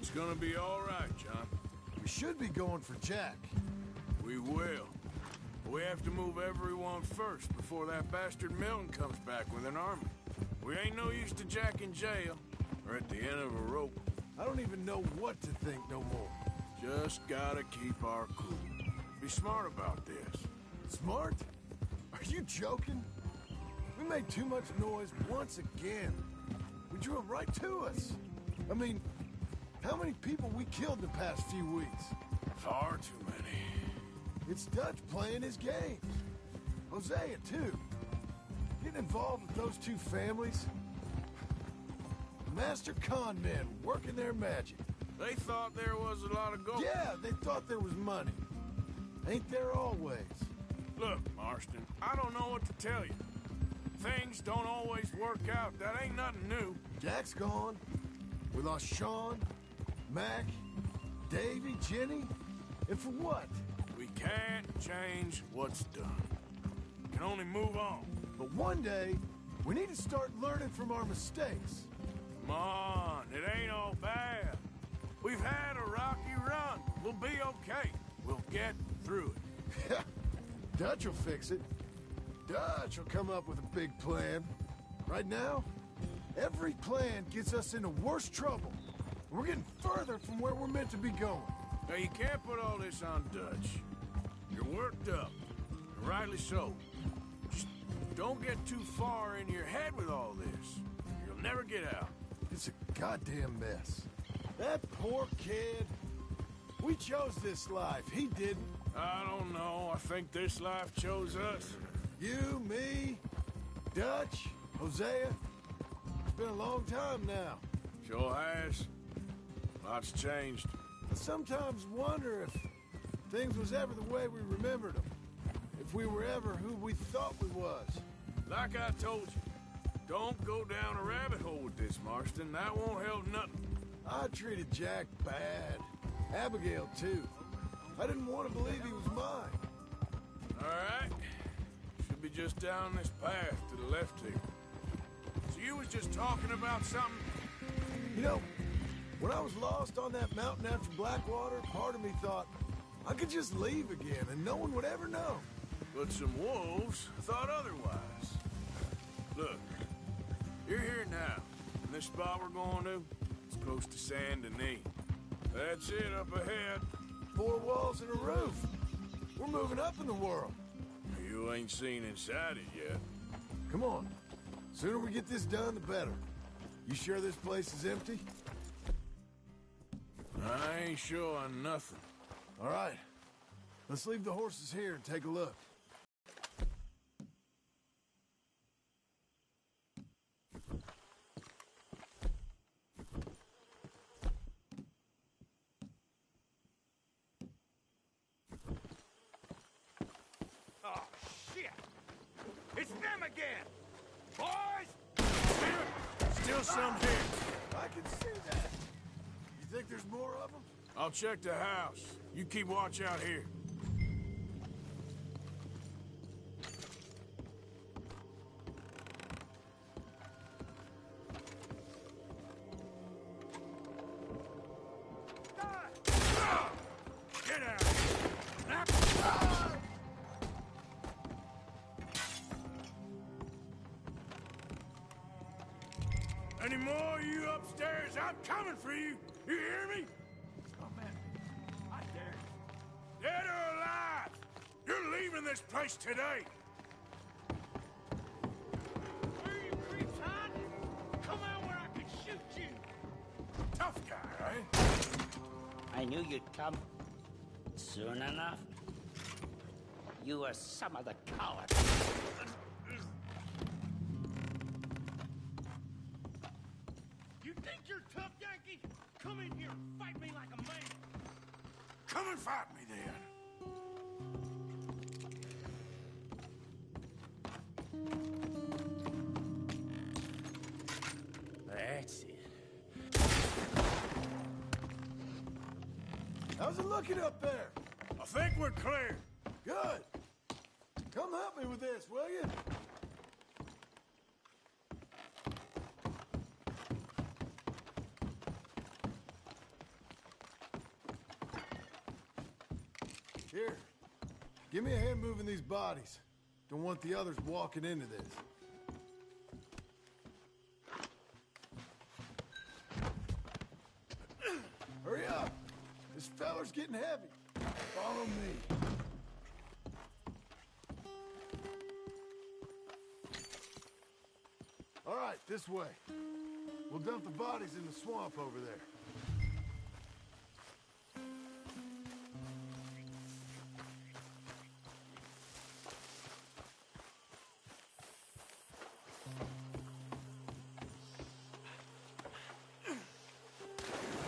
It's gonna be all right, John. We should be going for Jack. We will. We have to move everyone first before that bastard Milton comes back with an army. We ain't no use to Jack in jail, or at the end of a rope. I don't even know what to think no more. Just gotta keep our cool. Be smart about this. Smart? Are you joking? We made too much noise once again. We drew them right to us. I mean, how many people we killed the past few weeks? Far too many. It's Dutch playing his games. Hosea, too. Getting involved with those two families. Master con men working their magic. They thought there was a lot of gold. Yeah, they thought there was money. Ain't there always? Look, Marston, I don't know what to tell you. Things don't always work out. That ain't nothing new. Jack's gone. We lost Sean, Mac, Davy, Jenny. And for what? We can't change what's done. We can only move on. But one day, we need to start learning from our mistakes. Come on, it ain't all bad. We've had a rocky run. We'll be okay. We'll get through it. Dutch will fix it. Dutch will come up with a big plan. Right now, every plan gets us into worse trouble. We're getting further from where we're meant to be going. Now, you can't put all this on Dutch. You're worked up, and rightly so. Just don't get too far in your head with all this. You'll never get out. It's a goddamn mess. That poor kid. We chose this life. He didn't. I don't know. I think this life chose us. You, me, Dutch, Hosea. It's been a long time now. Sure has. Lots changed. I sometimes wonder if things was ever the way we remembered them. If we were ever who we thought we was. Like I told you, don't go down a rabbit hole with this, Marston. That won't help nothing. I treated Jack bad. Abigail, too. I didn't want to believe he was mine. All right. Should be just down this path to the left here. So you was just talking about something? You know, when I was lost on that mountain after Blackwater, part of me thought I could just leave again and no one would ever know. But some wolves thought otherwise. Look, you're here now. And this spot we're going to, it's close to Saint Denis. That's it up ahead. 4 walls and a roof. We're moving up in the world. You ain't seen inside it yet. Come on. Sooner we get this done, the better. You sure this place is empty? I ain't sure on nothing. All right. Let's leave the horses here and take a look. Oh, shit! It's them again! Boys! Still some here. I can see that. You think there's more of them? I'll check the house. You keep watch out here. Get out! Any more of you upstairs? I'm coming for you! You hear me? Oh, man. I dare you. Dead or alive! You're leaving this place today! Where are you creeps hiding? Come out where I can shoot you! Tough guy, eh? I knew you'd come. Soon enough. You are some of the cowards. You think you're tough, Yankee? Come in here and fight me like a man! Come and fight me then! That's it. How's it looking up there? I think we're clear. Good. Come help me with this, will you? Here. Give me a hand moving these bodies. Don't want the others walking into this. Hurry up! This feller's getting heavy. Follow me. All right, this way. We'll dump the bodies in the swamp over there.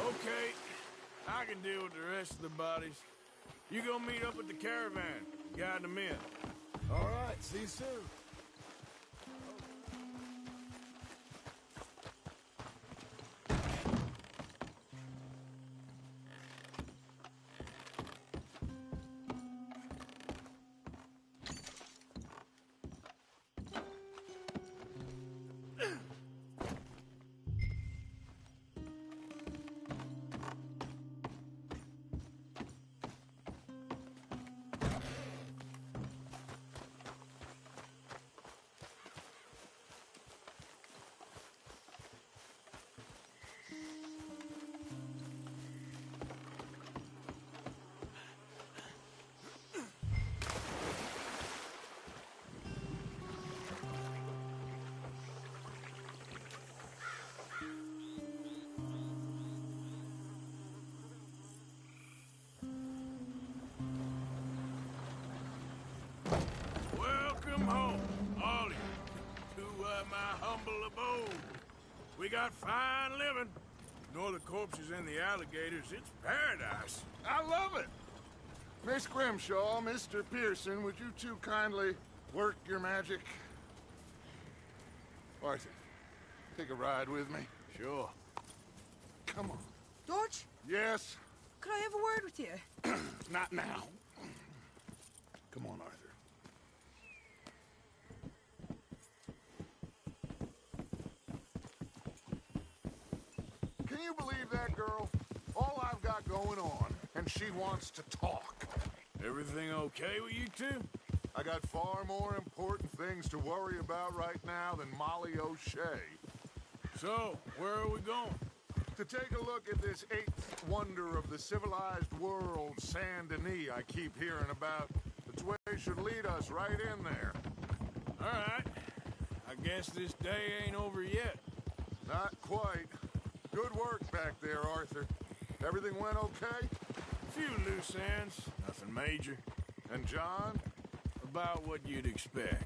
Okay, I can deal with the rest of the bodies. You go meet up with the caravan, guide them in. All right, see you soon. Welcome home, all of you, to my humble abode. We got fine living. Ignore the corpses and the alligators. It's paradise. I love it. Miss Grimshaw, Mr. Pearson, would you two kindly work your magic? Arthur, take a ride with me. Sure. Come on. George, Yes? could I have a word with you? Not now. Come on, Arthur. Can you believe that girl? All I've got going on, and she wants to talk. Everything okay with you two? I got far more important things to worry about right now than Molly O'Shea. So, where are we going? To take a look at this eighth wonder of the civilized world, Saint Denis, I keep hearing about. Its way should lead us right in there. All right. I guess this day ain't over yet. Not quite. Good work back there, Arthur. Everything went okay? Few loose ends, nothing major. And John? About what you'd expect.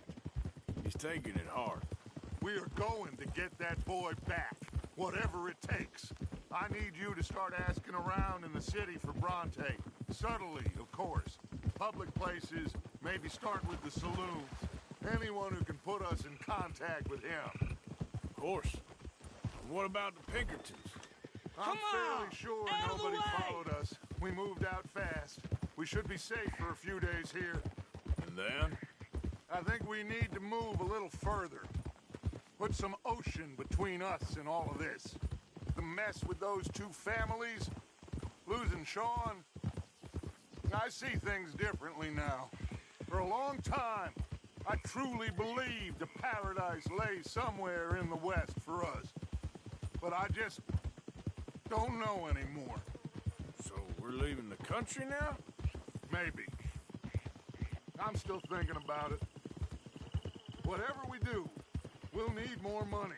He's taking it hard. We are going to get that boy back, whatever it takes. I need you to start asking around in the city for Bronte. Subtly, of course. Public places, maybe start with the saloons. Anyone who can put us in contact with him. Of course. And what about the Pinkertons? I'm Come fairly on, sure out of the nobody way. followed us. We moved out fast. We should be safe for a few days here. And then? I think we need to move a little further. Put some ocean between us and all of this. The mess with those two families, losing Sean. I see things differently now. For a long time, I truly believed a paradise lay somewhere in the West for us. But I just don't know anymore. So we're leaving the country now? Maybe. I'm still thinking about it. Whatever we do, we'll need more money.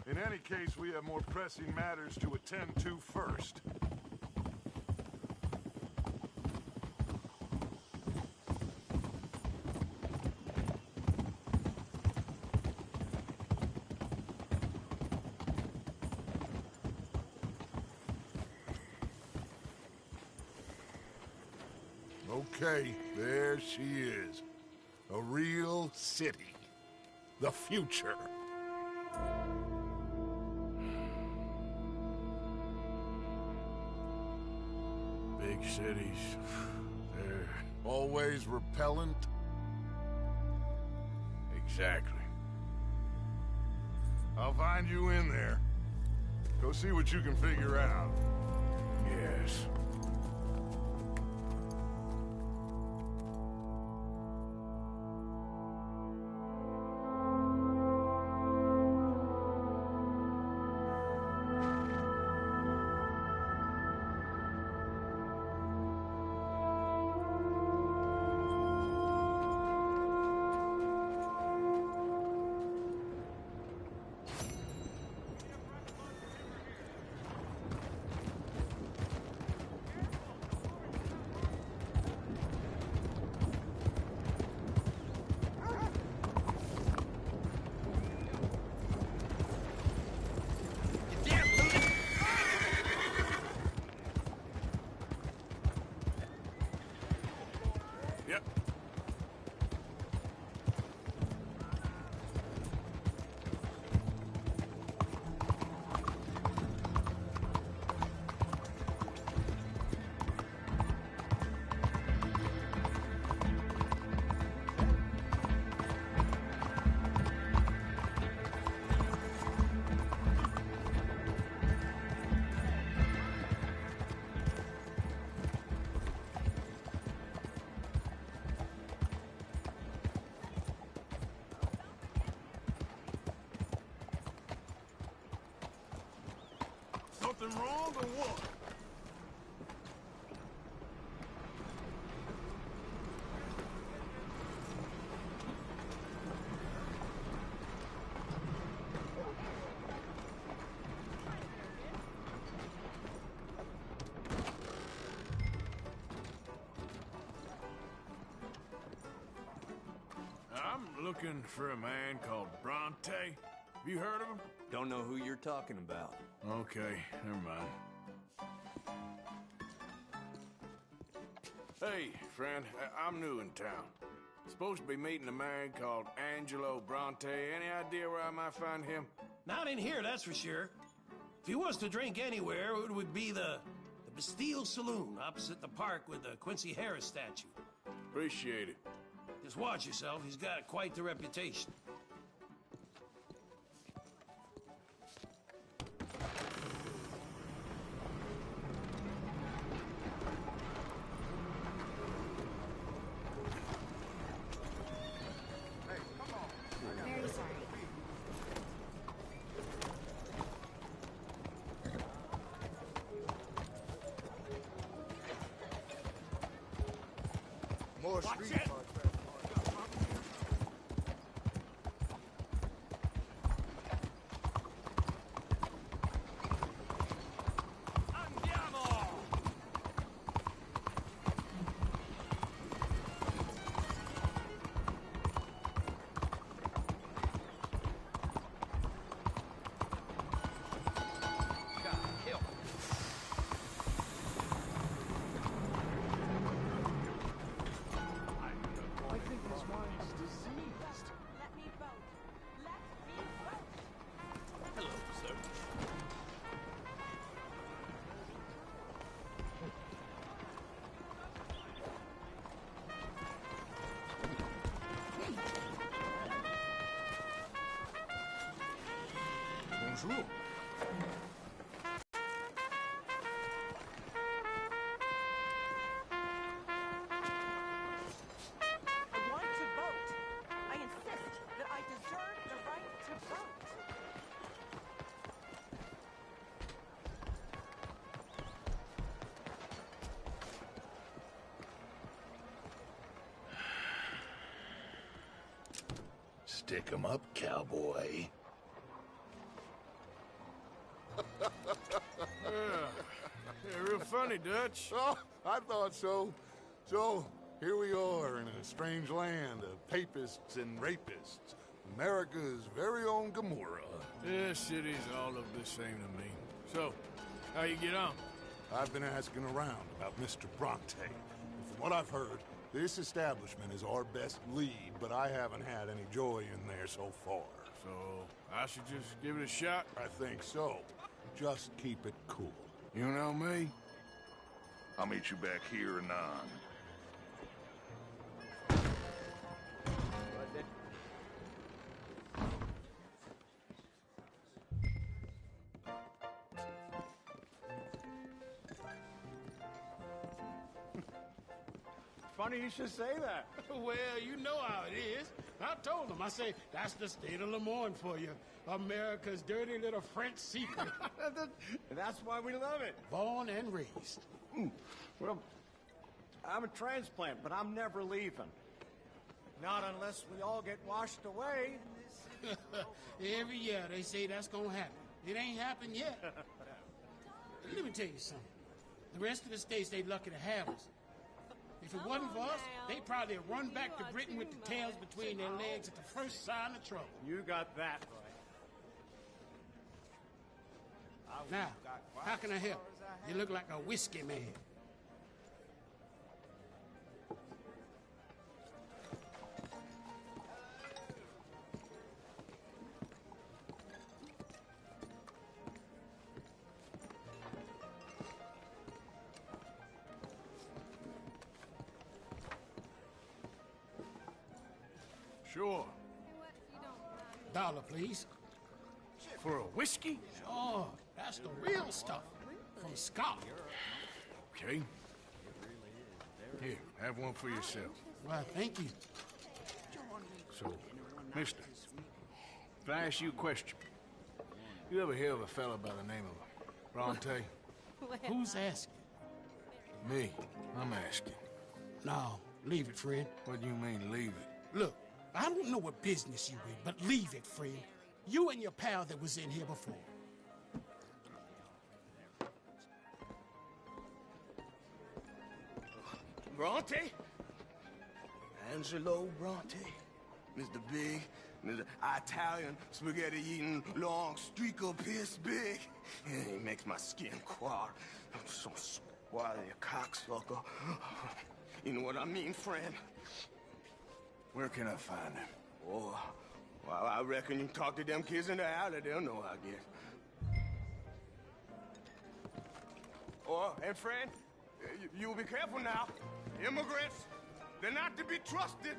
In any case, we have more pressing matters to attend to first. Okay, there she is. A real city. The future. Big cities. They're... Always repellent. Exactly. I'll find you in there. Go see what you can figure out. Yes. something wrong or what? I'm looking for a man called Bronte. Have you heard of him? Don't know who you're talking about. Okay, never mind. Hey, friend, I'm new in town. Supposed to be meeting a man called Angelo Bronte. Any idea where I might find him? Not in here, that's for sure. If he wants to drink anywhere, it would be the Bastille Saloon opposite the park with the Quincy Harris statue. Appreciate it. Just watch yourself, he's got quite the reputation. Very sorry. More Watch street it. cars. Andiamo! I think this wine's diseased. Let me vote. Let me vote. Hello, sir. Bonjour. I want to vote. I insist that I deserve the right to vote. Stick 'em up, cowboy. Yeah, real funny, Dutch. Oh, I thought so. So, here we are in a strange land of papists and rapists. America's very own Gomorrah. This city's all look the same to me. So, how you get on? I've been asking around about Mr. Bronte. And from what I've heard, this establishment is our best lead, but I haven't had any joy in there so far. So, I should just give it a shot? I think so. Just keep it cool. You know me? I'll meet you back here anon. Funny you should say that. Well, you know how it is. I told them. I say, that's the state of Lemoyne for you. America's dirty little French secret. That's why we love it. Born and raised. Well, I'm a transplant, but I'm never leaving. Not unless we all get washed away. Every year they say that's gonna happen. It ain't happened yet. Let me tell you something. The rest of the states, they lucky to have us. If it wasn't for us, they'd probably have run back to Britain with the tails between their legs at the first sign of trouble. You got that right. Now, how can I help? You look like a whiskey man. Sure. $1, please. For a whiskey? Sure, that's the real stuff. From Scotland. Okay. Here, have one for yourself. Well, thank you. So, mister, if I ask you a question, you ever hear of a fella by the name of Bronte? Who's asking? Me. I'm asking. No, leave it, friend. What do you mean, leave it? Look, I don't know what business you in, but leave it, friend. You and your pal that was in here before. Bronte? Angelo Bronte. Mr. Big, Mr. Italian, spaghetti-eating, long streak of piss big. He makes my skin crawl. I'm so squally a cocksucker. You know what I mean, friend? Where can I find him? Oh, well, I reckon you can talk to them kids in the alley. They'll know, I guess. Oh, and friend, you'll be careful now. Immigrants, they're not to be trusted.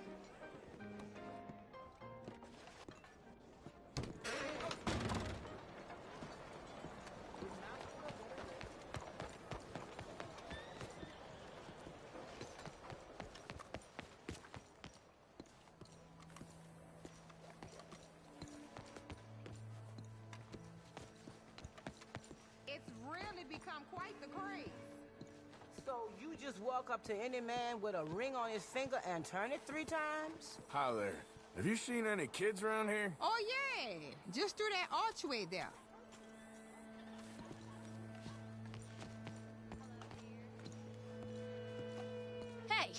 It's really become quite the craze. So you just walk up to any man with a ring on his finger and turn it 3 times? Hi there. Have you seen any kids around here? Oh, yeah. Just through that archway there. Hey.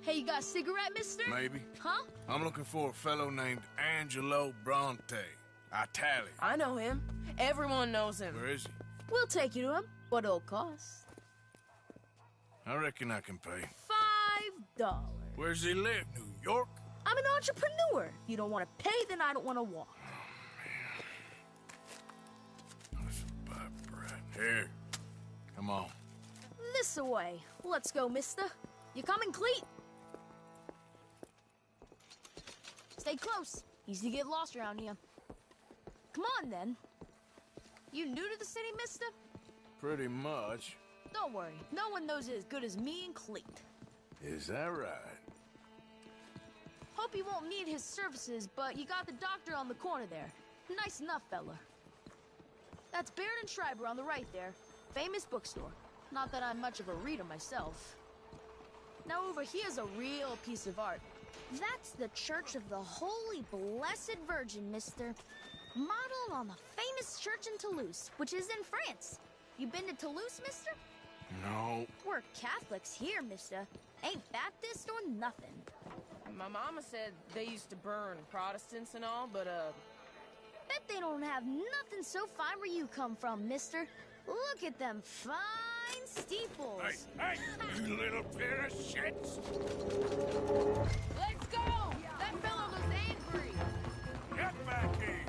Hey, you got a cigarette, mister? Maybe. Huh? I'm looking for a fellow named Angelo Bronte. Italian. I know him. Everyone knows him. Where is he? We'll take you to him, but it'll cost I reckon I can pay. $5. Where's he live? New York? I'm an entrepreneur. If you don't want to pay, then I don't want to walk. That's a bad brat. Here. Come on. This away. Let's go, mister. You coming, Cleet? Stay close. Easy to get lost around here. Come on, then. You new to the city, mister? Pretty much. Don't worry. No one knows it as good as me and Cleet. Is that right? Hope you won't need his services, but you got the doctor on the corner there. Nice enough, fella. That's Baird and Schreiber on the right there. Famous bookstore. Not that I'm much of a reader myself. Now over here's a real piece of art. That's the Church of the Holy Blessed Virgin, mister. Modeled on the famous church in Toulouse, which is in France. You been to Toulouse, mister? No. We're Catholics here, mister. Ain't Baptist or nothing. My mama said they used to burn Protestants and all, but, Bet they don't have nothing so fine where you come from, mister. Look at them fine steeples. Hey, you little pair of shits! Let's go! That fellow looks angry! Get back here!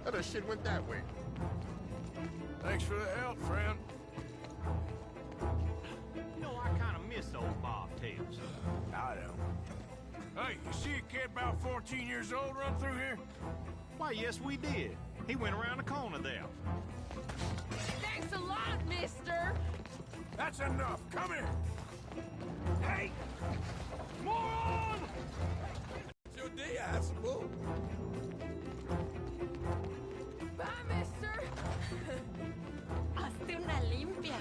That shit went that way. Thanks for the help, friend. You know, I kind of miss old bobtails. I don't. Hey, you see a kid about 14 years old run through here? Why, yes, we did. He went around the corner there. Thanks a lot, mister! That's enough. Come here. Hey! Moron! It's your day, I suppose. Bye, mister! Hazte una limpia.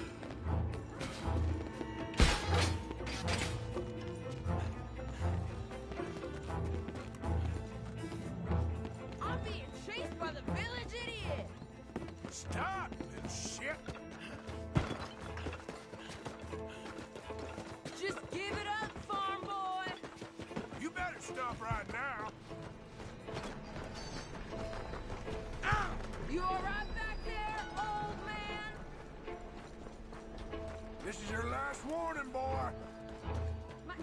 I'm being chased by the village idiot! Stop, little shit! Just give it up, farm boy! stop right now. You all right back there, old man? This is your last warning, boy. My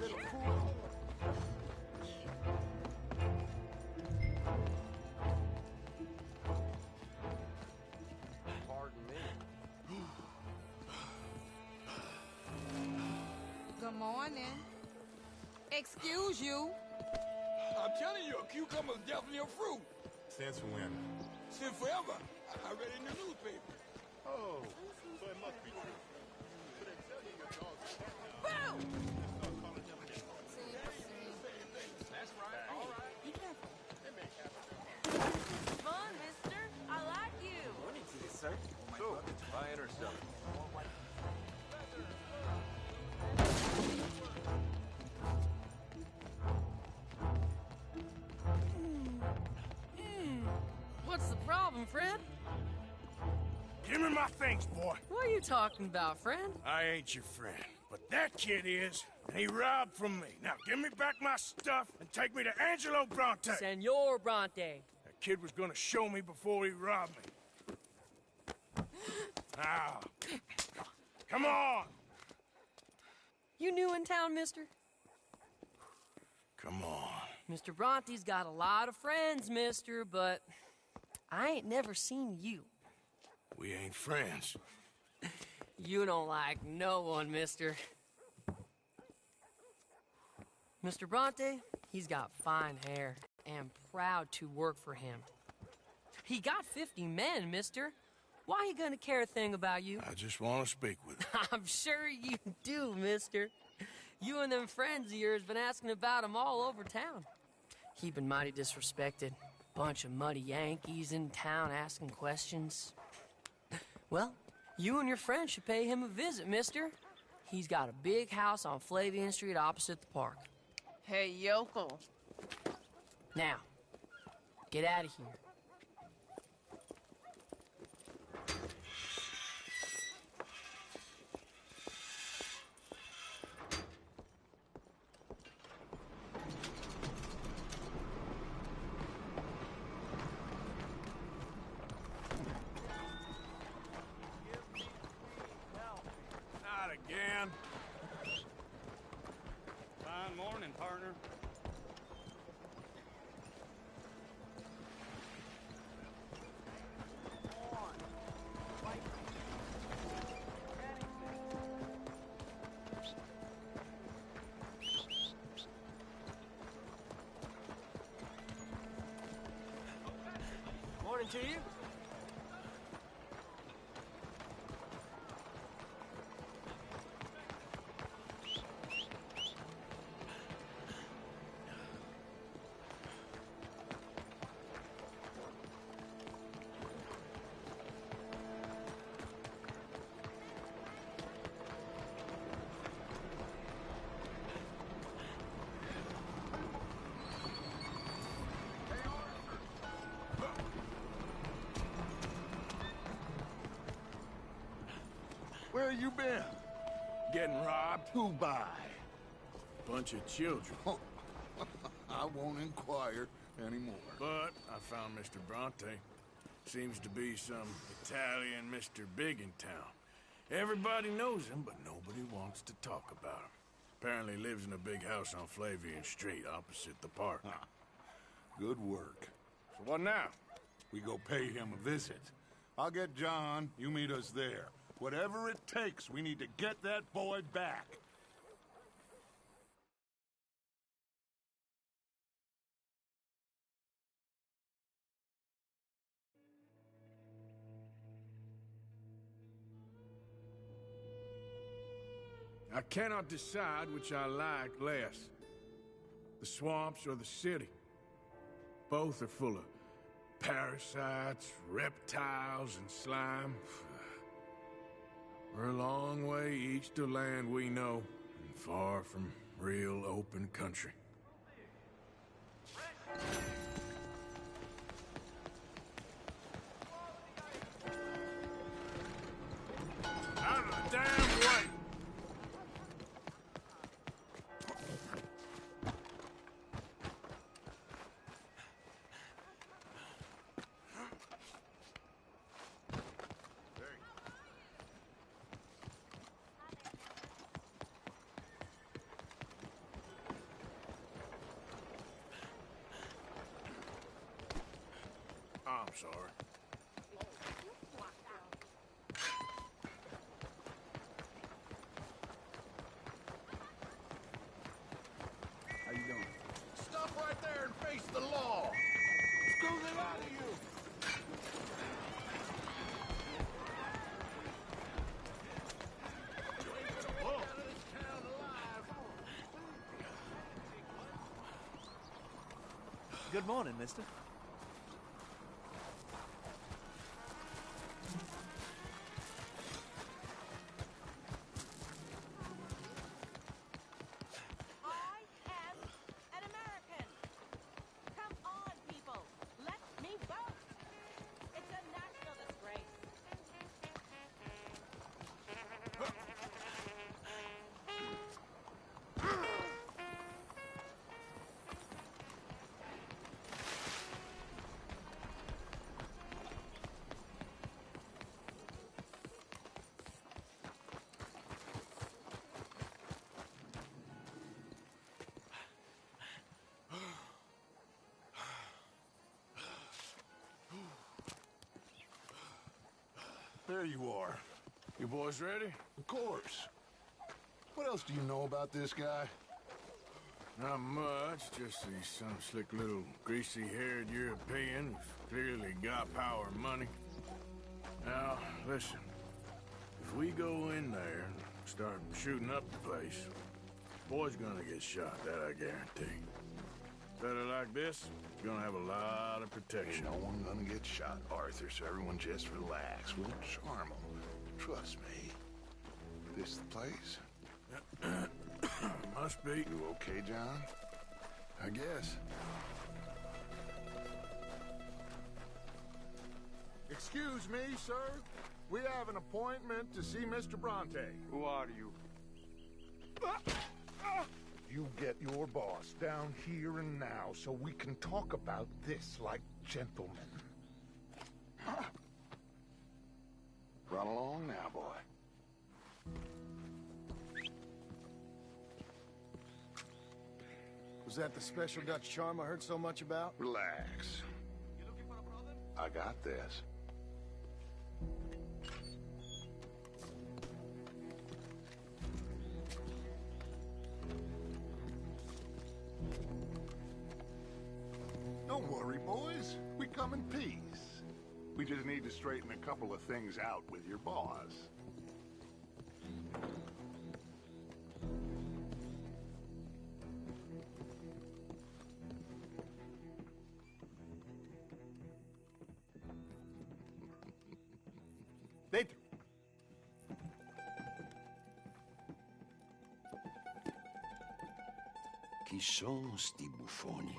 Pardon me. Good morning. Excuse you. I'm telling you, a cucumber's definitely a fruit. Since when? Since forever. I read it in the newspaper. Oh, so it must be true. But they tell you your dog's a cat now. Boo! That's right. All right. Be careful. They make happen. Fun, mister. I like you. Morning to you, sir. So, buy it or sell it? What's the problem, friend? Give me my things, boy. What are you talking about, friend? I ain't your friend, but that kid is, and he robbed from me. Now give me back my stuff and take me to Angelo Bronte. Senor Bronte. That kid was gonna show me before he robbed me. Now, come on. You new in town, mister? Come on. Mr. Bronte's got a lot of friends, mister, but I ain't never seen you. We ain't friends. You don't like no one, mister. Mr. Bronte, he's got fine hair and proud to work for him. He got 50 men, mister. Why he gonna care a thing about you? I just want to speak with him. I'm sure you do, mister. You and them friends of yours been asking about him all over town. He been mighty disrespected. Bunch of muddy Yankees in town asking questions. Well, you and your friend should pay him a visit, mister. He's got a big house on Flavian Street opposite the park. Hey, yokel. Now, get out of here. Not again. Fine morning, partner. Morning to you. Where you been? Getting robbed? Who by? Bunch of children. I won't inquire anymore. But I found Mr. Bronte. Seems to be some Italian Mr. Big in town. Everybody knows him, but nobody wants to talk about him. Apparently lives in a big house on Flavian Street opposite the park. Good work. So what now? We go pay him a visit. I'll get John, you meet us there. Whatever it takes, we need to get that boy back. I cannot decide which I like less. The swamps or the city. Both are full of parasites, reptiles, and slime. We're a long way east of land we know, and far from real open country. Out of the damn way! I'm sorry. How you doing? Stop right there and face the law. Screw the out of you. Good morning, mister. I am an American. Come on, people. Let me vote. It's a national disgrace. There you are. You boys ready? Of course. What else do you know about this guy? Not much, just he's some slick little greasy-haired European who's clearly got power and money. Now, listen. If we go in there and start shooting up the place, boy's gonna get shot, that I guarantee. Better like this, you're gonna have a lot of protection. Ain't no one gonna get shot, Arthur, so everyone just relax. We'll charm them. Trust me. This the place? Must be. You okay, John? I guess. Excuse me, sir. We have an appointment to see Mr. Bronte. Who are you? You get your boss down here and now so we can talk about this like gentlemen. Run along now, boy. Was that the special Dutch charm I heard so much about? Relax. You looking for a brother? I got this. Don't worry, boys. We come in peace. We just need to straighten a couple of things out with your boss. Dentro. Chi sono sti buffoni?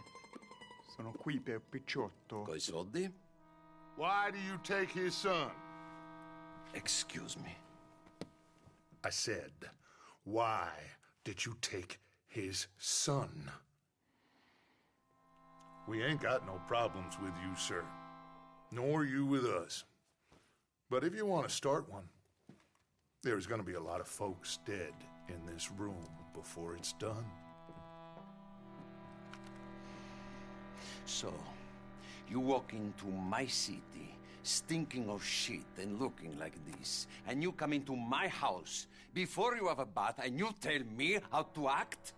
Sono qui per Picciotto. Coi soldi? Why do you take his son? Excuse me. I said, why did you take his son? We ain't got no problems with you, sir. Nor you with us. But if you want to start one, there's gonna be a lot of folks dead in this room before it's done. So, you walk into my city, stinking of shit and looking like this, and you come into my house before you have a bath and you tell me how to act?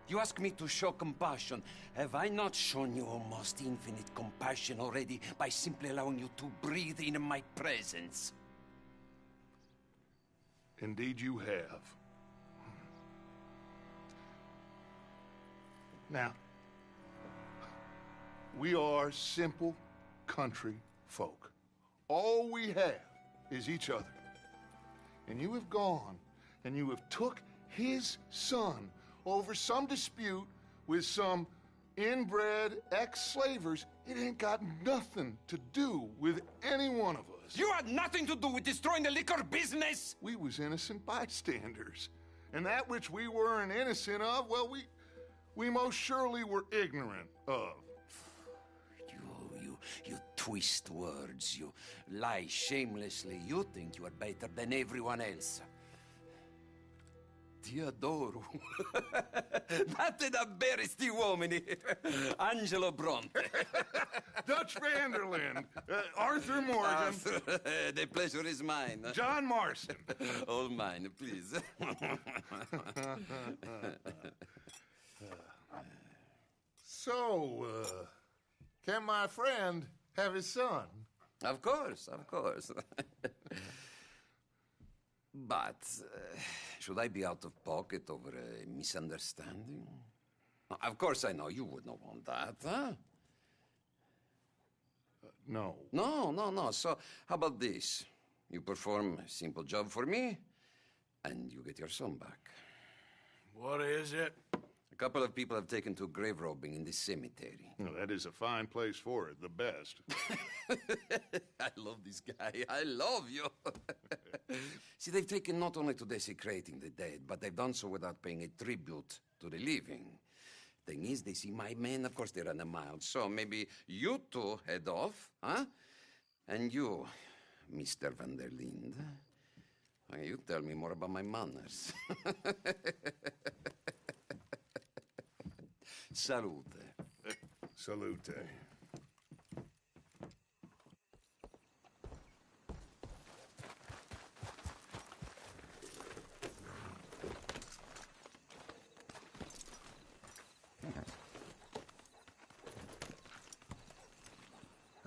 You ask me to show compassion. Have I not shown you almost infinite compassion already by simply allowing you to breathe in my presence? Indeed you have. Now, we are simple country folk. All we have is each other. And you have gone and you have took his son over some dispute with some inbred ex-slavers. It ain't got nothing to do with any one of us. You had nothing to do with destroying the liquor business! We was innocent bystanders. And that which we weren't innocent of, well, we most surely were ignorant of. You twist words, you lie shamelessly, you think you are better than everyone else. Ti adoro. Date da bere sti uomini. Angelo Bronte. Dutch Vanderland. Arthur Morgan. Arthur, the pleasure is mine. John Marston. All mine, please. So, can my friend have his son? Of course, of course. But should I be out of pocket over a misunderstanding? Of course I know you would not want that, huh? No. No. So, how about this? You perform a simple job for me, and you get your son back. What is it? A couple of people have taken to grave robbing in this cemetery. Well, that is a fine place for it, the best. I love this guy. I love you. See, they've taken not only to desecrating the dead, but they've done so without paying a tribute to the living. Thing is, they see my men, of course they run a mile. So maybe you two head off, huh? And you, Mr. Van der Linde, you tell me more about my manners. Salute. Salute.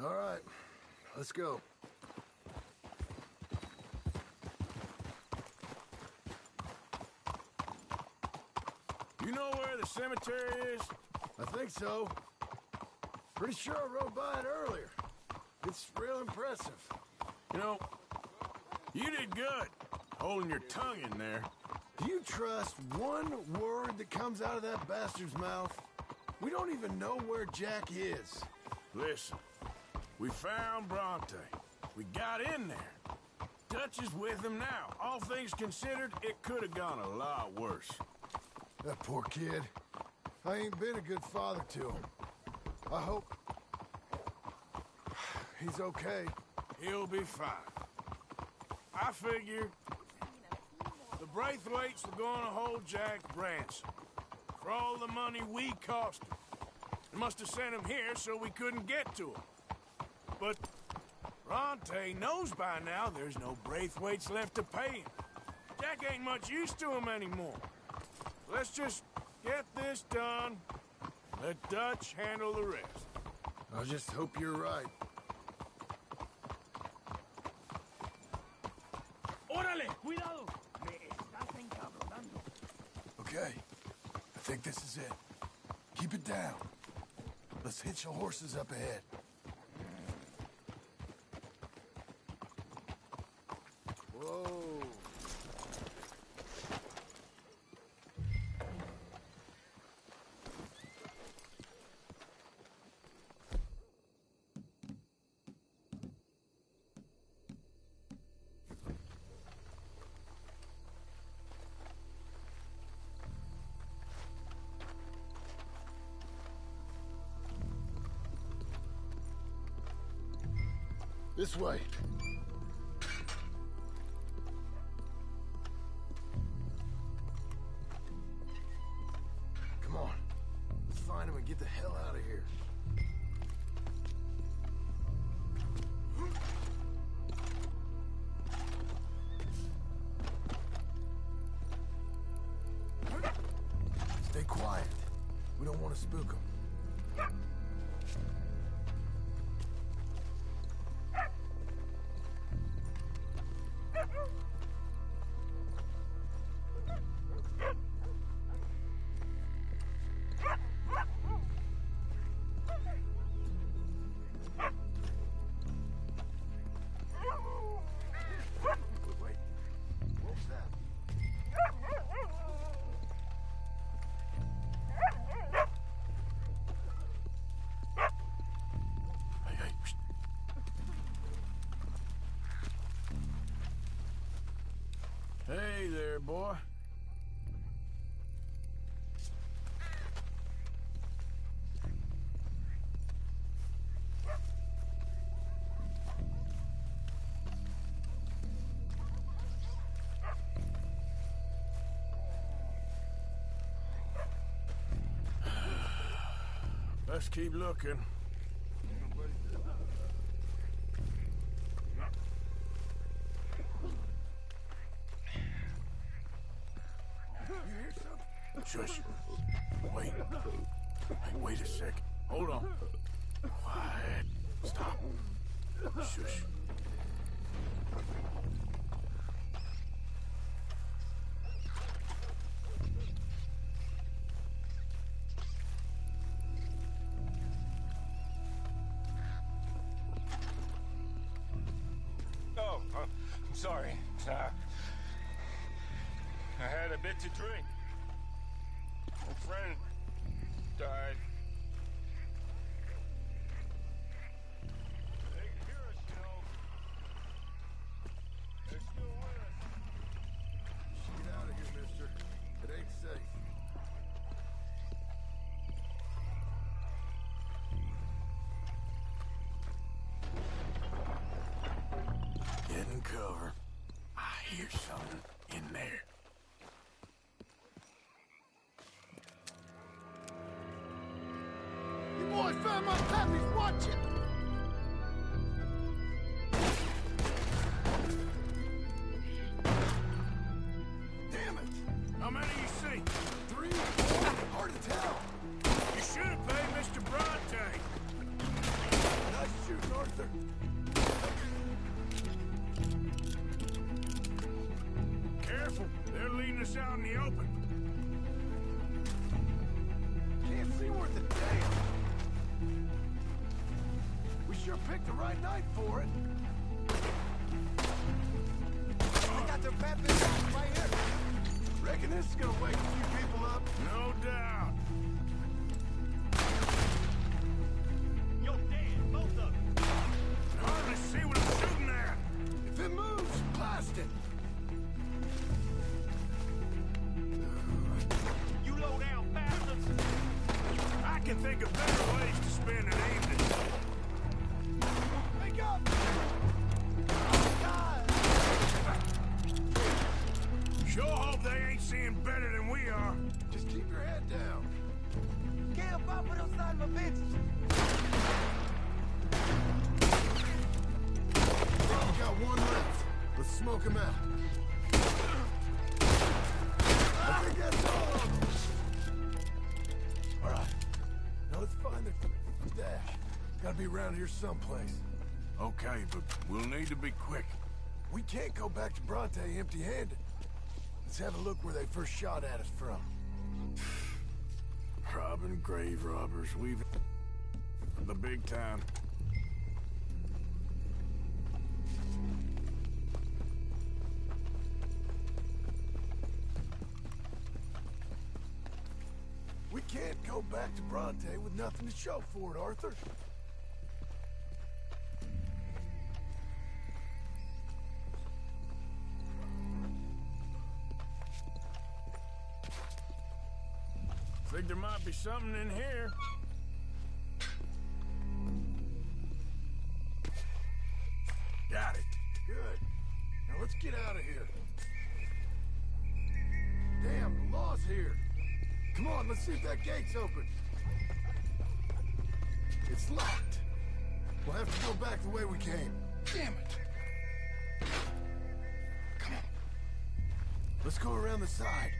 All right, let's go. You know where the cemetery is? I think so. Pretty sure I rode by it earlier. It's real impressive. You know, you did good, holding your tongue in there. Do you trust one word that comes out of that bastard's mouth? We don't even know where Jack is. Listen, we found Bronte. We got in there. Dutch is with him now. All things considered, it could have gone a lot worse. That poor kid. I ain't been a good father to him. I hope he's okay. He'll be fine. I figure the Braithwaites were gonna hold Jack ransom for all the money we cost him. They must have sent him here so we couldn't get to him. But Bronte knows by now there's no Braithwaites left to pay him. Jack ain't much use to him anymore. Let's just get this done. Let Dutch handle the rest. I just hope you're right. ¡Órale! ¡Cuidado! Me estás encabronando. Okay, I think this is it. Keep it down. Let's hitch the horses up ahead. Whoa. This way. Come on. Let's find him and get the hell out of here. Stay quiet. We don't want to spook him. Hey there, boy. Let's keep looking. You hear something? Shush. Wait. Hey, wait a sec. Hold on. Quiet. Stop. Shush. Oh, I'm sorry. I had a bit to drink. A friend died. They can hear us, you know. They're still with us. Get out of here, mister. It ain't safe. Get in cover. I hear something in there. You boys found my puppies. Watch it. Damn it. How many you see? 3, 4? Hard to tell. You should have paid Mr. Bronte. Nice shooting, Arthur. Careful. They're leading us out in the open. Can't see worth a damn. We sure picked the right night for it. They got their peppers right here. Reckon this is gonna wake a few people up. No doubt. You're dead, both of you. Hardly see what I'm shooting at. If it moves, blast it. You low down bastards. I can think of better ways to spend an evening. Wake up! God! Sure hope they ain't seeing better than we are. Just keep your head down. Camp up with those son of a bitch. We got one left. Let's smoke him out. I think that's all of them. All right. Now let's find the dash. Gotta be around here someplace. Okay, but we'll need to be quick. We can't go back to Bronte empty-handed. Let's have a look where they first shot at us from. Robbing grave robbers, we've... the big time. We can't go back to Bronte with nothing to show for it, Arthur. Think there might be something in here. Got it. Good. Now let's get out of here. Damn, the law's here. Come on, let's see if that gate's open. It's locked. We'll have to go back the way we came. Damn it. Come on. Let's go around the side.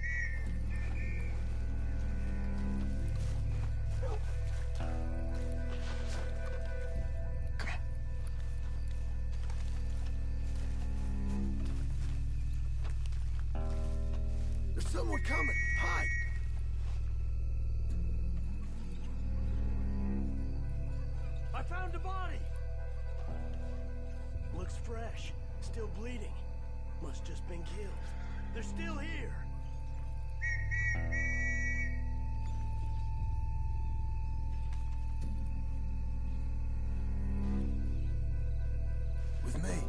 There's someone coming. Hide. I found a body. Looks fresh. Still bleeding. Must just been killed. They're still here. With me.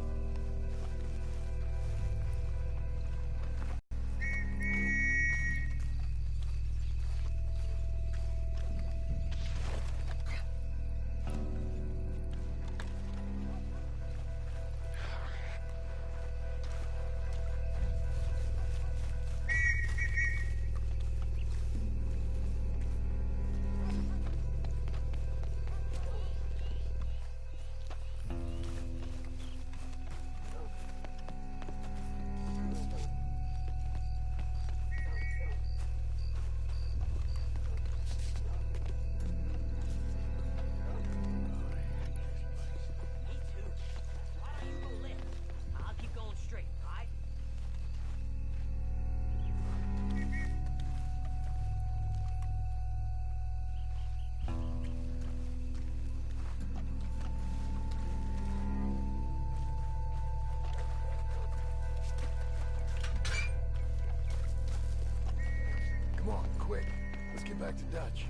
back to Dutch.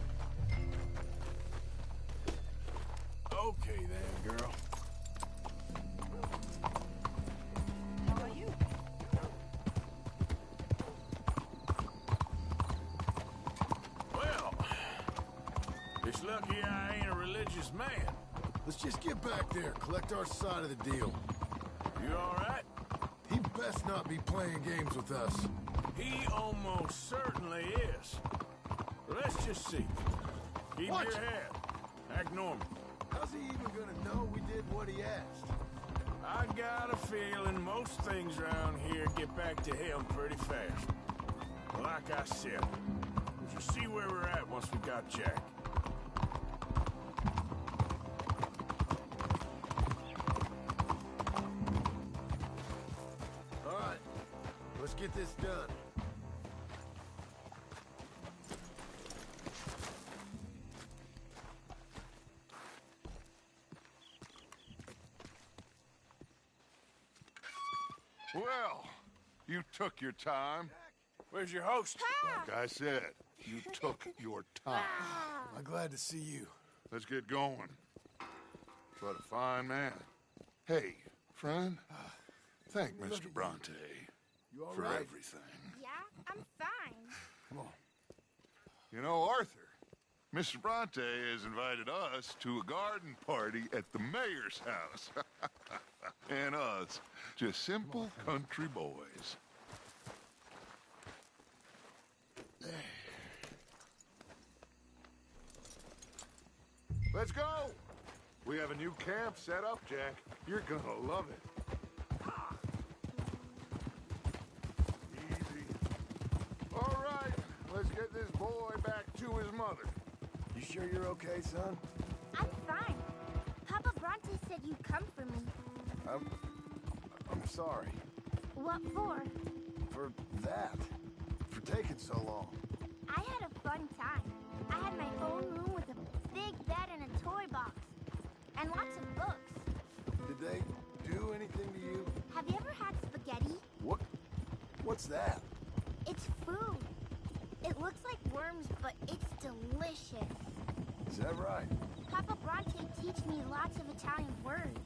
Okay then, girl. How about you? Well, it's lucky I ain't a religious man. Let's just get back there, collect our side of the deal. You all right? He best not be playing games with us. He almost certainly is. Let's just see. Keep What? your head. Act normal. How's he even gonna know we did what he asked? I got a feeling most things around here get back to him pretty fast. Like I said, we'll see where we're at once we got Jack. All right, let's get this done. Well, you took your time. Where's your host? Like I said, you took your time. I'm glad to see you. Let's get going. What a fine man. Hey, friend, thank Mr. Bronte You all for right? everything. Yeah, I'm fine. Come on. You know, Arthur, Mr. Bronte has invited us to a garden party at the mayor's house. And us, just simple country boys. Let's go! We have a new camp set up, Jack. You're gonna love it. Easy. All right, let's get this boy back to his mother. You sure you're okay, son? I'm fine. Papa Bronte said you'd come for me. I'm sorry. What for? For that. For taking so long. I had a fun time. I had my own room with a big bed and a toy box. And lots of books. Did they do anything to you? Have you ever had spaghetti? What's that? It's food. It looks like worms, but it's delicious. Is that right? Papa Bronte teach me lots of Italian words.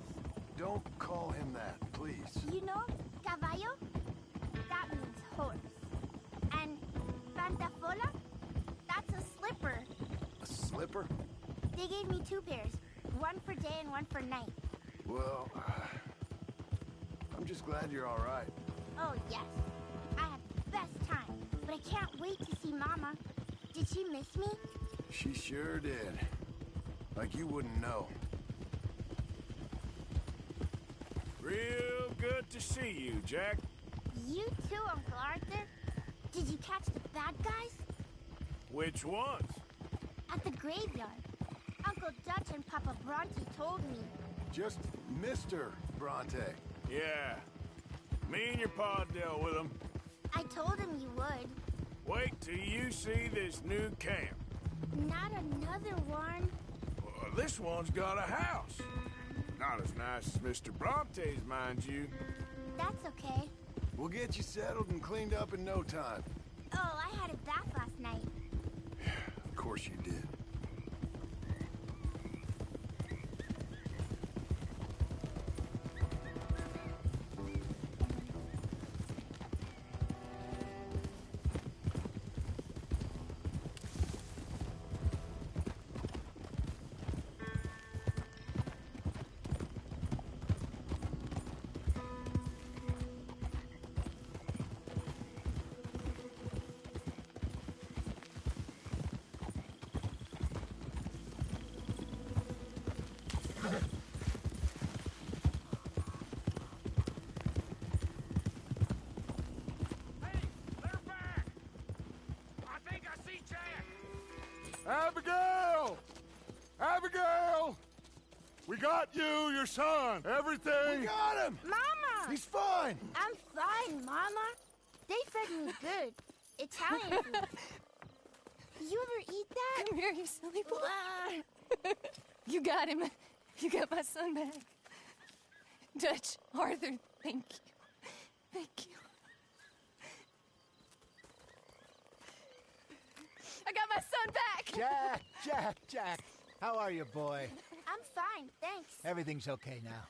Don't call him that, please. You know, caballo? That means horse. And pantafola? That's a slipper. A slipper? They gave me 2 pairs. One for day and one for night. Well, I'm just glad you're all right. Oh, yes. I had the best time. But I can't wait to see Mama. Did she miss me? She sure did. Like you wouldn't know. Real good to see you, Jack. You too, Uncle Arthur. Did you catch the bad guys? Which ones? At the graveyard. Uncle Dutch and Papa Bronte told me. Just Mr. Bronte. Yeah. Me and your pa dealt with them. I told him you would. Wait till you see this new camp. Not another one. Well, this one's got a house. Not as nice as Mr. Bronte's, mind you. That's okay. We'll get you settled and cleaned up in no time. Oh, I had a bath last night. Of course you did. Abigail! Abigail! We got you, your son, everything. We got him! Mama! He's fine! I'm fine, Mama. They fed me good. Italian food. You ever eat that? Come here, you silly boy. You got him. You got my son back. Dutch, Arthur, thank you. Thank you. I got my son back! Jack! How are you, boy? I'm fine, thanks. Everything's okay now.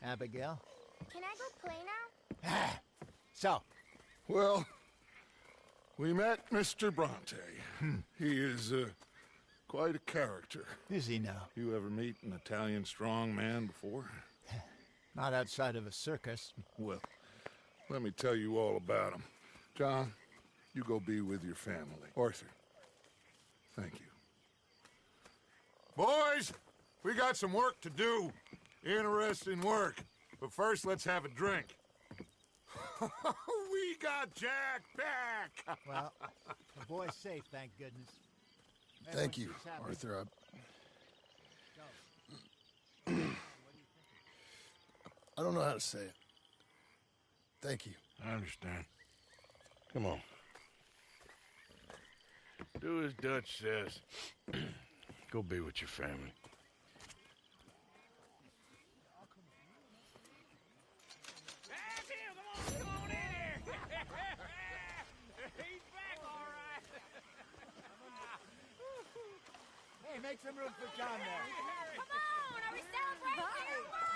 Abigail? Can I go play now? So? Well, we met Mr. Bronte. He is, quite a character. Is he now? You ever meet an Italian strong man before? Not outside of a circus. Well, let me tell you all about him. John, you go be with your family. Arthur, thank you. Boys, we got some work to do. Interesting work. But first, let's have a drink. We got Jack back! Well, the boy's safe, thank goodness. Thank you, Arthur. I don't know how to say it. Thank you. I understand. Come on. Do as Dutch says. Go be with your family. Come on in here! He's back, all right! Hey, make some room for John there. Come on, are we celebrating or what?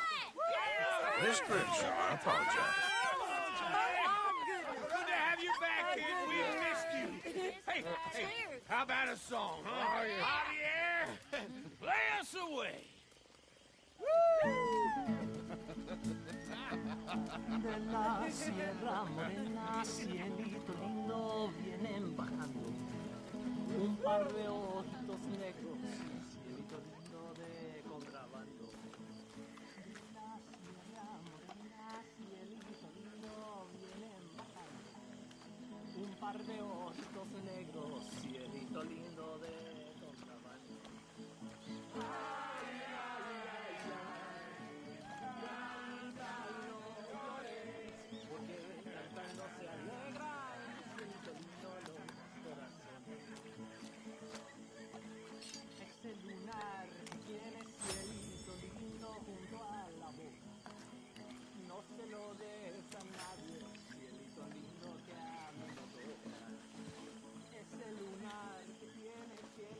Miss Grimshaw, I apologize. Good to have you back, kid. We missed you. Hey, how about a song, huh? Javier, play us away. De la sierra morena, cielito lindo, vienen bajando un par de ojitos negros, cielito lindo de contrabando. De la sierra morena, cielito lindo, vienen bajando un par de ojitos negros, cielito lindo de contrabando. Ese lunar tiene cielito lindo junto a la boca. No se lo des a nadie, cielito lindo que a mí me toca. Ese lunar que tiene cielito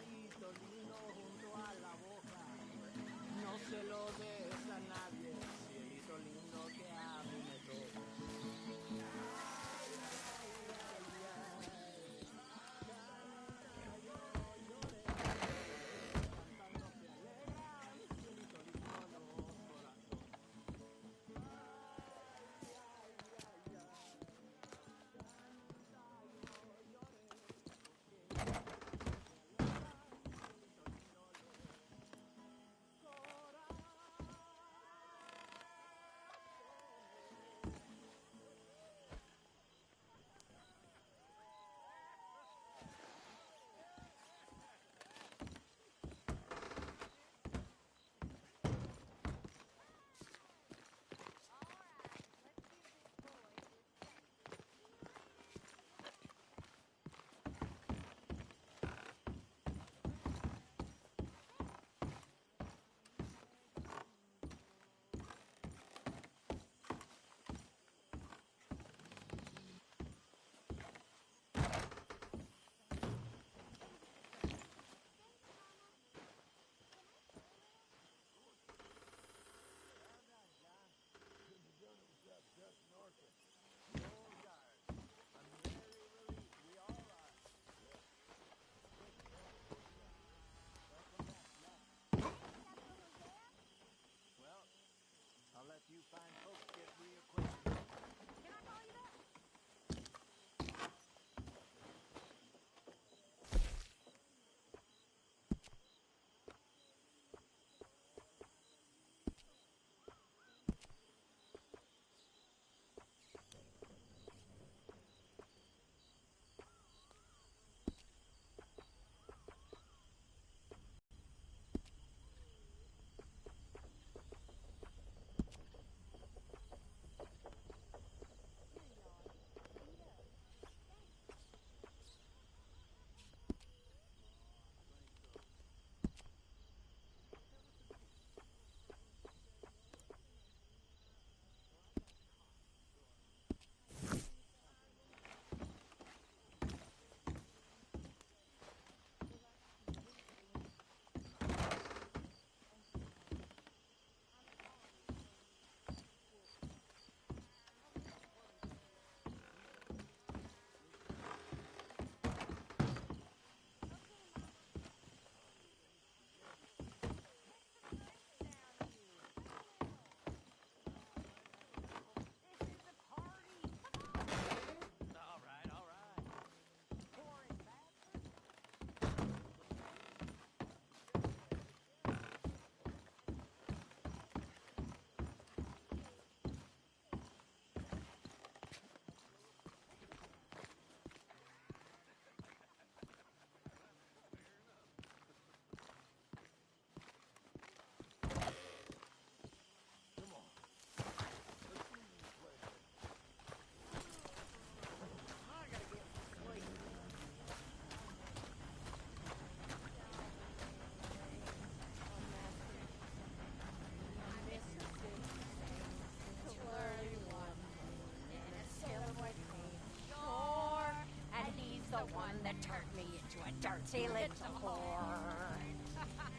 that turned me into a dirty little whore.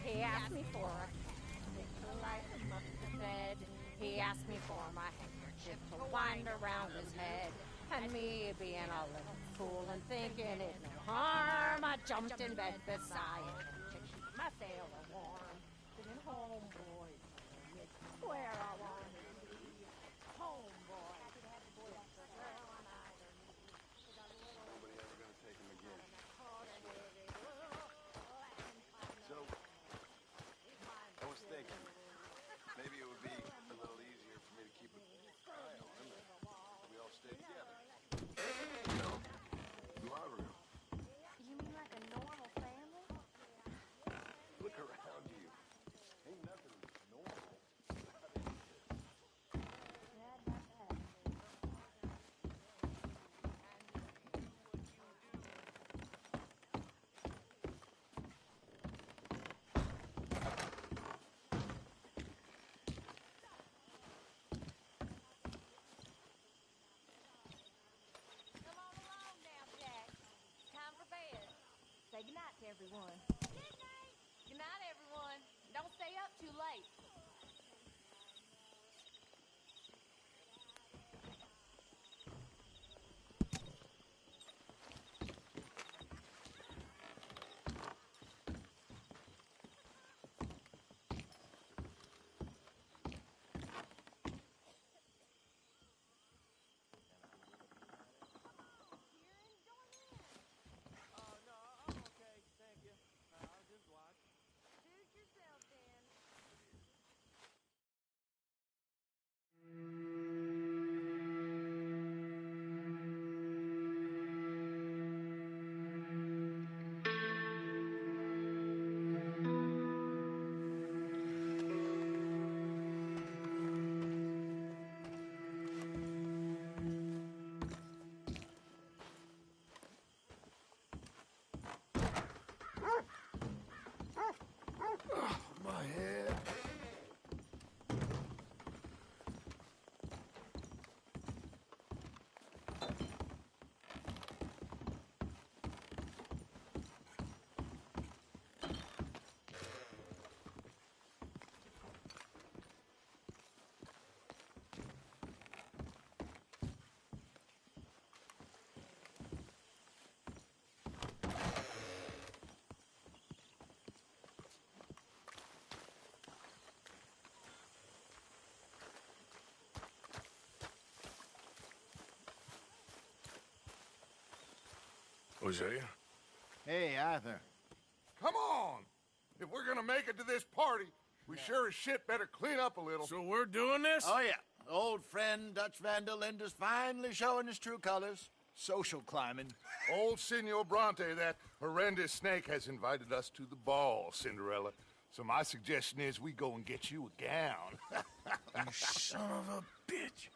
He asked me for a cat, like a muffin bed. He asked me for my handkerchief to wind around his head. And me being a little fool and thinking it no harm, I jumped in bed beside him to keep my sailor warm. Singing homeboy, it's where I want to be. Homeboy, it's the girl on either knee. Nobody ever gonna take him again. So, I was thinking, maybe it would be a little easier for me to keep an eye on him if we all stay together. No, you are real. You mean like a normal family? Look around you. Ain't nothing normal. Come on along now, Jack. Time for bed. Say goodnight to everyone. Good night, everyone. Don't stay up too late. Suit yourself, then. My head. Hosea? Hey, Arthur. Come on! If we're gonna make it to this party, we sure as shit better clean up a little. So we're doing this? Oh, yeah. Old friend Dutch Van der Linde's finally showing his true colors. Social climbing. Old Senor Bronte, that horrendous snake, has invited us to the ball, Cinderella. So my suggestion is we go and get you a gown. You son of a bitch.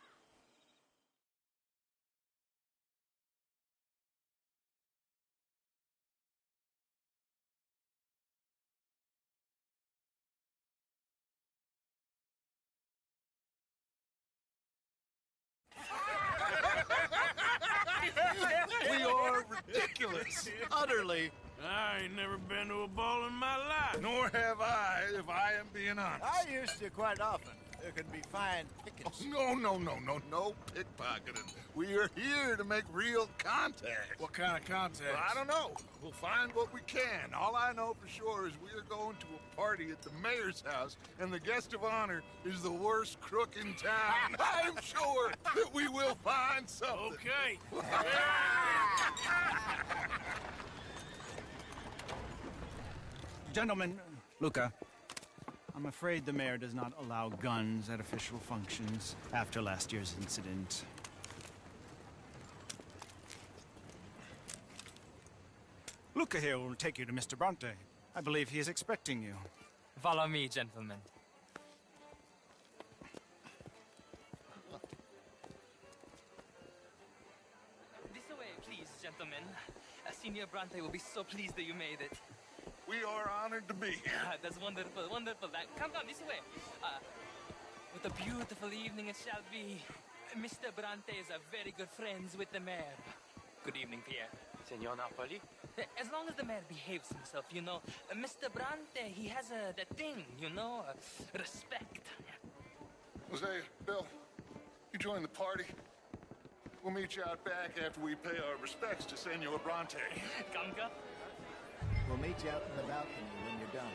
We are ridiculous. Utterly. I ain't never been to a ball in my life. Nor have I, if I am being honest. I used to quite often. There can be fine pickings. Oh, no pickpocketing. We are here to make real contact. What kind of contact? Well, I don't know. We'll find what we can. All I know for sure is we are going to a party at the mayor's house, and the guest of honor is the worst crook in town. I'm sure that we will find something. Okay. Gentlemen, Luca, I'm afraid the mayor does not allow guns at official functions after last year's incident. Luca here will take you to Mr. Bronte. I believe he is expecting you. Follow me, gentlemen. This way, please, gentlemen. Senior Bronte will be so pleased that you made it. We are honored to be here. That's wonderful, wonderful. Come, this way. What a beautiful evening it shall be. Mr. Bronte is a very good friends with the mayor. Good evening, Pierre. Signor Napoli, As long as the mayor behaves himself, you know. Mr. Bronte, he has that thing, you know, respect. Jose, Bill, you join the party. We'll meet you out back after we pay our respects to Senor Bronte. Ganga? We'll meet you out in the balcony when you're done.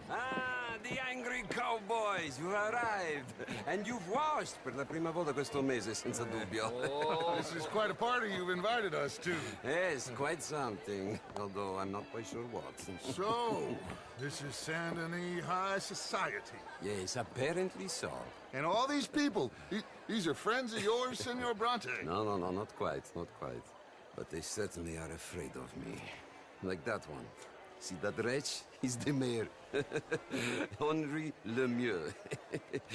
Ah, the angry cowboys, you arrived. And you've washed per la prima volta questo mese, senza dubbio. This is quite a party you've invited us to. Yes, quite something. Although I'm not quite sure what. So, this is Saint Denis High Society. Yes, apparently so. And all these people, these are friends of yours, Senor Bronte? No, not quite, not quite. But they certainly are afraid of me. Like that one. See that wretch? He's the mayor. Henri Lemieux.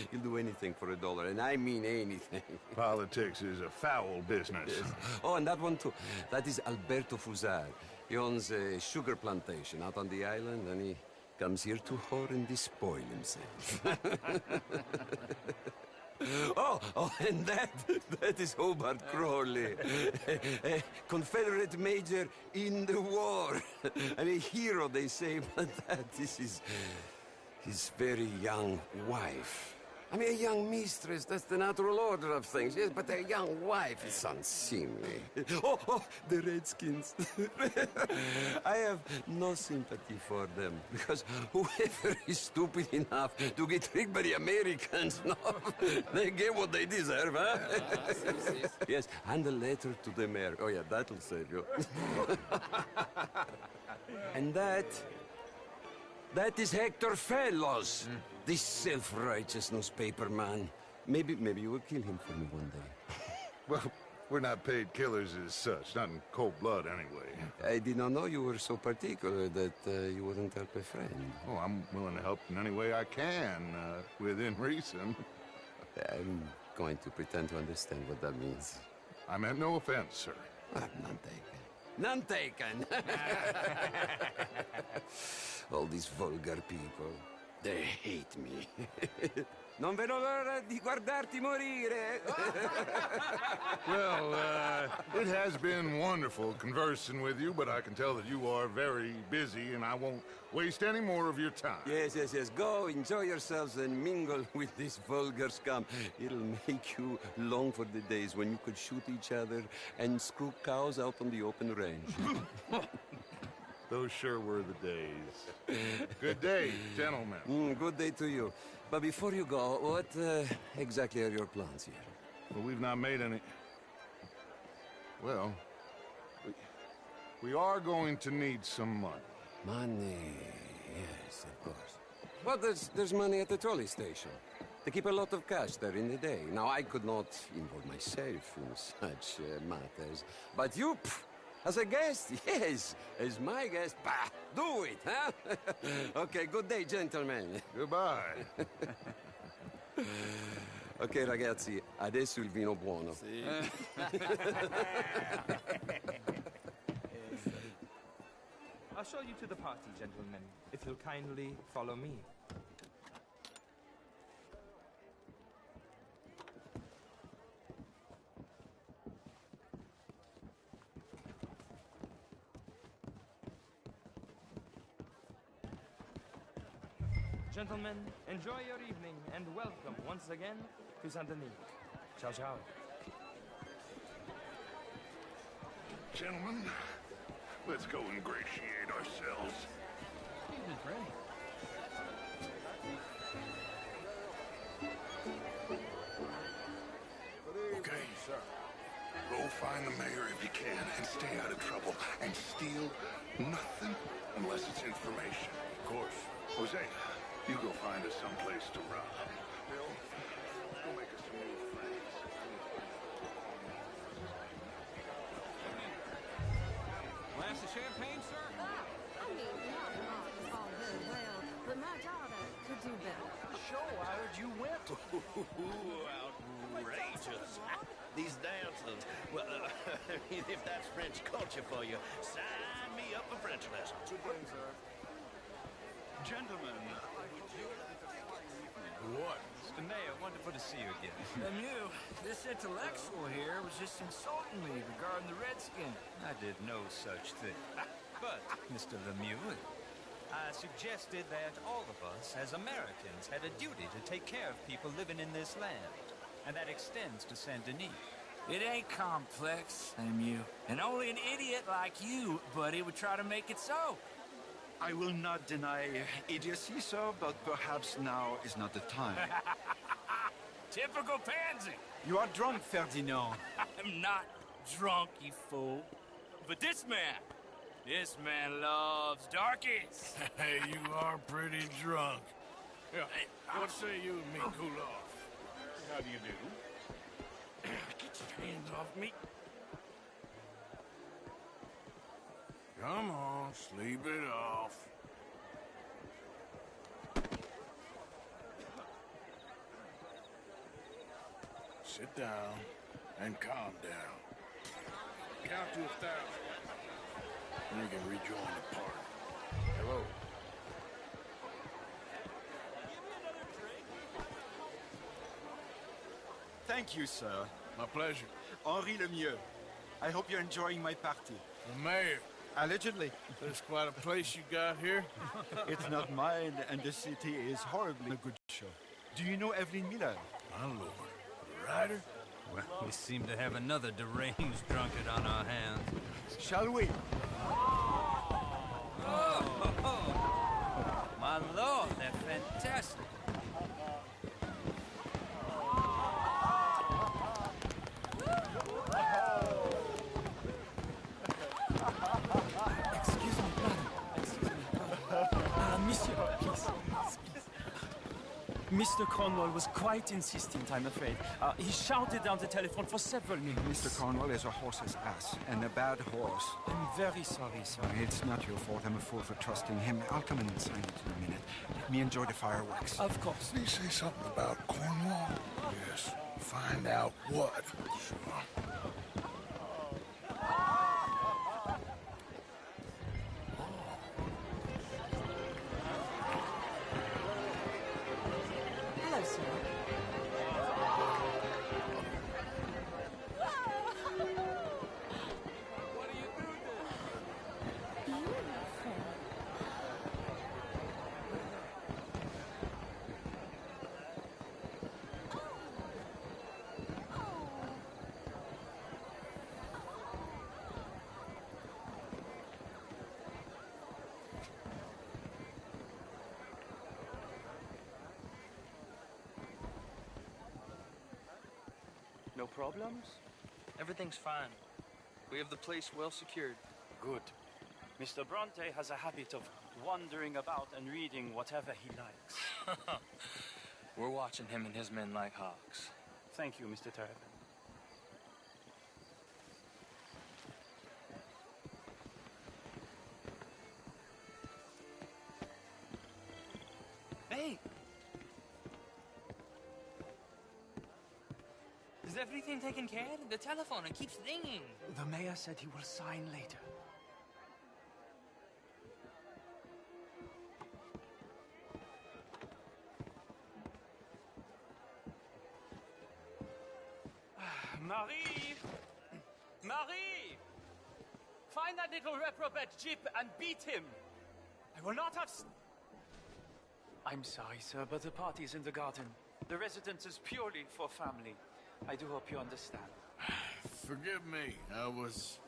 He'll do anything for $1, and I mean anything. Politics is a foul business. Yes. Oh, and that one too. That is Alberto Fusar. He owns a sugar plantation out on the island, and he comes here to whore and despoil himself. Oh, and that is Hobart Crawley, a Confederate major in the war. I mean, a hero, they say, but that is his very young wife. I mean, a young mistress, that's the natural order of things, yes, but a young wife is unseemly. Oh, the Redskins. I have no sympathy for them, because whoever is stupid enough to get tricked by the Americans, no, they get what they deserve, huh? Yes, and a letter to the mayor. Oh, yeah, that'll save you. And that is Hector Fellows. This self-righteous newspaper man. Maybe you will kill him for me one day. Well, we're not paid killers as such, not in cold blood anyway. I did not know you were so particular that you wouldn't help a friend. Oh, I'm willing to help in any way I can, within reason. I'm going to pretend to understand what that means. I meant no offense, sir. None taken. None taken! All these vulgar people. They hate me. Non vedo l'ora di guardarti morire. Well, it has been wonderful conversing with you, but I can tell that you are very busy, and I won't waste any more of your time. Yes. Go, enjoy yourselves, and mingle with this vulgar scum. It'll make you long for the days when you could shoot each other and screw cows out on the open range. Those sure were the days. Good day, gentlemen. Good day to you. But before you go, what exactly are your plans here? Well, we've not made any... Well, we are going to need some money. Money, yes, of course. Well, there's money at the trolley station. They keep a lot of cash there in the day. Now, I could not involve myself in such matters. But you... As a guest? Yes. As my guest? Bah, do it, huh? Okay, good day, gentlemen. Goodbye. Ok, ragazzi, adesso il vino buono. Sì. I'll show you to the party, gentlemen, if you'll kindly follow me. Gentlemen, enjoy your evening and welcome once again to Saint Denis. Ciao, ciao. Gentlemen, let's go ingratiate ourselves. Excuse me, friend. Okay, sir. Go find the mayor if you can and stay out of trouble. And steal nothing unless it's information. Of course. Jose, you go find us someplace to rob. Bill, let's go make us some new friends. champagne, sir? I mean, not much is all very well, but my daughter could do better. Sure, I heard you went. Outrageous. These dances. Well, if that's French culture for you, sign me up for French lessons. Good day, sir. Gentlemen. What? Mr. Mayor, wonderful to see you again. Lemieux, this intellectual here was just insulting me regarding the Redskin. I did no such thing. But, Mr. Lemieux, I suggested that all of us, as Americans, had a duty to take care of people living in this land. And that extends to Saint Denis. It ain't complex, Lemieux. And only an idiot like you, buddy, would try to make it so. I will not deny idiocy, sir, but perhaps now is not the time. Typical pansy. You are drunk, Ferdinand. I'm not drunk, you fool. But this man loves darkies. Hey, you are pretty drunk. Yeah, what say you and me cool off? How do you do? Get your hands off me. Come on, sleep it off. Sit down and calm down. Count to 1,000. And you can rejoin the party. Hello. Thank you, sir. My pleasure. Henri Lemieux. I hope you're enjoying my party. The mayor. Allegedly. There's quite a place you got here. It's not mine, and the city is horribly a good show. Do you know Evelyn Miller? My lord. The writer? Well, we seem to have another deranged drunkard on our hands. Shall we? Oh, my lord, they're fantastic. Excuse me, monsieur, please. Mr. Cornwall was quite insistent, I'm afraid. He shouted down the telephone for several minutes. Mr. Cornwall is a horse's ass, and a bad horse. I'm very sorry, sir. It's not your fault. I'm a fool for trusting him. I'll come in and sign it in a minute. Let me enjoy the fireworks. Of course. Did he say something about Cornwall? Yes. Find out what. Sure. Hello, sir. No problems? Everything's fine. We have the place well secured. Good. Mr. Bronte has a habit of wandering about and reading whatever he likes. We're watching him and his men like hawks. Thank you, Mr. Terrapin. Hey! Is everything taken care of? The telephone, it keeps ringing. The mayor said he will sign later. Marie! Marie! Find that little reprobate Jip and beat him! I will not have... I'm sorry, sir, but the party's in the garden. The residence is purely for family. I do hope you understand. Forgive me. I was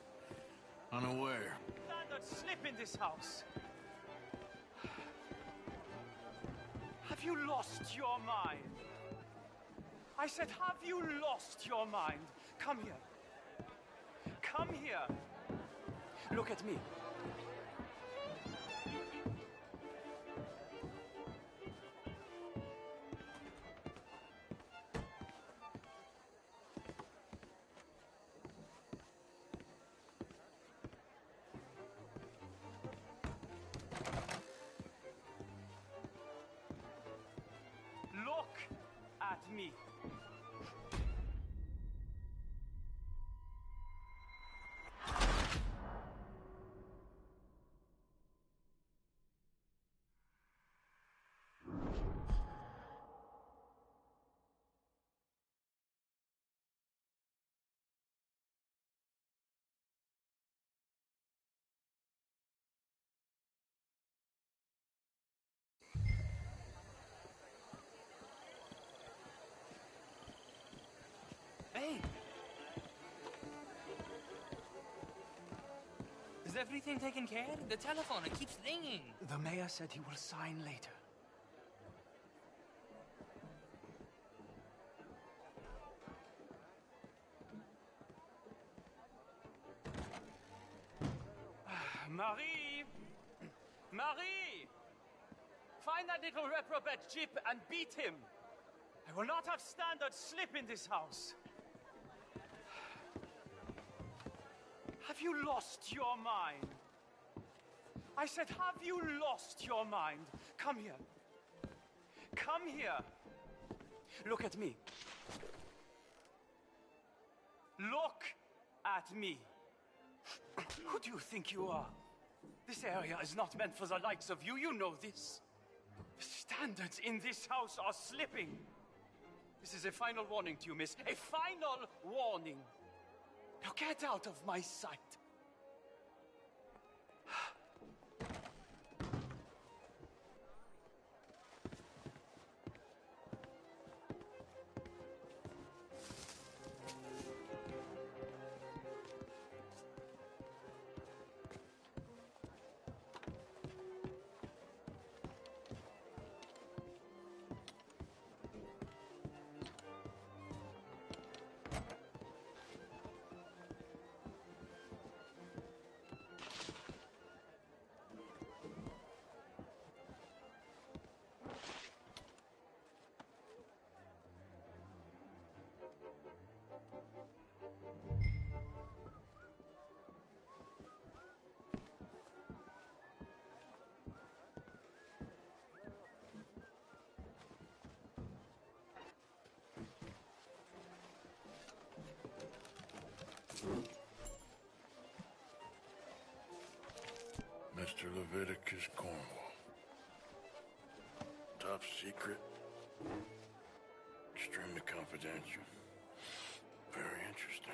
unaware. Standard slip in this house. Have you lost your mind? I said, have you lost your mind? Come here. Come here. Look at me. everything taken care of? The telephone, it keeps ringing. The mayor said he will sign later. Marie! Marie! Find that little reprobate Jip and beat him. I will not have standard slip in this house. Have you lost your mind? I said, have you lost your mind? Come here. Come here. Look at me. Look at me. Who do you think you are? This area is not meant for the likes of you. You know this. The standards in this house are slipping. This is a final warning to you, miss. A final warning. Now get out of my sight. Mr. Leviticus Cornwall. Top secret. Extremely confidential. Very interesting.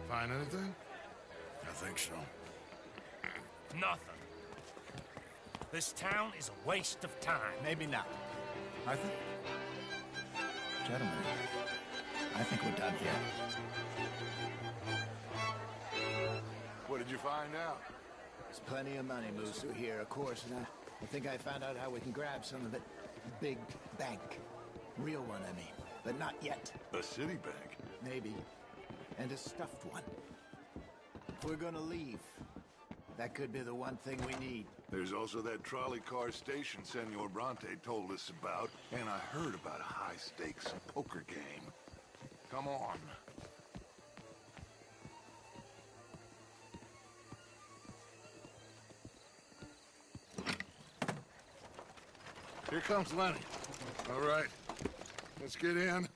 Find anything? I think so. Nothing. This town is a waste of time. Maybe not. Arthur? Gentlemen, I think we're done here. What did you find out? There's plenty of money moves through here, of course, and I think I found out how we can grab some of it. Big bank. Real one, I mean. But not yet. A city bank? Maybe. And a stuffed one. If we're gonna leave, that could be the one thing we need. There's also that trolley car station Senor Bronte told us about, and I heard about a high-stakes poker game. Come on. Here comes Lenny. All right, let's get in.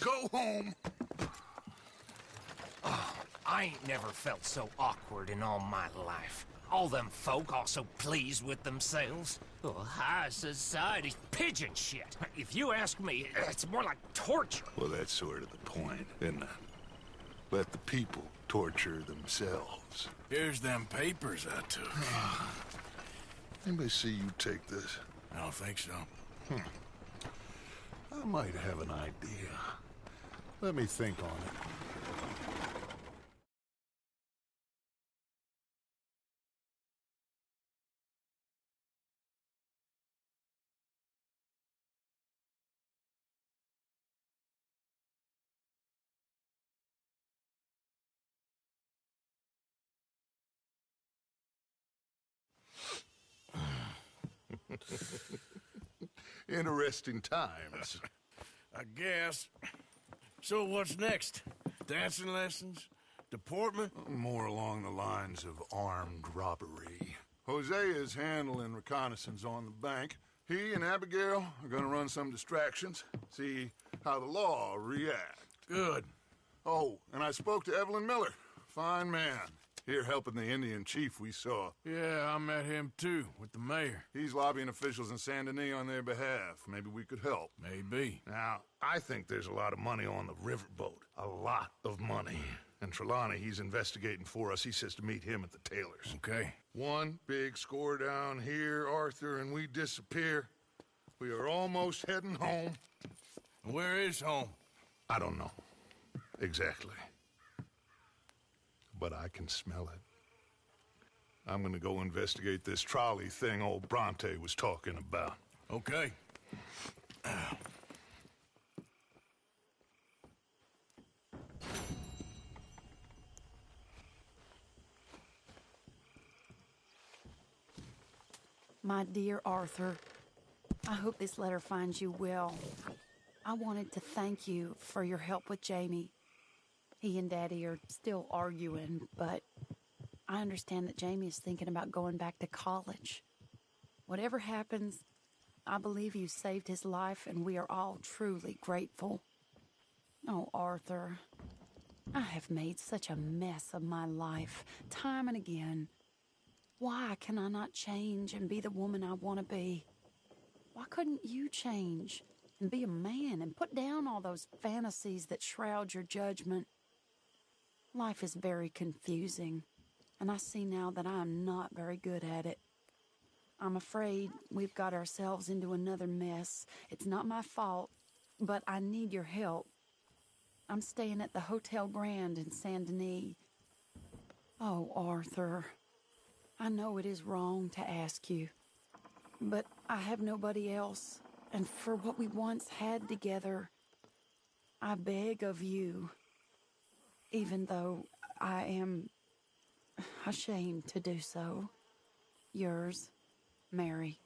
Go home. Oh, I ain't never felt so awkward in all my life. All them folk all so pleased with themselves. Oh, high society pigeon shit. If you ask me, it's more like torture. Well, that's sort of the point, isn't it? Let the people torture themselves. Here's them papers I took. Anybody see you take this? I don't think so. I might have an idea. Let me think on it. Interesting times. I guess. So what's next? Dancing lessons? Deportment? More along the lines of armed robbery. Hosea is handling reconnaissance on the bank. He and Abigail are gonna run some distractions, see how the law reacts. Good. Oh, and I spoke to Evelyn Miller. Fine man. Here helping the Indian chief we saw. Yeah, I met him too, with the mayor. He's lobbying officials in Saint Denis on their behalf. Maybe we could help. Maybe. Now, I think there's a lot of money on the riverboat. A lot of money. And Trelawney, he's investigating for us. He says to meet him at the Taylor's. Okay. One big score down here, Arthur, and we disappear. We are almost heading home. Where is home? I don't know. Exactly. But I can smell it. I'm gonna go investigate this trolley thing old Bronte was talking about. Okay. My dear Arthur, I hope this letter finds you well. I wanted to thank you for your help with Jamie. He and Daddy are still arguing, but I understand that Jamie is thinking about going back to college. Whatever happens, I believe you saved his life, and we are all truly grateful. Oh, Arthur, I have made such a mess of my life, time and again. Why can I not change and be the woman I want to be? Why couldn't you change and be a man and put down all those fantasies that shroud your judgment? Life is very confusing, and I see now that I am not very good at it. I'm afraid we've got ourselves into another mess. It's not my fault, but I need your help. I'm staying at the Hotel Grand in Saint Denis. Oh, Arthur, I know it is wrong to ask you, but I have nobody else, and for what we once had together, I beg of you, even though I am ashamed to do so. Yours, Mary.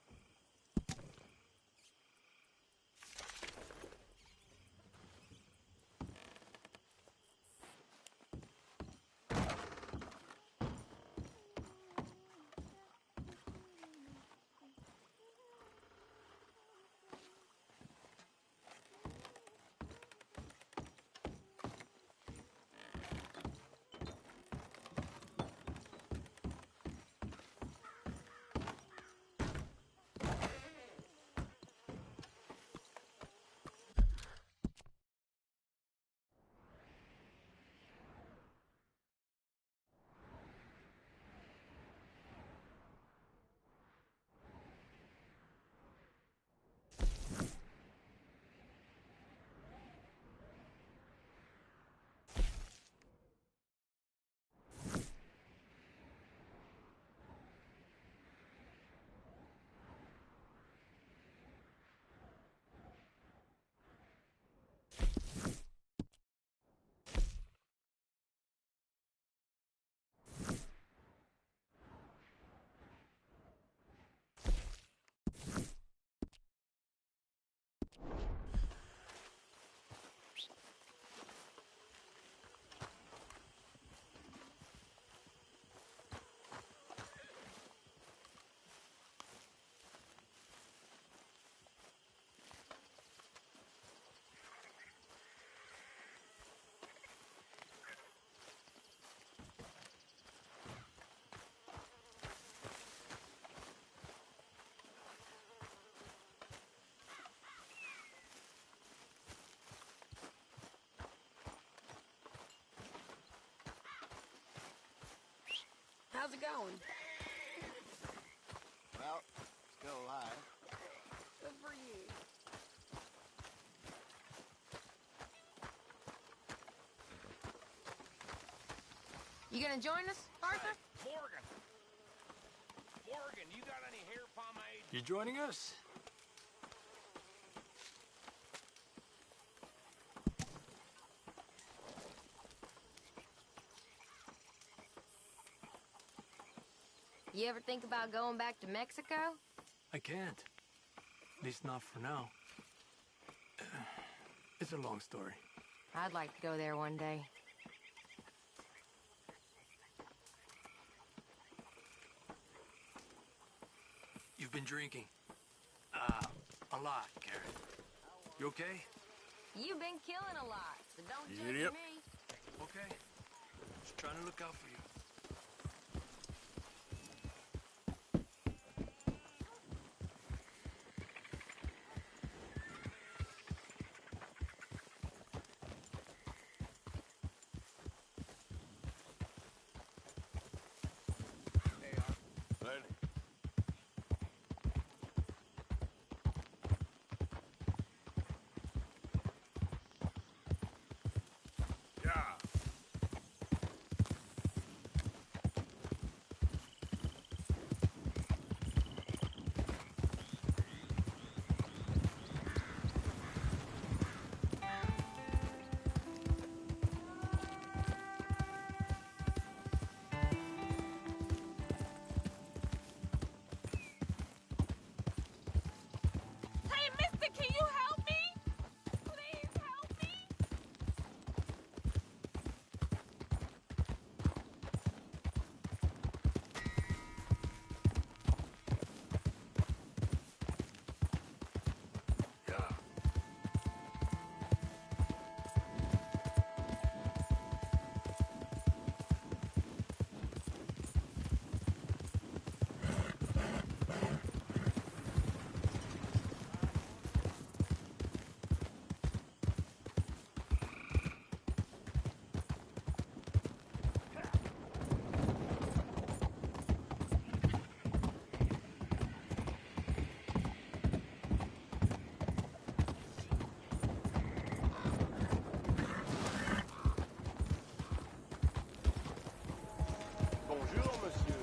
How's it going? Well, still alive. Good for you. You gonna join us, Arthur? Morgan, you got any hair pomade? You joining us? You ever think about going back to Mexico? I can't. At least not for now. It's a long story. I'd like to go there one day. You've been drinking. A lot, Karen. You okay? You've been killing a lot, so don't judge Yep. me. Okay. Just trying to look out for you. Can you help me? Please help me. Bonjour, monsieur.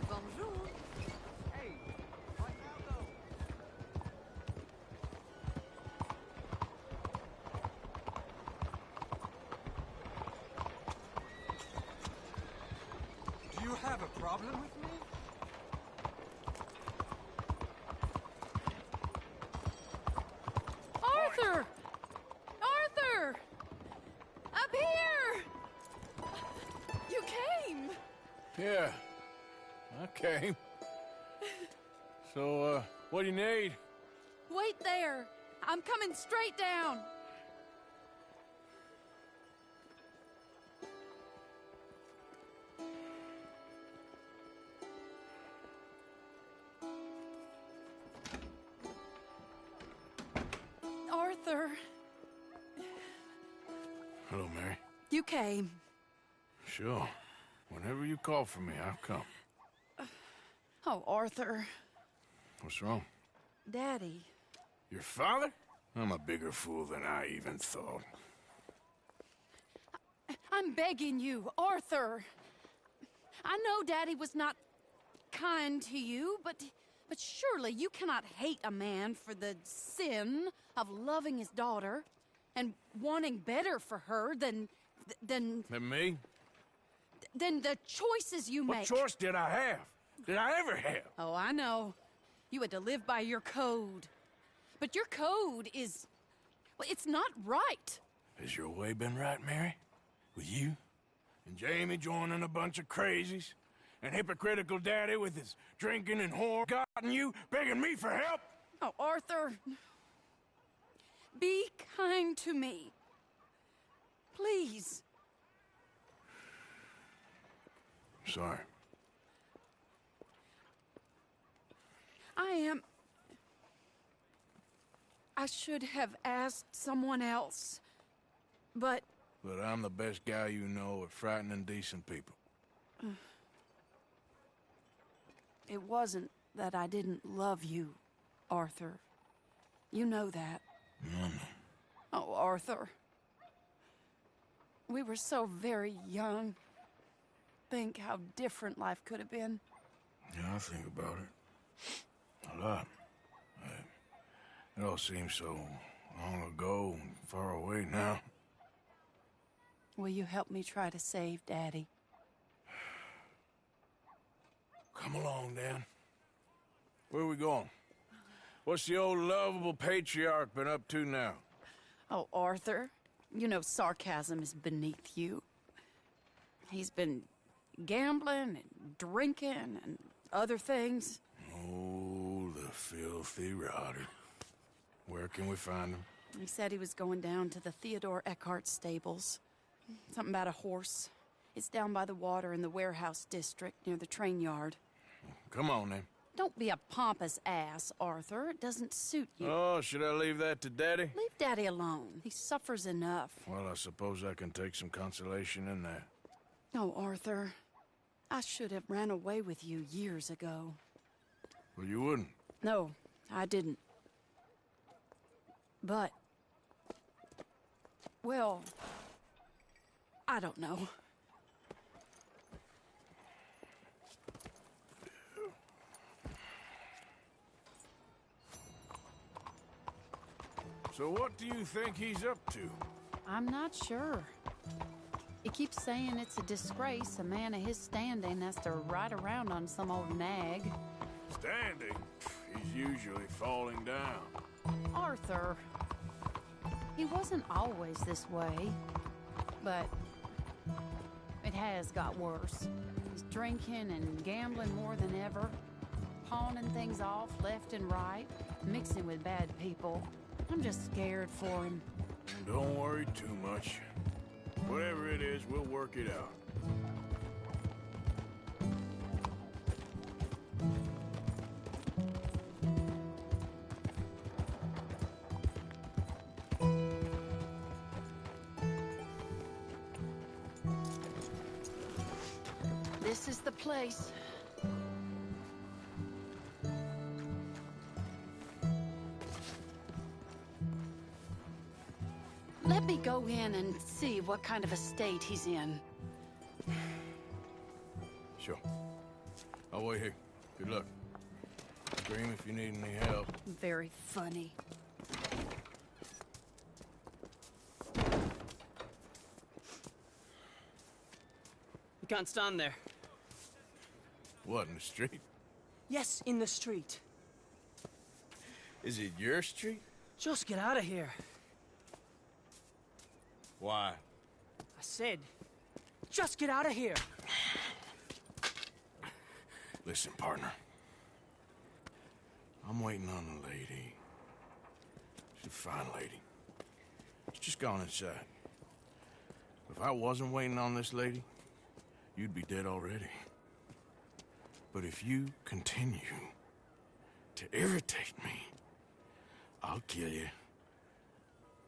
Bonjour. Hey, right now, though. Do you have a problem with me? Arthur! Arthur! Up here! You came! Yeah, I came. So, what do you need? Wait there! I'm coming straight down! Arthur, Hello, Mary. you came. Sure. Whenever you call for me, I'll come. Oh, Arthur. What's wrong? Daddy. Your father? I'm a bigger fool than I even thought. I'm begging you, Arthur. I know Daddy was not kind to you, but surely you cannot hate a man for the sin of loving his daughter and wanting better for her than Than me? than the choices you What make. choice did I have? Did I ever have? Oh, I know. You had to live by your code. But your code is... well, it's not right. Has your way been right, Mary? With you? And Jamie joining a bunch of crazies? And hypocritical daddy with his drinking and whore gotten you, begging me for help? Oh, Arthur. Be kind to me. Please. Sorry. I should have asked someone else, but... But I'm the best guy you know at frightening decent people. It wasn't that I didn't love you, Arthur. You know that. Oh, Arthur. We were so very young. Think how different life could have been. Yeah, I think about it. A lot. It all seems so long ago and far away now. Will you help me try to save Daddy? Come along, Dan. Where are we going? What's the old lovable patriarch been up to now? Oh, Arthur, you know sarcasm is beneath you. He's been gambling and drinking and other things. Oh, the filthy rotter. Where can we find him? He said he was going down to the Theodore Eckhart stables. Something about a horse. It's down by the water in the warehouse district near the train yard. Come on, then. Don't be a pompous ass, Arthur. It doesn't suit you. Oh, should I leave that to Daddy? Leave Daddy alone. He suffers enough. Well, I suppose I can take some consolation in that. Oh, Arthur. I should have ran away with you years ago. Well, you wouldn't. No, I didn't. But... well... I don't know. So what do you think he's up to? I'm not sure. He keeps saying it's a disgrace a man of his standing has to ride around on some old nag. Standing? He's usually falling down. Arthur. He wasn't always this way, but it has got worse. He's drinking and gambling more than ever, pawning things off left and right, mixing with bad people. I'm just scared for him. Don't worry too much. Whatever it is, we'll work it out. This is the place. Let me go in and see what kind of a state he's in. Sure. I'll wait here. Good luck. Scream if you need any help. Very funny. You can't stand there. What, in the street? Yes, in the street. Is it your street? Just get out of here. Why? I said, just get out of here. Listen, partner. I'm waiting on the lady. She's a fine lady. She's just gone inside. If I wasn't waiting on this lady, you'd be dead already. But if you continue to irritate me, I'll kill you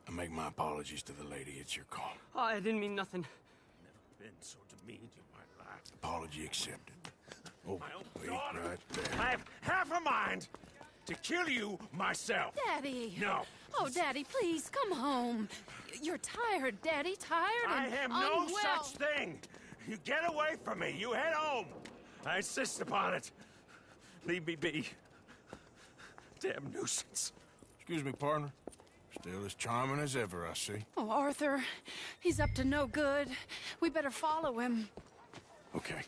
and make my apologies to the lady. It's your call. Oh, I didn't mean nothing. Never been so demeaned in my life. Apology accepted. Oh, wait, right there. I have half a mind to kill you myself. Daddy! No. Oh, Daddy, please, come home. You're tired, Daddy, tired I and have no unwell. such thing. You get away from me. You head home. I insist upon it. Leave me be. Damn nuisance. Excuse me, partner. Still as charming as ever, I see. Oh, Arthur, he's up to no good. We better follow him. Okay.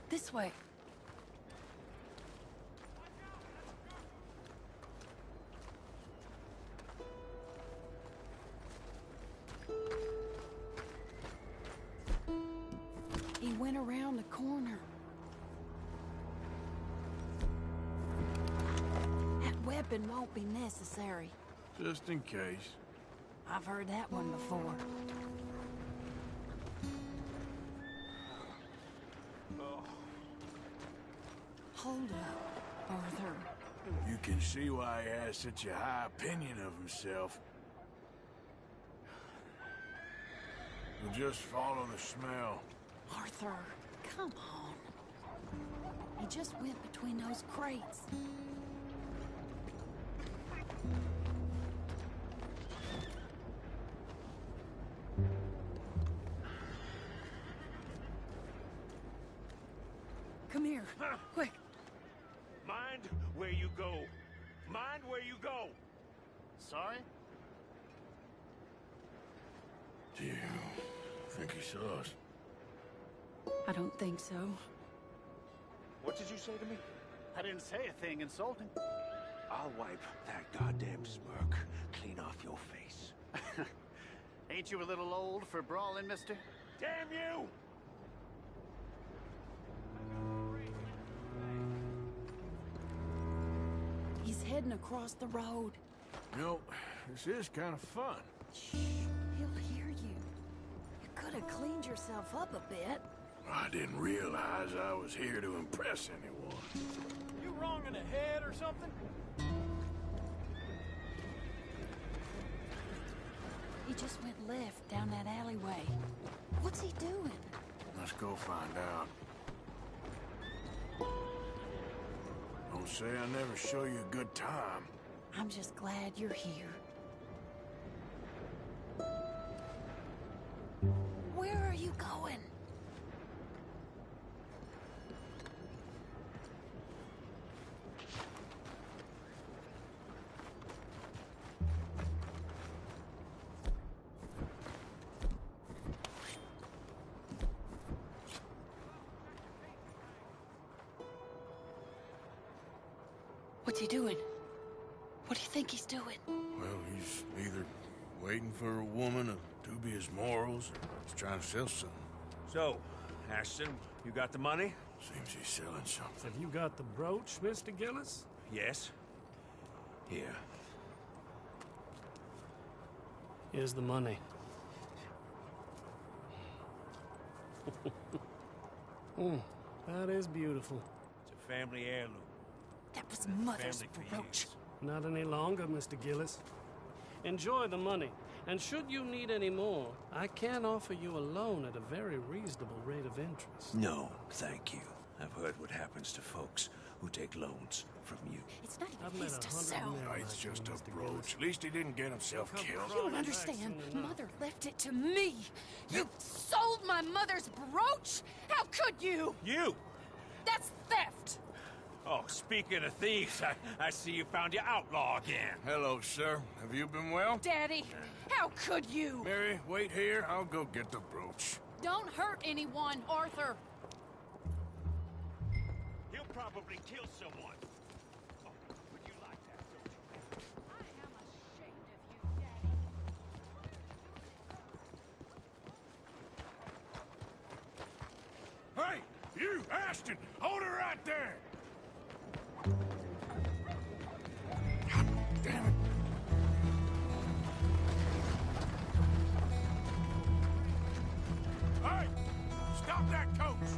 This way. He went around the corner. That weapon won't be necessary. Just in case. I've heard that one before. Hold up, Arthur. You can see why he has such a high opinion of himself. We'll just follow the smell. Arthur, come on. He just went between those crates. Come here, quick. Mind where you go. Mind where you go. Sorry? Do you think he saw us? I don't think so. What did you say to me? I didn't say a thing insulting. I'll wipe that goddamn smirk clean off your face. Ain't you a little old for brawling, mister? Damn you! He's heading across the road. You know, this is kind of fun. Shh, he'll hear you. You could have cleaned yourself up a bit. I didn't realize I was here to impress anyone. You wrong in the head or something? He just went left down that alleyway. What's he doing? Let's go find out. Don't say I never show you a good time. I'm just glad you're here. Where are you going? What's he doing? What do you think he's doing? Well, he's either waiting for a woman of dubious morals or he's trying to sell something. So, Ashton, you got the money? Seems he's selling something. Have you got the brooch, Mr. Gillis? Yes. Here. Here's the money. That is beautiful. It's a family heirloom. That was Mother's brooch. Not any longer, Mr. Gillis. Enjoy the money. And should you need any more, I can offer you a loan at a very reasonable rate of interest. No, thank you. I've heard what happens to folks who take loans from you. It's not even his to sell. No, it's just a brooch. At least he didn't get himself killed. You don't understand. Mother left it to me. You sold my mother's brooch? How could you? You! That's theft. Oh, speaking of thieves, I see you found your outlaw again. Hello, sir. Have you been well? Daddy, how could you? Mary, wait here. I'll go get the brooch. Don't hurt anyone, Arthur. He'll probably kill someone. Oh, would you like that, don't you? I am ashamed of you, Daddy. Hey, you, Ashton! Hold her right there! God damn it. Hey! Stop that coach!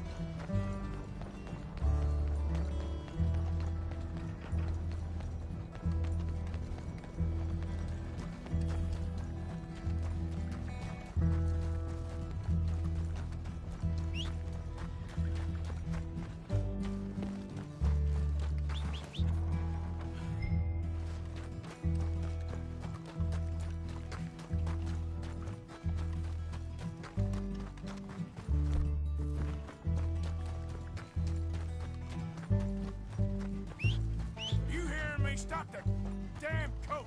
Stop that damn coach!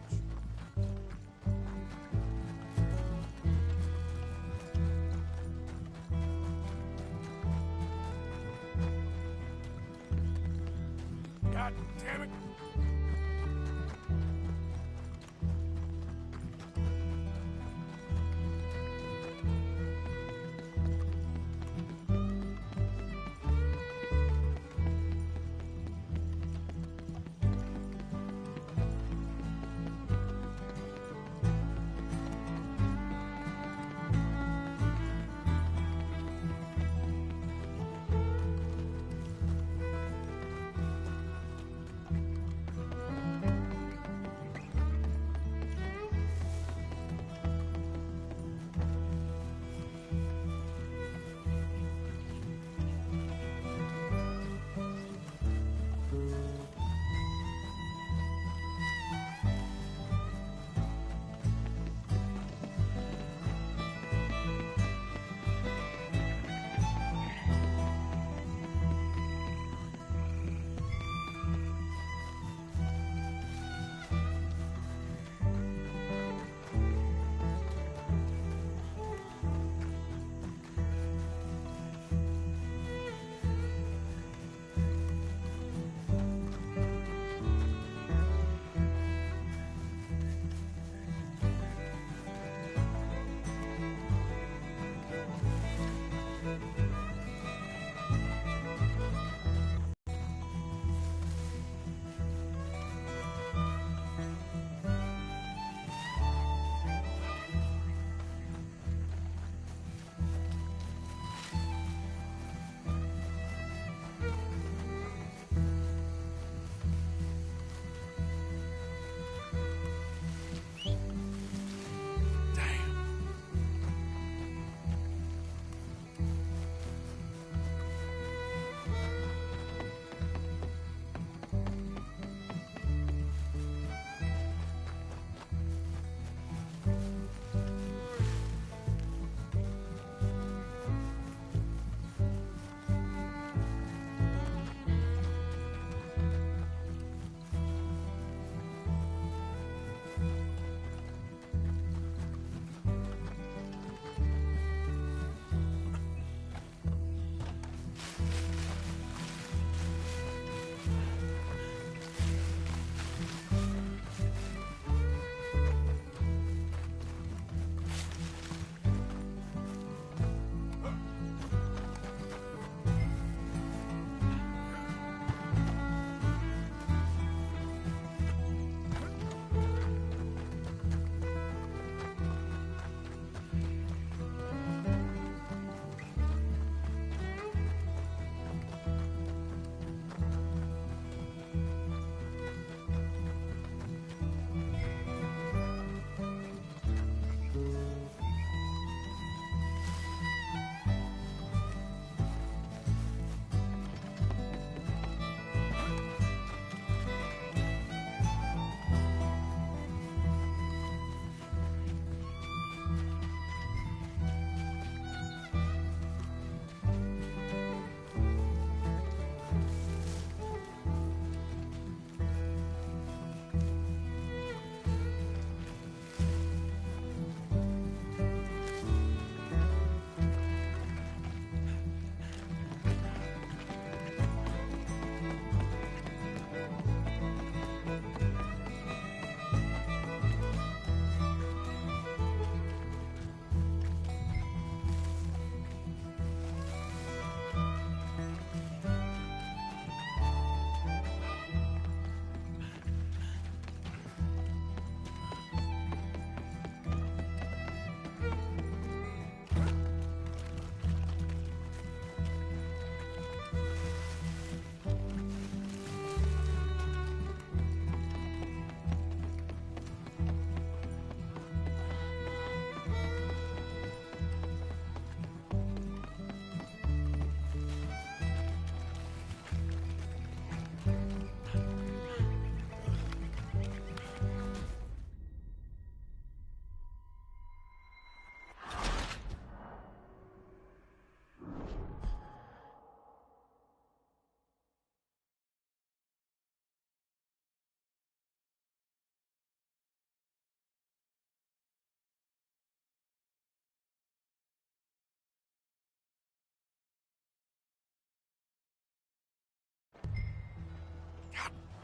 God damn it!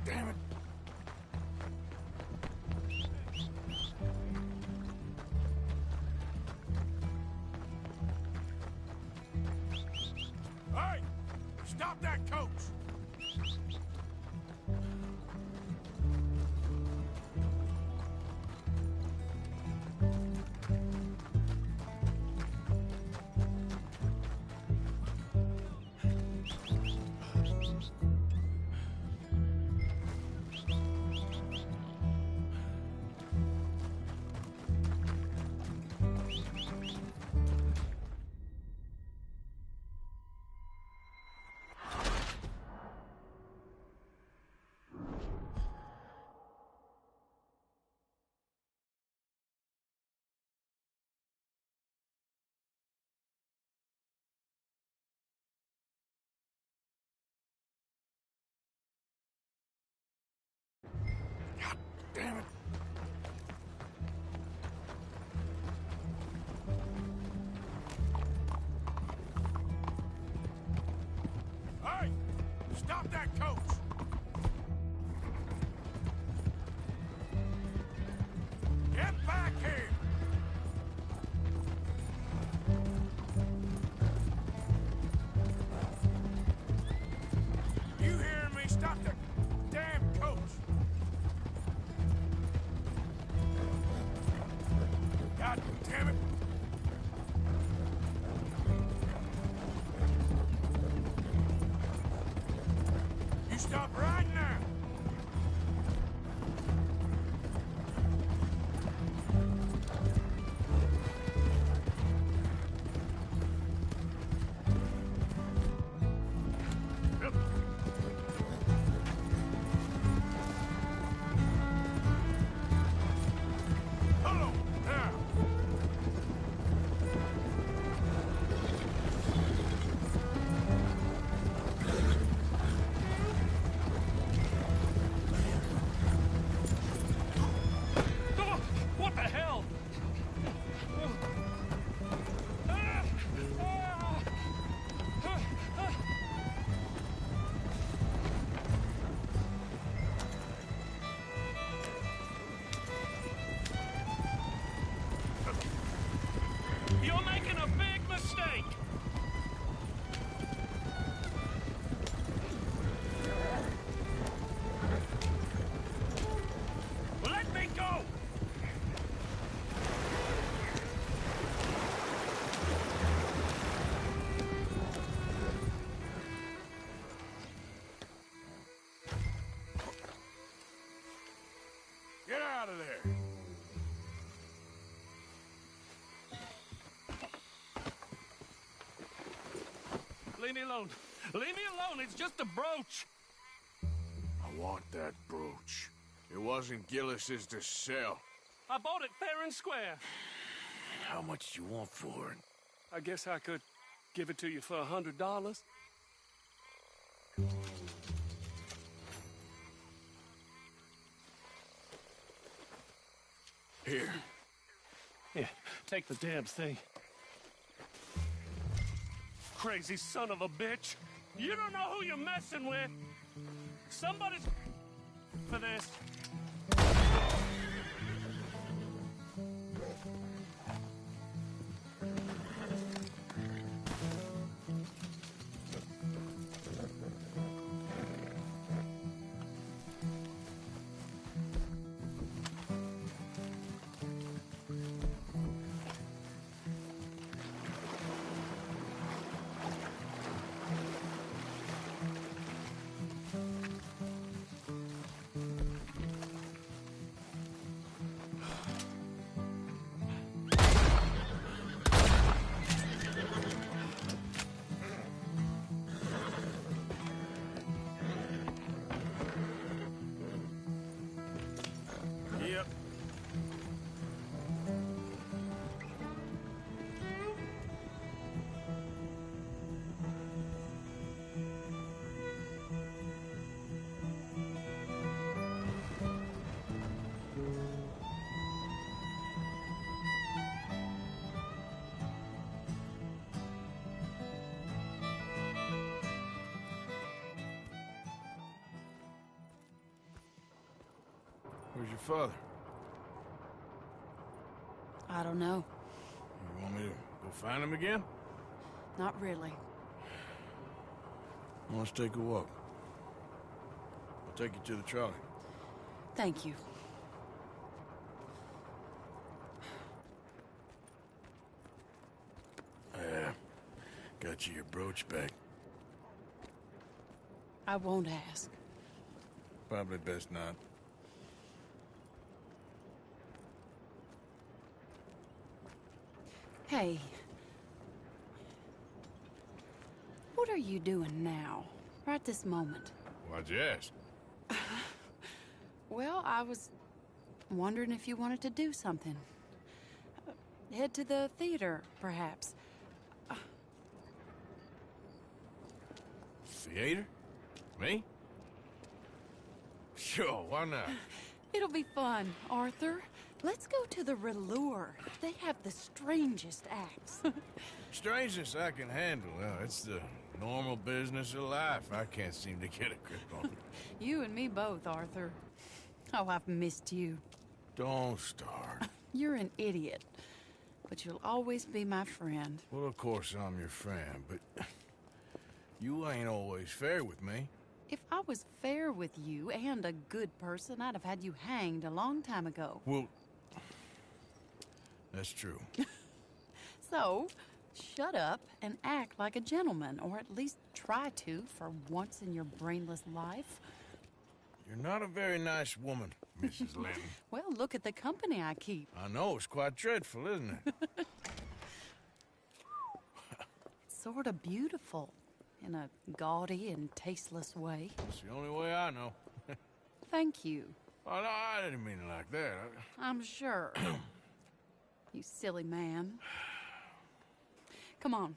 damn it. Hey! Stop that coach! Damn it. Hey! Stop that coach! Get back here! You hearing me? Stop the damn coach! God damn it! You stop right now! Hello, now! What the hell? You're making a big mistake. Let me go. Get out of there! Leave me alone. Leave me alone. It's just a brooch. I want that brooch. It wasn't Gillis's to sell. I bought it fair and square. How much do you want for it? I guess I could give it to you for $100. Here. Here, take the damn thing. Crazy son of a bitch. You don't know who you're messing with. Somebody's for this. Where's your father? I don't know. You want me to go find him again? Not really. Let's take a walk. I'll take you to the trolley. Thank you. Got you your brooch back. I won't ask. Probably best not. Hey. What are you doing now? Right this moment? Why'd you ask? Well, I was wondering if you wanted to do something. Head to the theater, perhaps. Theater? Me? Sure, why not? It'll be fun, Arthur. Let's go to the Relure. They have the strangest acts. Strangeness I can handle. Well, it's the normal business of life. I can't seem to get a grip on it. You and me both, Arthur. Oh, I've missed you. Don't start. You're an idiot, but you'll always be my friend. Well, of course I'm your friend, but you ain't always fair with me. If I was fair with you and a good person, I'd have had you hanged a long time ago. Well, that's true. So, shut up and act like a gentleman, or at least try to for once in your brainless life. You're not a very nice woman, Mrs. Lynn. Well, look at the company I keep. I know, it's quite dreadful, isn't it? It's sort of beautiful, in a gaudy and tasteless way. It's the only way I know. Thank you. Oh, no, I didn't mean it like that. I'm sure. You silly man. Come on,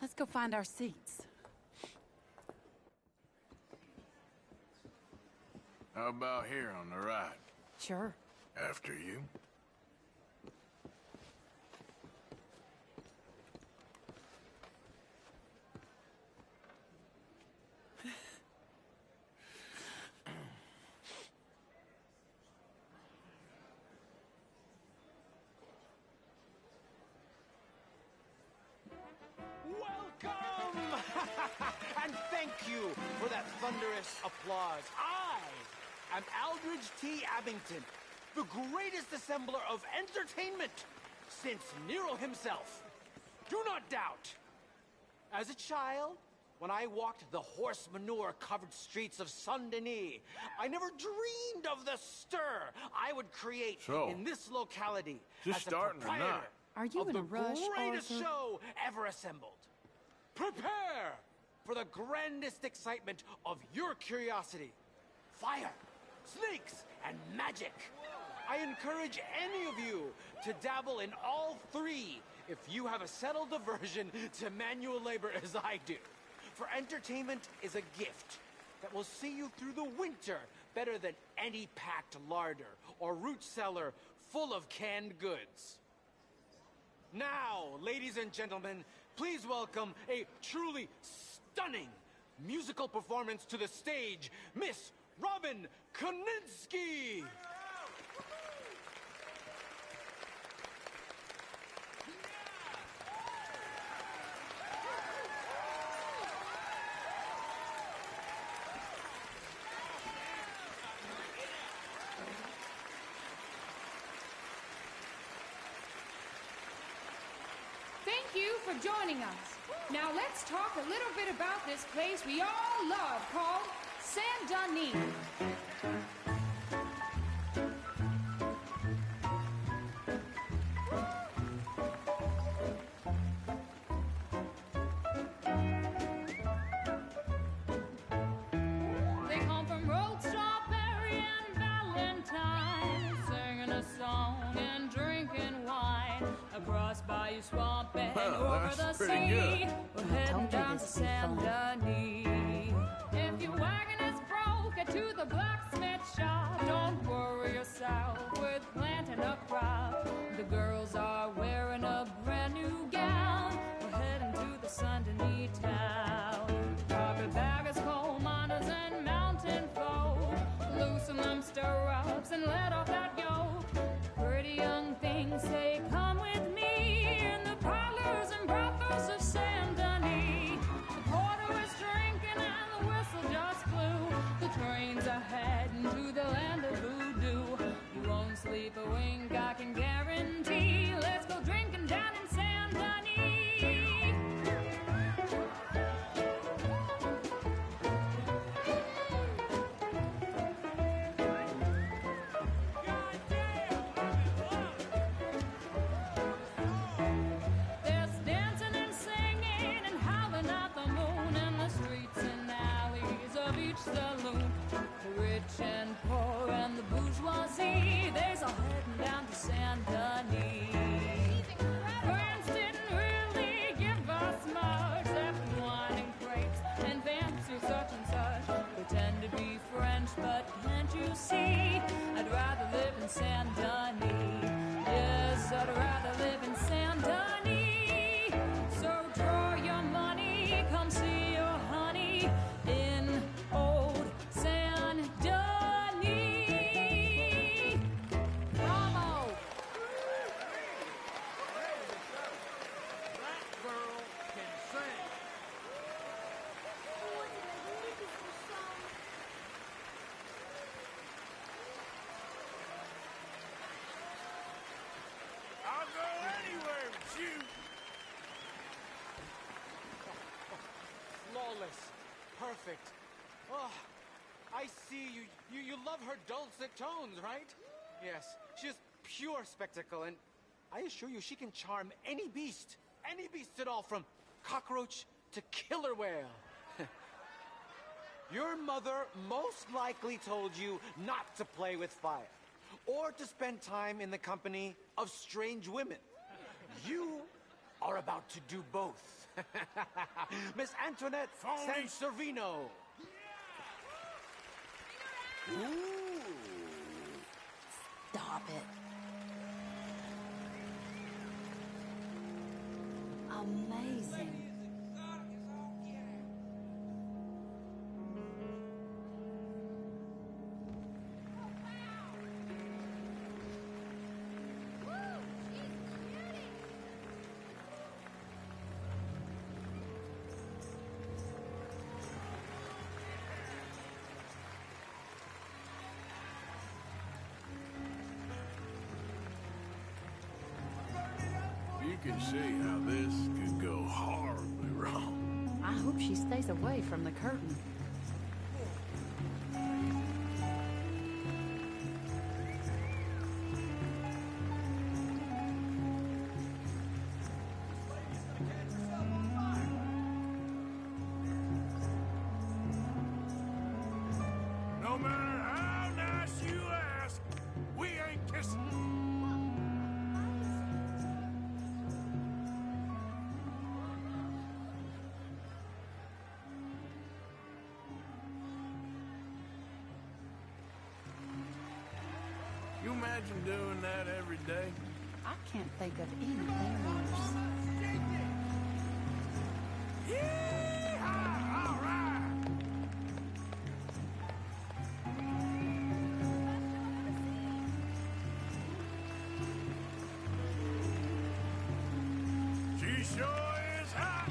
let's go find our seats. How about here on the right? Sure. After you. Welcome! And thank you for that thunderous applause. I am Aldridge T. Abington, the greatest assembler of entertainment since Nero himself. Do not doubt. As a child, when I walked the horse manure-covered streets of Saint-Denis, I never dreamed of the stir I would create in this locality Just as a starting or not? proprietor Are you of in a the rush, greatest Arthur? show ever assembled. Prepare for the grandest excitement of your curiosity. Fire, snakes, and magic. I encourage any of you to dabble in all three if you have a settled aversion to manual labor as I do. For entertainment is a gift that will see you through the winter better than any packed larder or root cellar full of canned goods. Now, ladies and gentlemen, please welcome a truly stunning musical performance to the stage, Miss Robin Koninsky! Thank you for joining us. Now let's talk a little bit about this place we all love called Saint-Denis. They come from Road Strawberry and Valentine, singing a song and drinking wine across Bayou Swamp and over the that's pretty sea. good. We're heading down to Saint-Denis. If your wagon is broke, get to the blacksmith shop. Don't worry yourself with planting a crop. The girls are wearing a brand new gown. We're heading to the Saint-Denis town. Carpetbaggers, coal miners, and mountain folk, loosen them stirrups and let you're such and such. Pretend to be French, but can't you see? I'd rather live in Saint Denis. Yes, I'd rather live in Saint Denis. So draw your money, come see your honey in old Saint Denis. Bravo! That girl can sing. I'll go anywhere with you. Flawless. Perfect. Oh, I see you love her dulcet tones, right? Yes, she's pure spectacle, and I assure you she can charm any beast at all, from cockroach to killer whale. Your mother most likely told you not to play with fire, or to spend time in the company of strange women. You are about to do both. Miss Antoinette Sansorino. Ooh. Stop it. Amazing. You can see how this could go horribly wrong. I hope she stays away from the curtain. No matter how nice you ask, we ain't kissing. You imagine doing that every day? I can't think of anything worse. Yee-haw! All right! She sure is hot!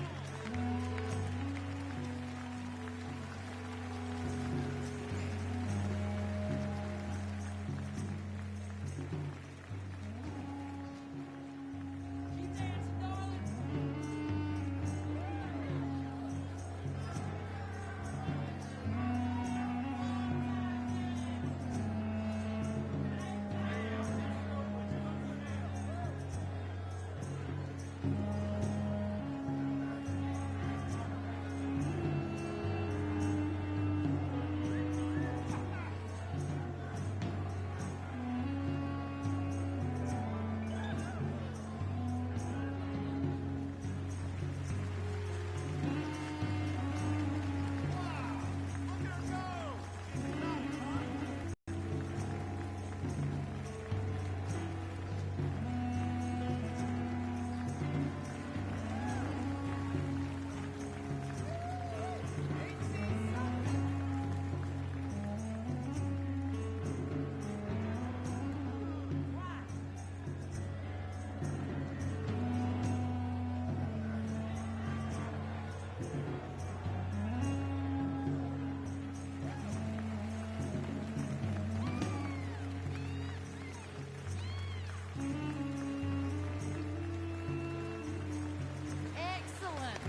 Excellent.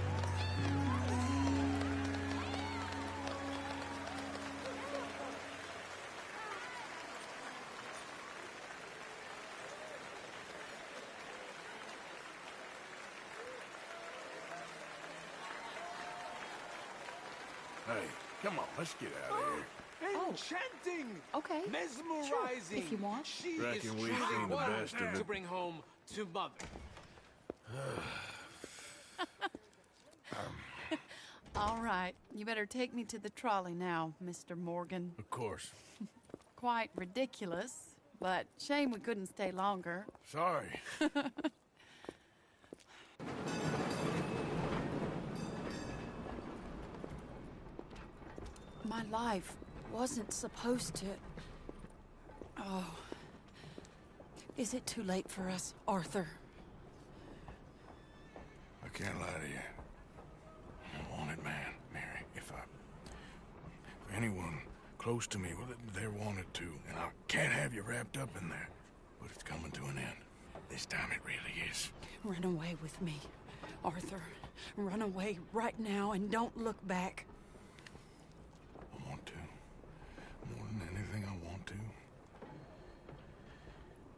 Hey, come on, let's get out of here. Enchanting! Okay. Mesmerizing! Sure, if you want. She is Reckon we've truly seen the one best of to it. bring home to mother. All right. You better take me to the trolley now, Mr. Morgan. Of course. Quite ridiculous, but shame we couldn't stay longer. Sorry. My life wasn't supposed to... Oh. Is it too late for us, Arthur? I can't lie to you. I'm a wanted man, Mary. If anyone close to me, well, they're wanted too. And I can't have you wrapped up in there. But it's coming to an end. This time it really is. Run away with me, Arthur. Run away right now and don't look back. I want to. More than anything, I want to.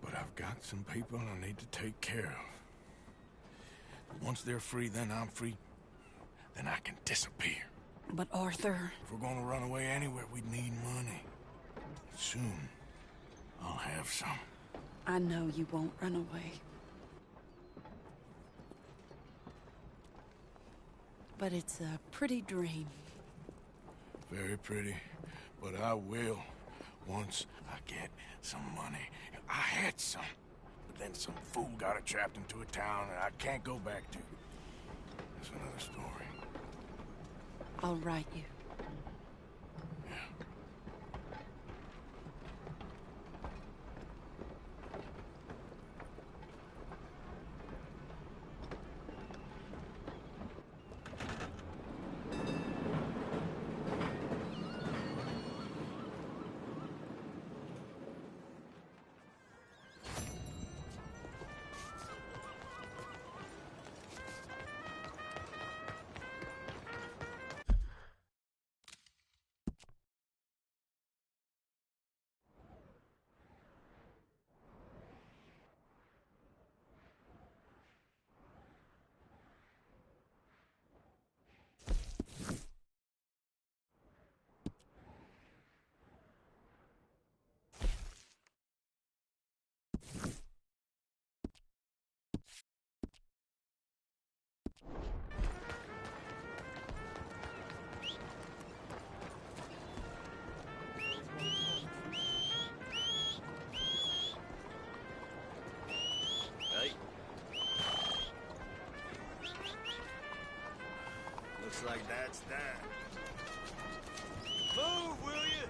But I've got some people I need to take care of. Once they're free, then I'm free. Then I can disappear. But Arthur... If we're gonna run away anywhere, we'd need money. Soon, I'll have some. I know you won't run away. But it's a pretty dream. Very pretty. But I will, once I get some money. I had some. But then some fool got it trapped into a town that I can't go back to. That's another story. I'll write you. Looks like that's that. Move, will you?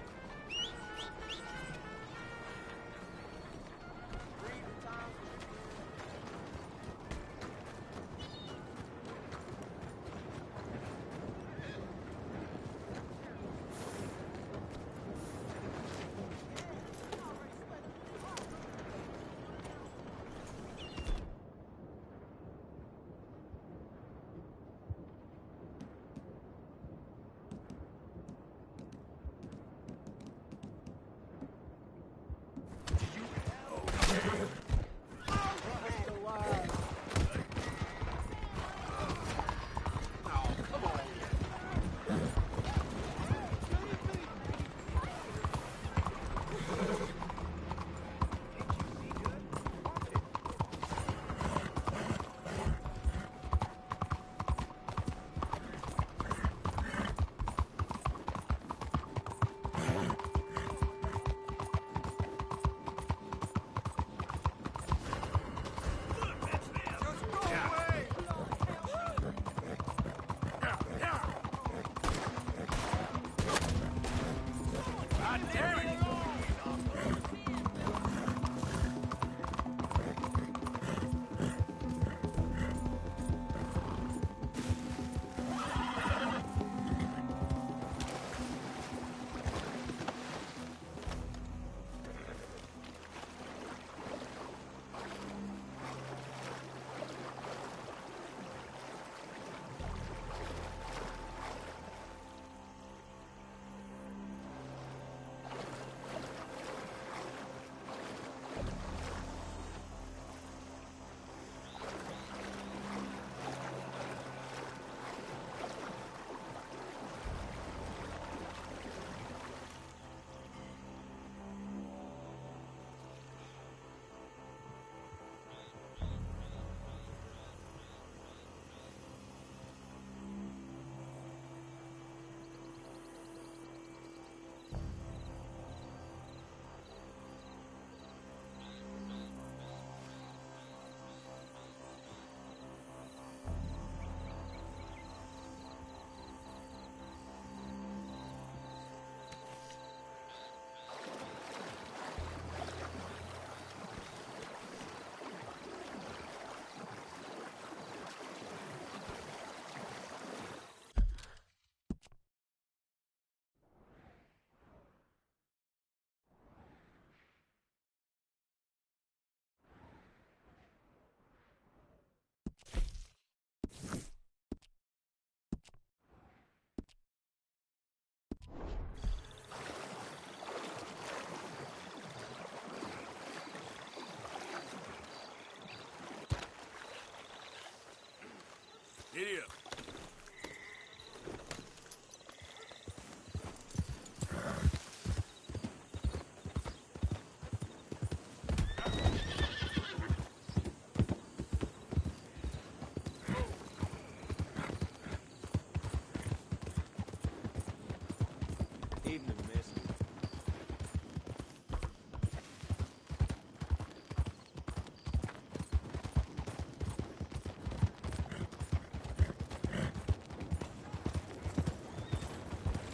Evening, miss.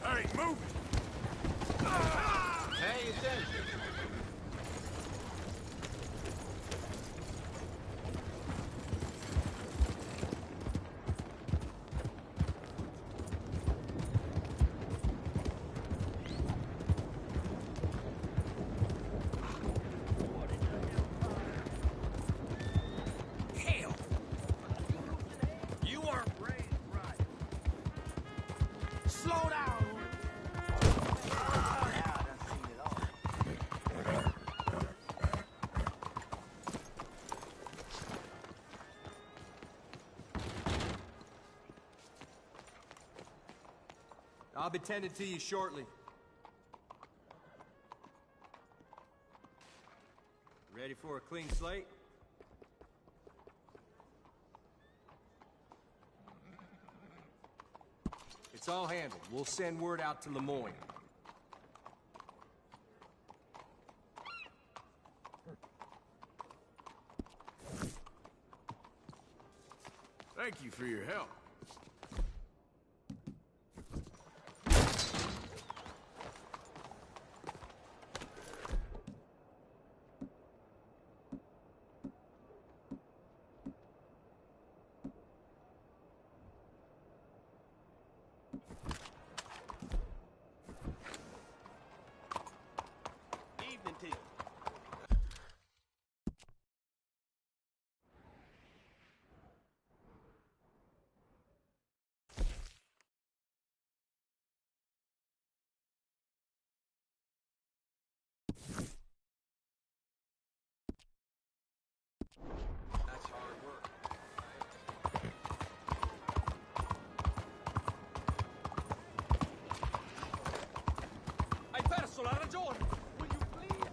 Hey, move it! Pay attention. Hell! You weren't raised right. Slow down! I'll be tending to you shortly. Ready for a clean slate? It's all handled. We'll send word out to Lemoyne. Thank you for your help. Evening to you. That's hard work. Hai perso la ragione! Will you please?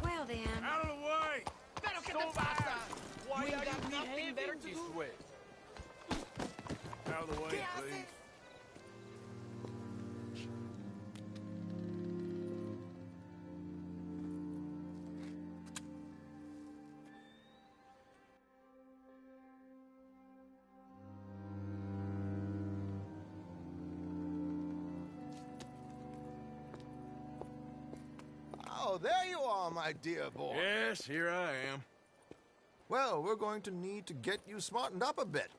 Well then. Out of the way! Pero que te So pasa? bad. Why you got nothing better to do? way. Out of the way, ¿Qué haces? please. Oh, there you are, my dear boy. Yes, here I am. Well, we're going to need to get you smartened up a bit.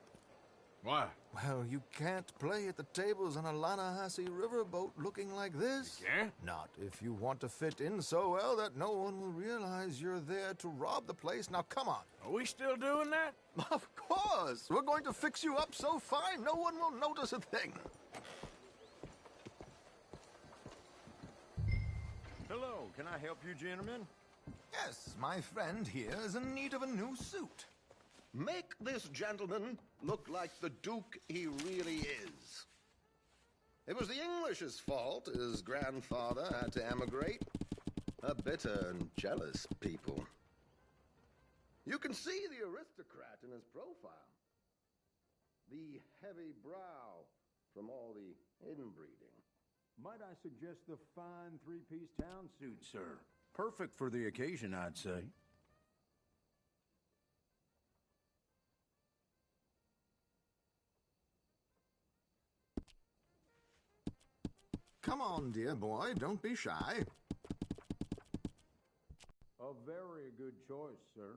Why? Well, you can't play at the tables on a Lanahassee riverboat looking like this. You can't? Not if you want to fit in so well that no one will realize you're there to rob the place. Now, come on. Are we still doing that? Of course. We're going to fix you up so fine no one will notice a thing. Hello, can I help you, gentlemen? Yes, my friend here is in need of a new suit. Make this gentleman look like the Duke he really is. It was the English's fault his grandfather had to emigrate. A bitter and jealous people. You can see the aristocrat in his profile. The heavy brow from all the inbreeding. Might I suggest the fine three-piece town suit, sir? Perfect for the occasion, I'd say. Come on, dear boy, don't be shy. A very good choice, sir.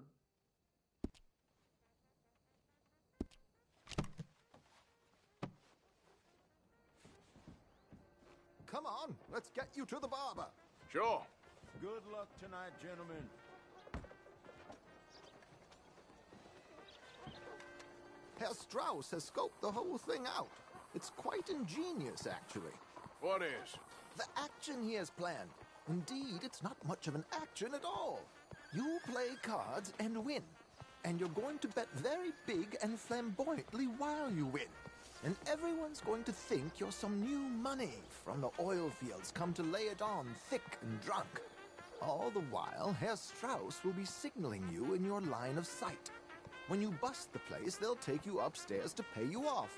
Come on, let's get you to the barber. Sure. Good luck tonight, gentlemen. Herr Strauss has scoped the whole thing out. It's quite ingenious, actually. What is? The action he has planned. Indeed, it's not much of an action at all. You play cards and win. And you're going to bet very big and flamboyantly while you win. And everyone's going to think you're some new money from the oil fields come to lay it on thick and drunk. All the while, Herr Strauss will be signaling you in your line of sight. When you bust the place, they'll take you upstairs to pay you off.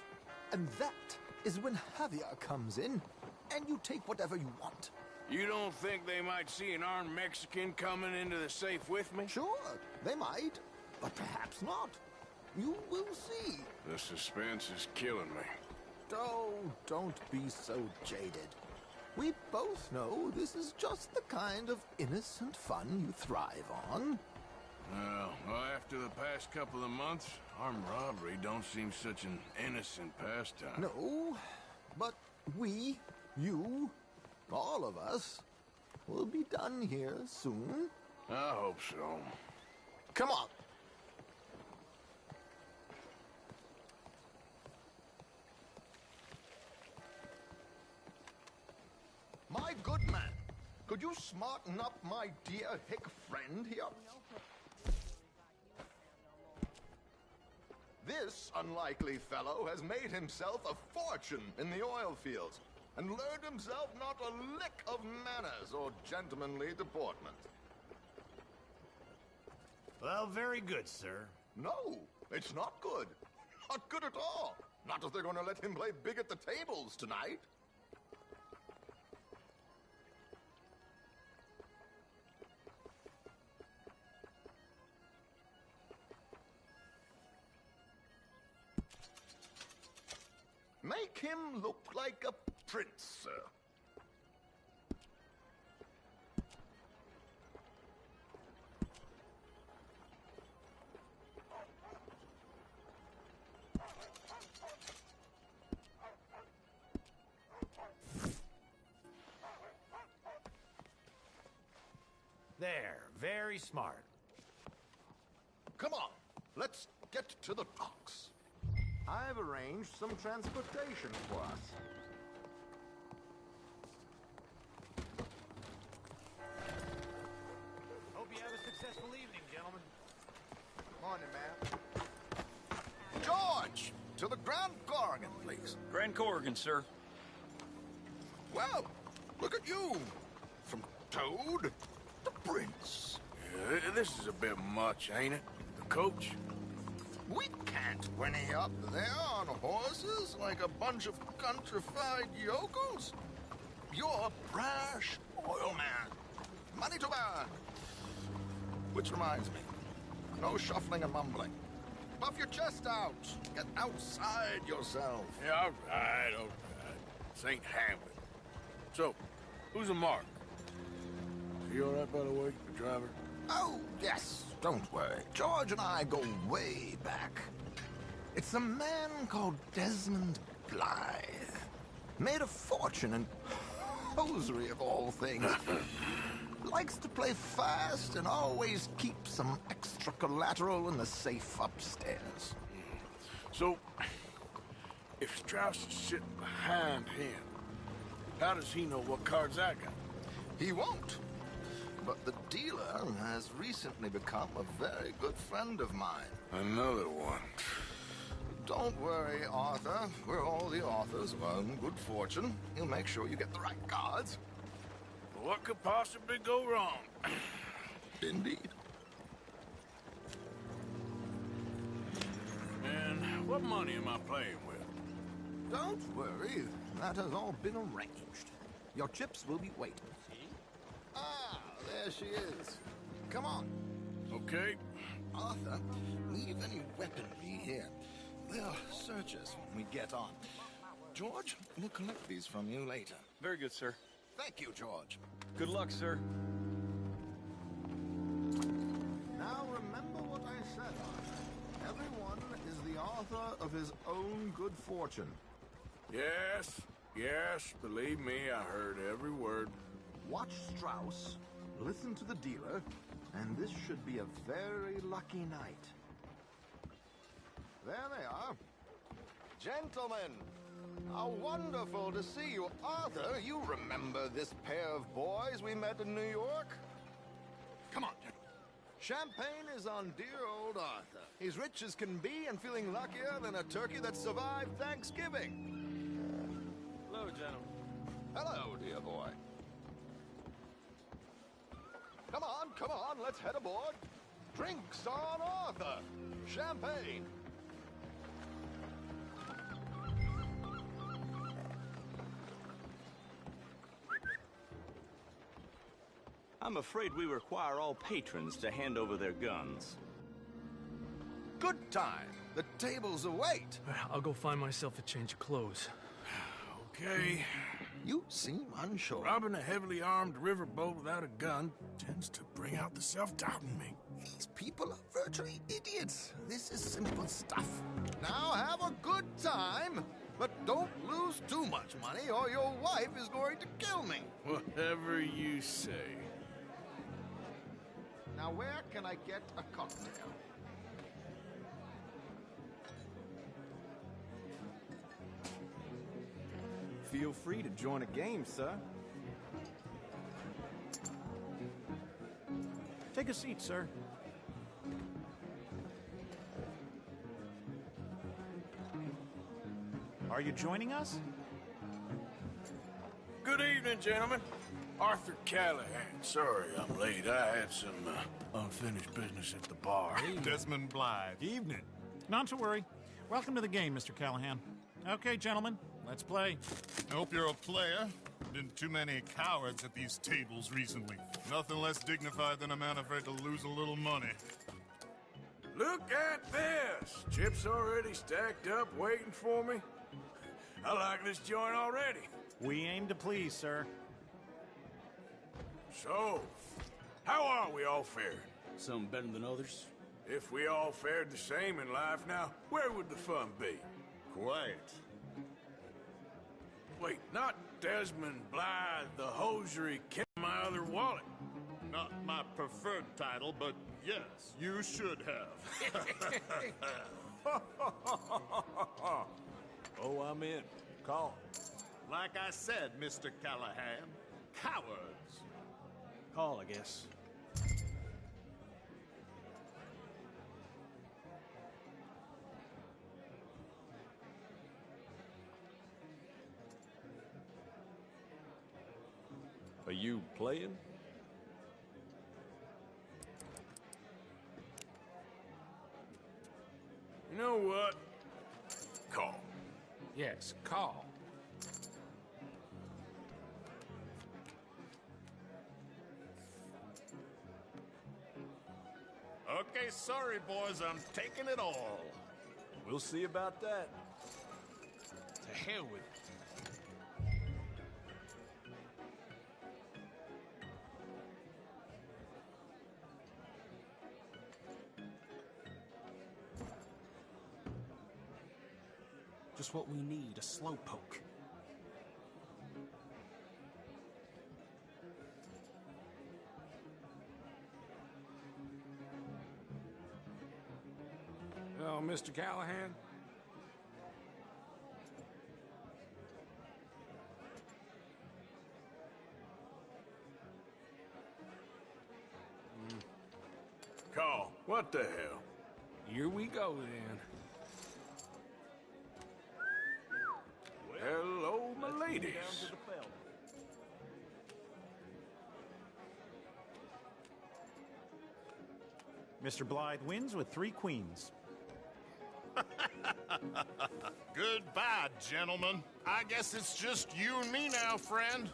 And that is when Javier comes in, and you take whatever you want. You don't think they might see an armed Mexican coming into the safe with me? Sure, they might, but perhaps not. You will see. The suspense is killing me. Oh, don't be so jaded. We both know this is just the kind of innocent fun you thrive on. Well, after the past couple of months, armed robbery don't seem such an innocent pastime. No, but we, you, all of us, will be done here soon. I hope so. Come on. My good man, could you smarten up my dear hick friend here? This unlikely fellow has made himself a fortune in the oil fields and learned himself not a lick of manners or gentlemanly deportment. Well, very good, sir. No, it's not good. Not good at all. Not if they're going to let him play big at the tables tonight. Make him look like a prince, sir. There, very smart. Come on, let's get to the docks. I've arranged some transportation for us. Hope you have a successful evening, gentlemen. Morning, man. George, to the Grand Corrigan, please. Grand Corrigan, sir. Well, look at you. From Toad to Prince. This is a bit much, ain't it? The coach? We can't whinny up there on horses like a bunch of countrified yokels. You're a brash oil man. Money to burn. Which reminds me, no shuffling and mumbling. Puff your chest out. Get outside yourself. Yeah, all right. This ain't happening. So, who's a Mark? Is he all right, by the way, the driver? Oh, yes. Don't worry. George and I go way back. It's a man called Desmond Blythe. Made a fortune in hosiery of all things. Likes to play fast and always keep some extra collateral in the safe upstairs. So, if Strauss is sitting behind him, how does he know what cards I got? He won't. But the dealer has recently become a very good friend of mine. Another one. Don't worry, Arthur. We're all the authors of our own good fortune. He'll make sure you get the right cards. What could possibly go wrong? Indeed. And what money am I playing with? Don't worry. That has all been arranged. Your chips will be waiting. Ah, there she is. Come on. Okay. Arthur, leave any weaponry here. They'll search us when we get on. George, we'll collect these from you later. Very good, sir. Thank you, George. Good luck, sir. Now remember what I said, Arthur. Everyone is the author of his own good fortune. Yes, Yes, believe me, I heard every word. Watch Strauss, listen to the dealer, and this should be a very lucky night. There they are. Gentlemen, how wonderful to see you. Arthur, you remember this pair of boys we met in New York? Come on, gentlemen. Champagne is on dear old Arthur. He's rich as can be and feeling luckier than a turkey that survived Thanksgiving. Hello, gentlemen. Hello, dear boy. Come on, let's head aboard. Drinks on Arthur. Champagne. I'm afraid we require all patrons to hand over their guns. Good time. The tables await. I'll go find myself a change of clothes. Okay. You seem unsure. Robbing a heavily armed riverboat without a gun tends to bring out the self-doubt in me. These people are virtually idiots. This is simple stuff. Now have a good time, but don't lose too much money or your wife is going to kill me. Whatever you say. Now where can I get a cocktail? Feel free to join a game, sir. Take a seat, sir. Are you joining us? Good evening, gentlemen. Arthur Callahan. Sorry I'm late. I had some unfinished business at the bar. Desmond Blythe. Evening. Not to worry. Welcome to the game, Mr. Callahan. Okay, gentlemen, let's play. I hope you're a player. Been too many cowards at these tables recently. Nothing less dignified than a man afraid to lose a little money. Look at this! Chips already stacked up, waiting for me. I like this joint already. We aim to please, sir. So, how are we all faring? Some better than others. If we all fared the same in life now, where would the fun be? Quiet. Wait, not Desmond Blythe, the hosiery kept my other wallet. Not my preferred title, but yes, you should have. Oh, I'm in. Call. Like I said, Mr. Callahan, cowards. Call, I guess. Are you playing? You know what? Call. Yes, call. Okay, sorry, boys, I'm taking it all. We'll see about that. To hell with it. Just what we need, a slowpoke. Oh, Mr. Callahan? Call. What the hell? Here we go, then. Hello, my ladies. Mr. Blythe wins with 3 queens. Goodbye, gentlemen. I guess it's just you and me now, friend.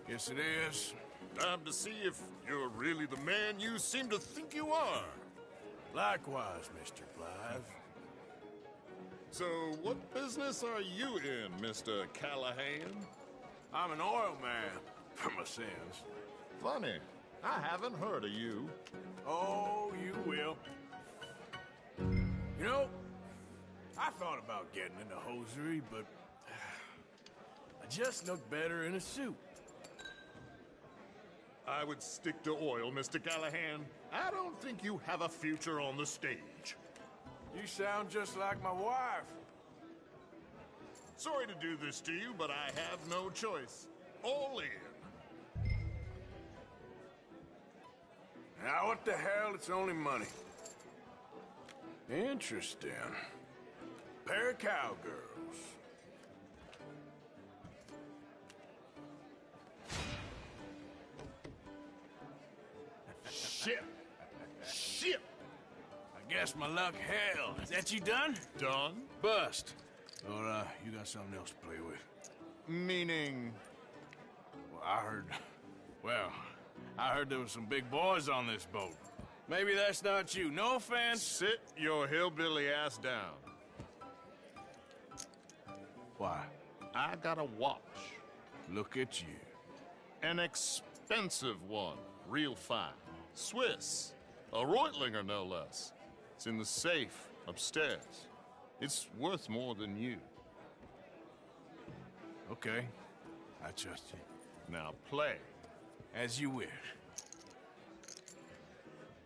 Yes, it is. Time to see if you're really the man you seem to think you are. Likewise, Mr. Blythe. So, what business are you in, Mr. Callahan? I'm an oil man, for my sins. Funny. I haven't heard of you. Oh, you will. You know, I thought about getting into hosiery, but I just look better in a suit. I would stick to oil, Mr. Callahan. I don't think you have a future on the stage. You sound just like my wife. Sorry to do this to you, but I have no choice. All in. Now, what the hell? It's only money. Interesting. Pair of cowgirls. Shit! Shit! I guess my luck held. Is that you done? Done? Bust. Or, you got something else to play with. Meaning? Well, I heard there was some big boys on this boat. Maybe that's not you. No offense. Sit your hillbilly ass down. Why? I got a watch. Look at you. An expensive one. Real fine. Swiss. A Reutlinger, no less. It's in the safe upstairs. It's worth more than you. Okay. I trust you. Now play. As you wish.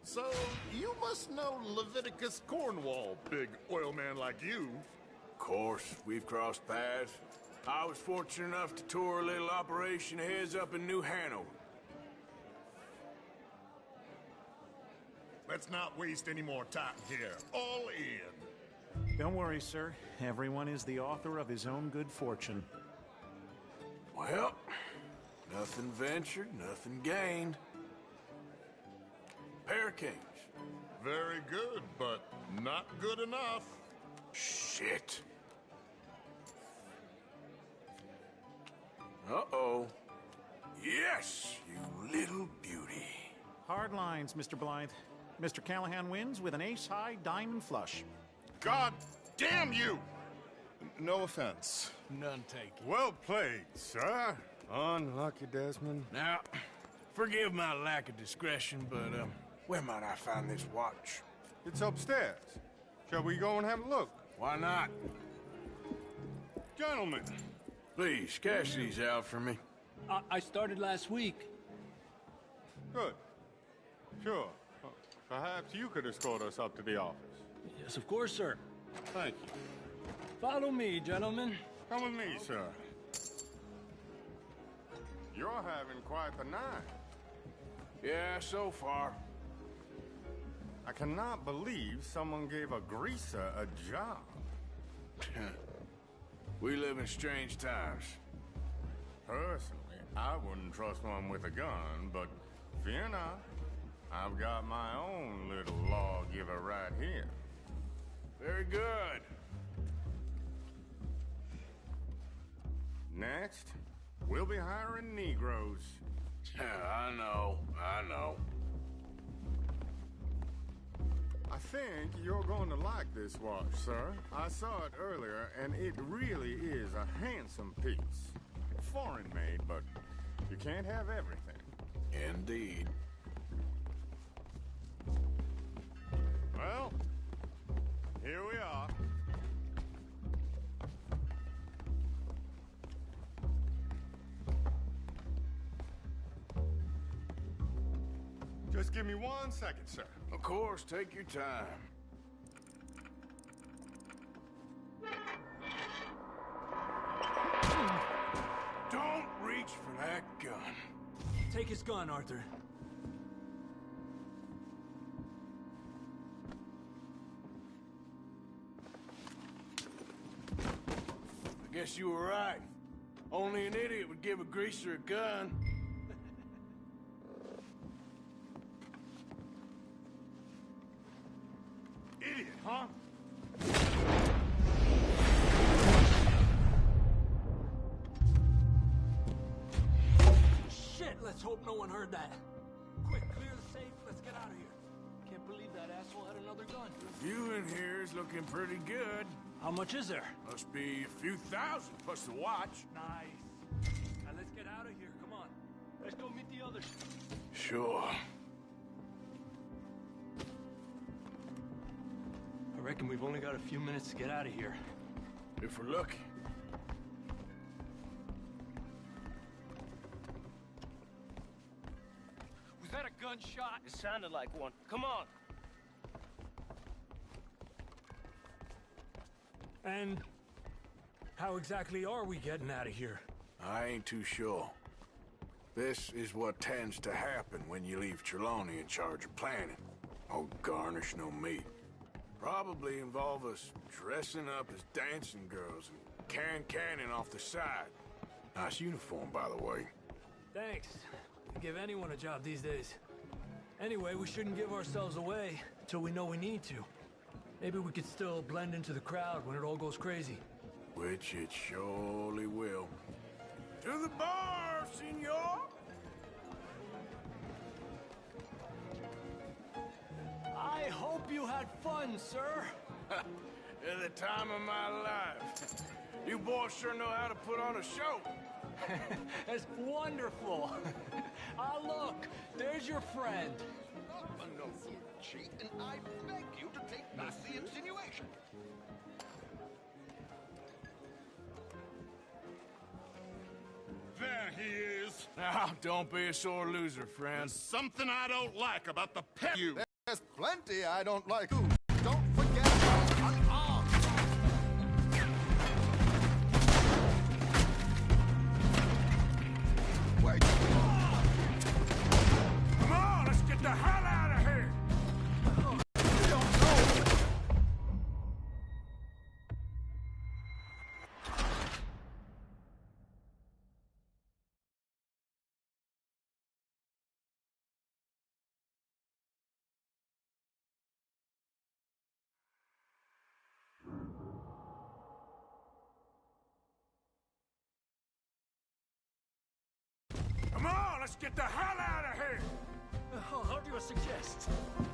So, you must know Leviticus Cornwall, big oil man like you. Of course, we've crossed paths. I was fortunate enough to tour a little operation of his up in New Hanover. Let's not waste any more time here. All in. Don't worry, sir. Everyone is the author of his own good fortune. Well, nothing ventured, nothing gained. Pair of kings. Very good, but not good enough. Shit. Uh-oh. Yes, you little beauty. Hard lines, Mr. Blythe. Mr. Callahan wins with an ace-high diamond flush. God damn you! No offense. None taken. Well played, sir. Unlucky, Desmond. Now, forgive my lack of discretion, but, where might I find this watch? It's upstairs. Shall we go and have a look? Why not? Gentlemen. Please, cash these out for me. I started last week. Good. Sure. Perhaps you could escort us up to the office. Yes, of course, sir. Thank you. Follow me, gentlemen. Come with me, sir. You're having quite the night. Yeah, so far. I cannot believe someone gave a greaser a job. We live in strange times. Personally, I wouldn't trust one with a gun, but fear not. I've got my own little lawgiver right here. Very good. Next, we'll be hiring Negroes. I know. I think you're going to like this watch, sir. I saw it earlier, and it really is a handsome piece. Foreign made, but you can't have everything. Indeed. Well, here we are. Just give me 1 second, sir. Of course, take your time. Don't reach for that gun. Take his gun, Arthur. I guess you were right. Only an idiot would give a greaser a gun. Idiot, huh? Shit, let's hope no one heard that. Quick, clear the safe. Let's get out of here. Can't believe that asshole had another gun. The view in here is looking pretty good. How much is there? Must be a few thousand, plus the watch. Nice. Now let's get out of here. Come on. Let's go meet the others. Sure. I reckon we've only got a few minutes to get out of here. If we're lucky. gunshot? It sounded like one. Come on. And how exactly are we getting out of here? I ain't too sure. This is what tends to happen when you leave Trelawney in charge of planning. Oh, garnish no meat. Probably involve us dressing up as dancing girls and carrying cannon off the side. Nice uniform, by the way. Thanks. Give anyone a job these days. Anyway, we shouldn't give ourselves away until we know we need to. Maybe we could still blend into the crowd when it all goes crazy. Which it surely will. To the bar, senor! I hope you had fun, sir. At the time of my life. You boys sure know how to put on a show. That's wonderful. Ah, look, there's your friend. No, cheat, and I beg you to take back the insinuation. There he is. Now, don't be a sore loser, friend. There's something I don't like about the pet you. There's plenty I don't like. Ooh, don't forget about unarmed. Wait. Come on, let's get the hell out of here! Come on, let's get the hell out of here! How do you suggest?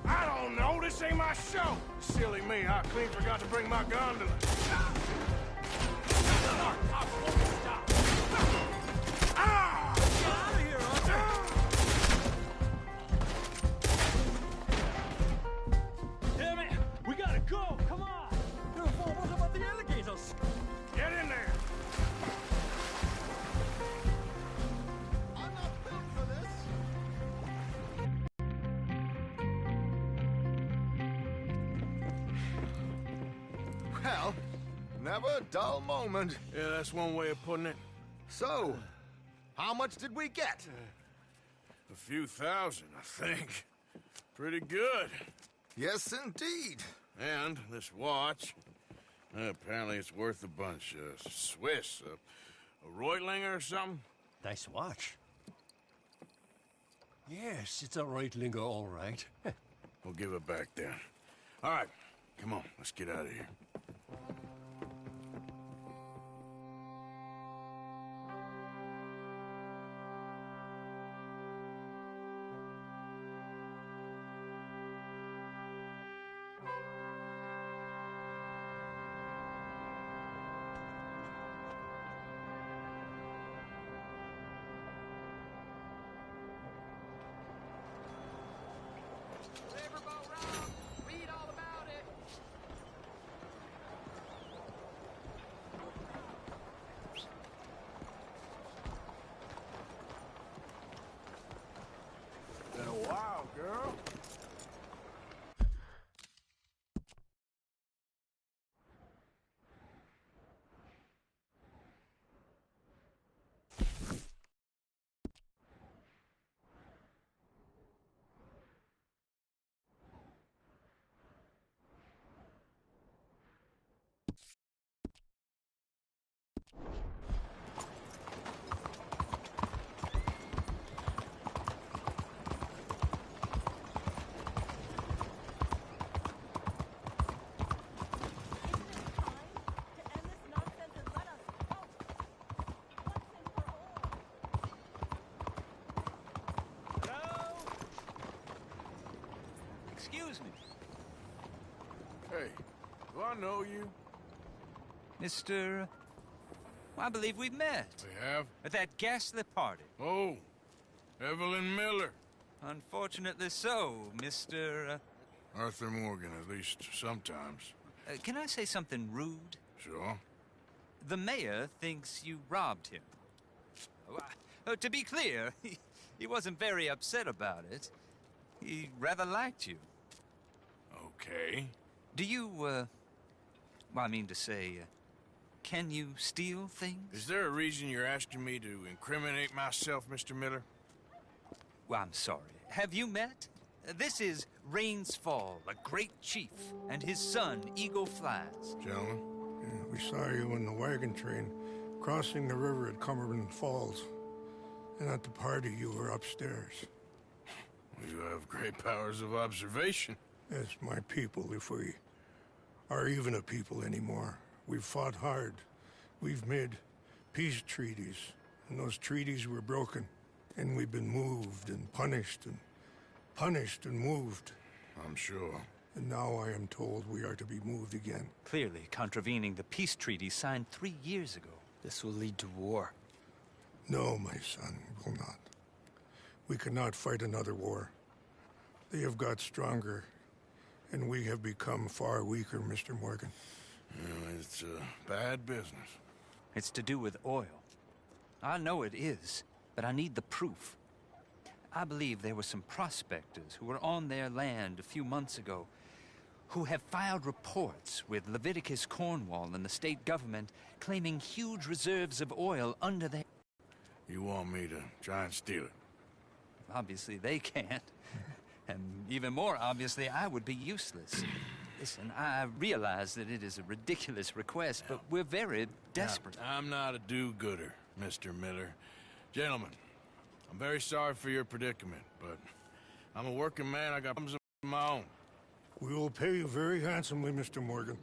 I don't know, this ain't my show! Silly me, I clean forgot to bring my gondola. Stop! Ah! Get out of here, Damn it! We gotta go! Come on! What about the alligators? Get in there! I'm not built for this. Well, never a dull moment. Yeah, that's one way of putting it. So, how much did we get? A few thousand, I think. Pretty good. Yes, indeed. And this watch, apparently it's worth a bunch. Swiss, a Reutlinger or something? Nice watch. Yes, it's a Reutlinger, all right. We'll give it back then. All right, come on, let's get out of here. Read all about it. Been a while, girl. Excuse me. Hey, do I know you? Mr. I believe we've met. We have? At that ghastly party. Oh, Evelyn Miller. Unfortunately so, Mr. Arthur Morgan, at least sometimes. Can I say something rude? Sure. The mayor thinks you robbed him. To be clear, he wasn't very upset about it. He rather liked you. Okay. Do you, well, I mean to say, can you steal things? Is there a reason you're asking me to incriminate myself, Mr. Miller? Well, I'm sorry. Have you met? This is Rains Fall, a great chief, and his son, Eagle Flies. Gentlemen? Yeah, we saw you in the wagon train crossing the river at Cumberland Falls. And at the party, you were upstairs. You have great powers of observation. Yes, my people, if we are even a people anymore. We've fought hard. We've made peace treaties, and those treaties were broken. And we've been moved and punished and moved. I'm sure. And now I am told we are to be moved again. Clearly contravening the peace treaty signed 3 years ago. This will lead to war. No, my son, it will not. We cannot fight another war. They have got stronger, and we have become far weaker, Mr. Morgan. It's a bad business. It's to do with oil. I know it is, but I need the proof. I believe there were some prospectors who were on their land a few months ago who have filed reports with Leviticus Cornwall and the state government claiming huge reserves of oil under their... You want me to try and steal it? Obviously they can't. And even more obviously, I would be useless. Listen, I realize that it is a ridiculous request, but we're very desperate. Now, I'm not a do-gooder, Mr. Miller. Gentlemen, I'm very sorry for your predicament, but I'm a working man. I got problems of my own. We will pay you very handsomely, Mr. Morgan.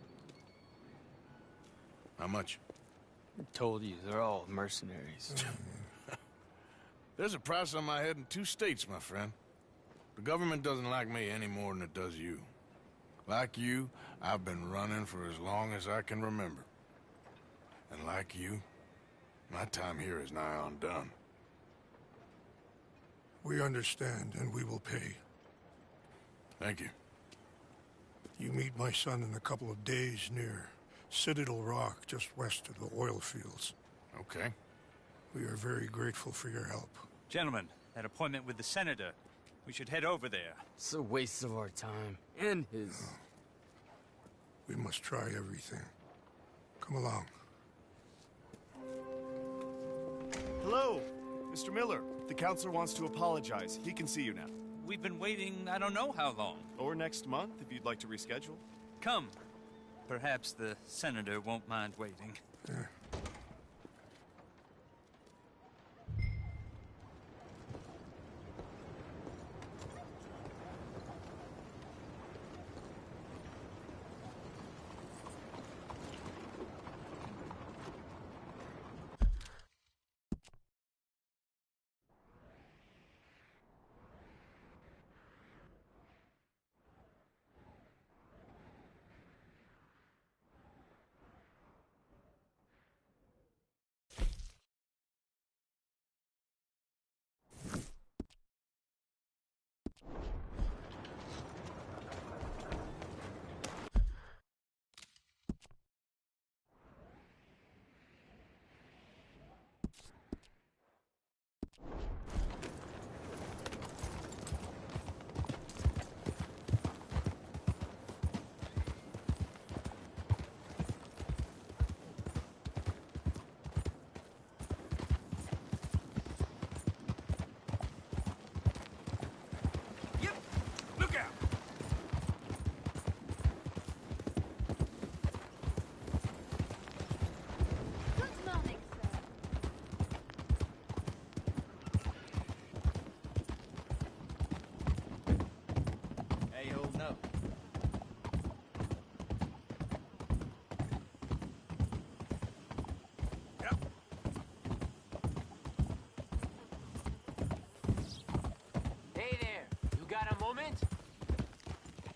How much? I told you, they're all mercenaries. There's a price on my head in 2 states, my friend. The government doesn't like me any more than it does you. Like you, I've been running for as long as I can remember. And like you, my time here is nigh undone. We understand, and we will pay. Thank you. You meet my son in a couple of days near Citadel Rock, just west of the oil fields. Okay. We are very grateful for your help. Gentlemen, that appointment with the senator. We should head over there. It's a waste of our time. And his... We must try everything. Come along. Hello, Mr. Miller. The counselor wants to apologize. He can see you now. We've been waiting I don't know how long. Or next month, if you'd like to reschedule. Come. Perhaps the senator won't mind waiting. Yeah.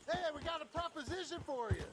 Hey, we got a proposition for you.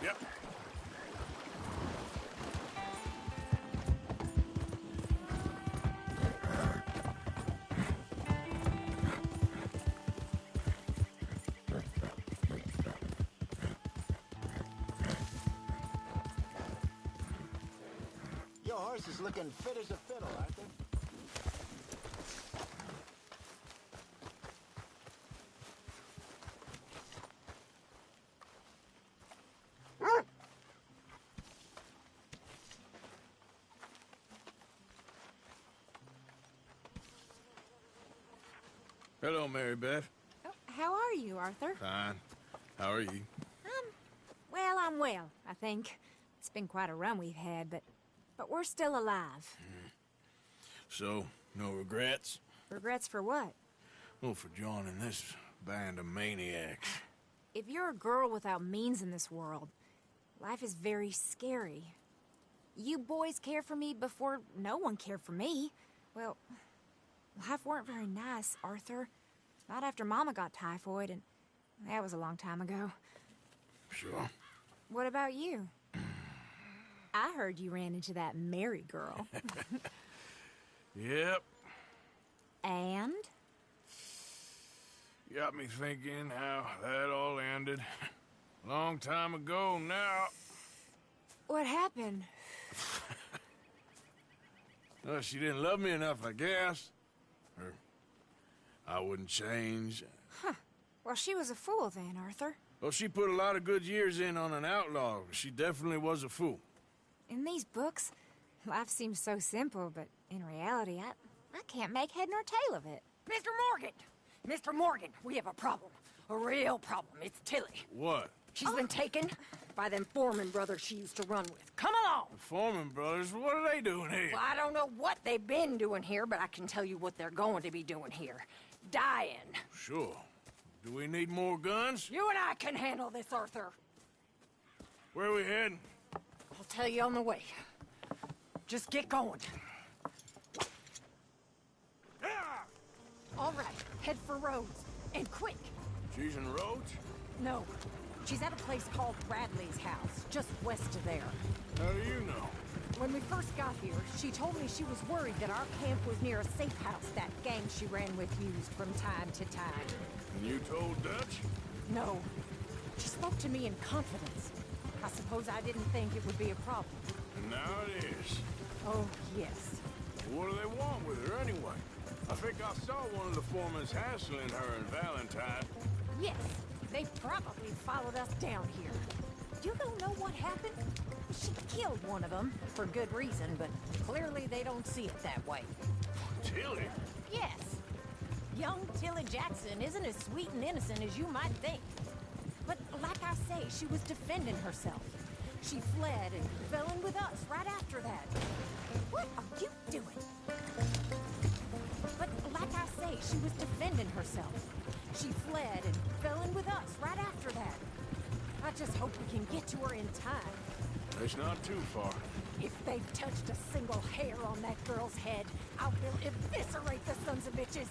Yep. Your horse is looking fit as a fiddle, Arthur. Hello, Mary Beth. Oh, how are you, Arthur? Fine. How are you? Well, I'm well, I think. It's been quite a run we've had, but we're still alive. So, no regrets? Regrets for what? Well, for joining this band of maniacs. If you're a girl without means in this world, life is very scary. You boys cared for me before no one cared for me. Well, life weren't very nice, Arthur. Not after Mama got typhoid, and that was a long time ago. Sure. What about you? I heard you ran into that Mary girl. Yep. And? Got me thinking how that all ended. Long time ago now. What happened? Well, she didn't love me enough, I guess. Or I wouldn't change. Huh. Well, she was a fool then, Arthur. Well, she put a lot of good years in on an outlaw. She definitely was a fool. In these books, life seems so simple, but in reality, I can't make head nor tail of it. Mr. Morgan! Mr. Morgan, we have a problem. A real problem. It's Tilly. What? She's been taken by them Foreman brothers she used to run with. Come along! The Foreman brothers? What are they doing here? Well, I don't know what they've been doing here, but I can tell you what they're going to be doing here. Dying. Sure. Do we need more guns? You and I can handle this, Arthur. Where are we heading? I'll tell you on the way. Just get going. All right, head for Rhodes. And quick. She's in Rhodes? No. She's at a place called Bradley's house, just west of there. How do you know? When we first got here, she told me she was worried that our camp was near a safe house that gang she ran with used from time to time. And you told Dutch? No. She spoke to me in confidence. I suppose I didn't think it would be a problem. And now it is. Oh, yes. What do they want with her anyway? I think I saw one of the foremans hassling her and Valentine. Yes, they probably followed us down here. You don't know what happened? She killed one of them, for good reason, but clearly they don't see it that way. Tilly? Yes. Young Tilly Jackson isn't as sweet and innocent as you might think. But like I say, she was defending herself. She fled and fell in with us right after that. What are you doing? But like I say, she was defending herself. She fled and fell in with us right after that. I just hope we can get to her in time. It's not too far. If they've touched a single hair on that girl's head, I will eviscerate the sons of bitches.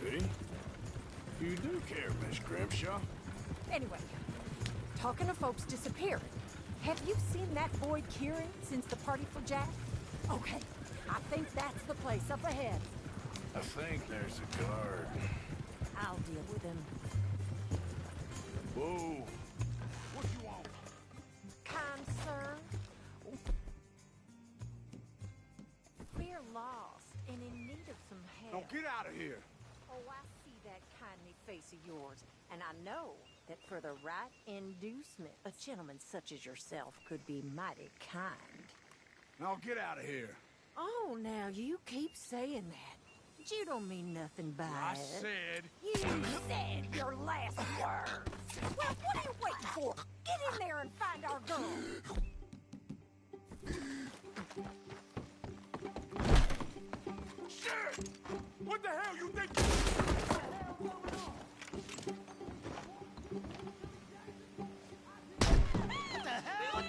See? You do care, Miss Grimshaw. Anyway, talking of folks disappearing, have you seen that boy Kieran since the party for Jack? Okay, I think that's the place up ahead. I think there's a guard. I'll deal with him. Whoa. What you want? Kind sir, we're lost and in need of some help. Now get out of here. Oh, I see that kindly face of yours, and I know that for the right inducement, a gentleman such as yourself could be mighty kind. Now get out of here. Oh, now you keep saying that. But you don't mean nothing by I it. said... You said your last words. Well, what are you waiting for? Get in there and find our girl. Shit! What the hell you think? What the hell?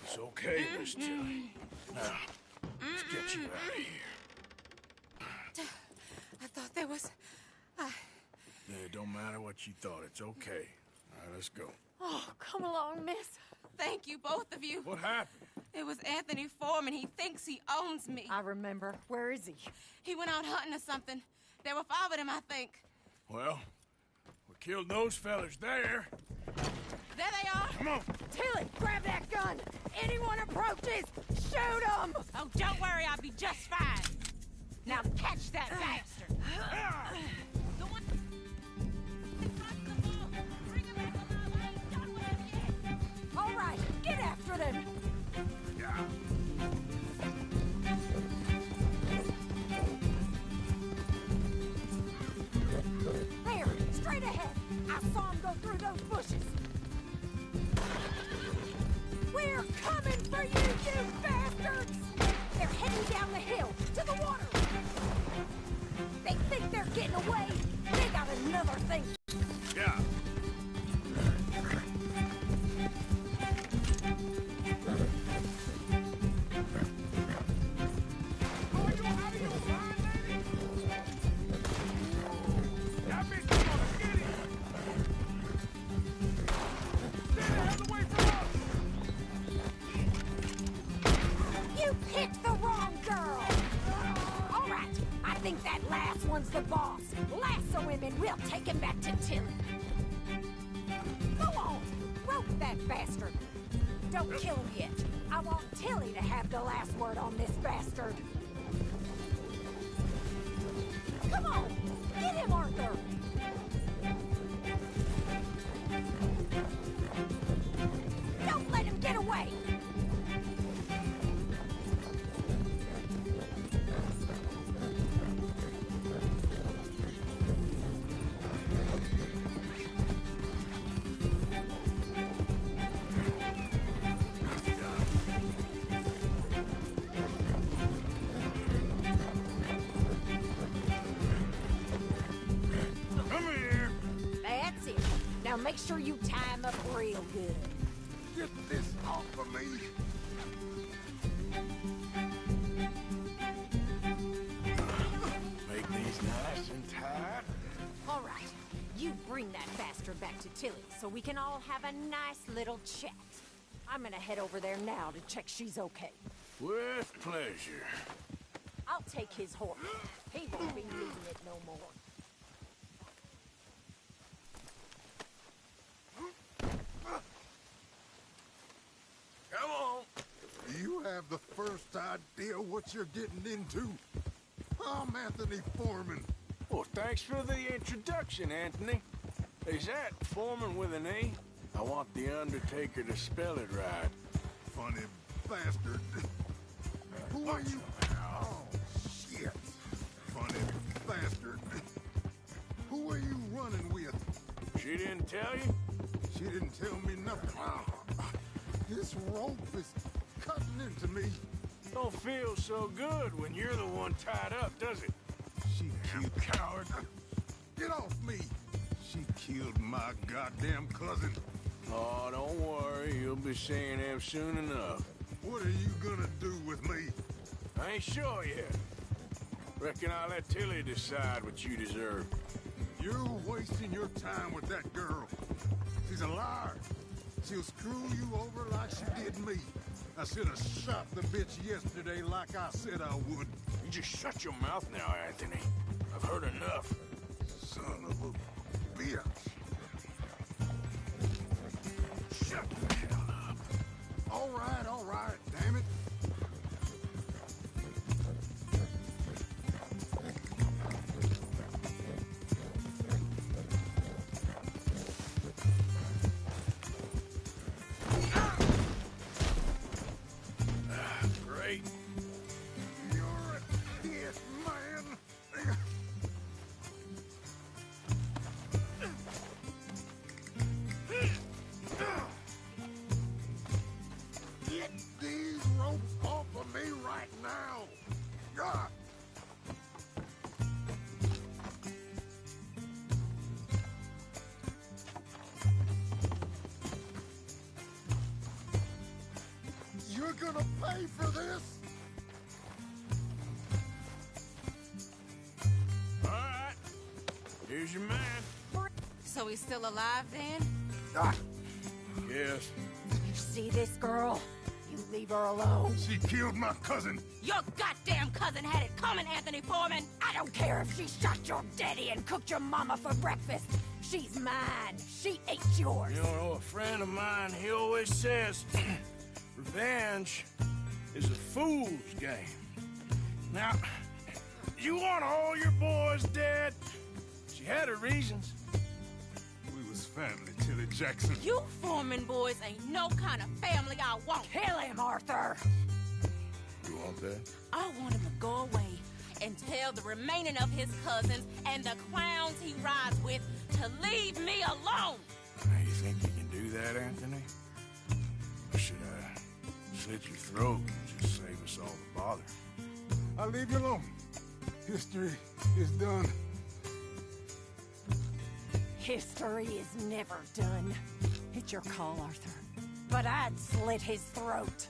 It's okay, Miss Tilly. Now, let's get you out of here. I thought they matter what you thought. It's okay. All right, let's go. Oh, come along, miss. Thank you, both of you. What happened? It was Anthony Foreman. He thinks he owns me. I remember. Where is he? He went out hunting or something. There were 5 of them, I think. Well, we killed those fellas there. There they are. Come on. Tilly, grab that gun. Anyone approaches, shoot them. Oh, don't worry. I'll be just fine. Now catch that bastard. The one in front of the ball. Bring him back alive. I ain't done with him yet. All right, get after them. There, straight ahead. I saw him go through those bushes. We're coming for you, you bastards! They're heading down the hill, to the water. They think they're getting away. They got another thing. Yeah. You picked the wrong girl! All right, I think that last one's the boss. Lasso him and we'll take him back to Tilly. Go on, rope that bastard. Don't kill him yet. I want Tilly to have the last word on this bastard. Come on, get him, Arthur! Don't let him get away! Come here. That's it. Now make sure you tie him up real good. Get this off of me! Make these nice and tight. All right, you bring that bastard back to Tilly so we can all have a nice little chat. I'm gonna head over there now to check she's okay. With pleasure. I'll take his horse. He won't be needing it no more. Come on. You have the first idea what you're getting into? I'm Anthony Foreman. Well, thanks for the introduction, Anthony. Is that Foreman with an E? I want the Undertaker to spell it right. Funny bastard. Who are you? Oh, shit. Funny bastard. Who are you running with? She didn't tell you? She didn't tell me nothing. This rope is cutting into me. Don't feel so good when you're the one tied up, does it? She killed coward. Get off me. She killed my goddamn cousin. Oh, don't worry. You'll be seeing him soon enough. What are you gonna do with me? I ain't sure yet. Reckon I'll let Tilly decide what you deserve. You're wasting your time with that girl. She's a liar. She'll screw you over like she did me. I should have shot the bitch yesterday like I said I would. You just shut your mouth now, Anthony. I've heard enough. Son of a bitch. Shut the hell up. All right, damn it. Great. You're a idiot, man. Get these ropes off of me right now. God. You're gonna pay for this? All right. Here's your man. So he's still alive then? Ah, yes. You see this girl? You leave her alone. She killed my cousin. Your goddamn cousin had it coming, Anthony Foreman! I don't care if she shot your daddy and cooked your mama for breakfast. She's mine. She ate yours. You know, a friend of mine, he always says, revenge is a fool's game. Now, you want all your boys dead? She had her reasons. We was family, Tilly Jackson. You Foreman boys ain't no kind of family I want. Kill him, Arthur. You want that? I want him to go away and tell the remaining of his cousins and the clowns he rides with to leave me alone. Now, you think you can do that, Anthony? Or should I slit your throat and just save us all the bother? I'll leave you alone. History is done. History is never done. It's your call, Arthur. But I'd slit his throat.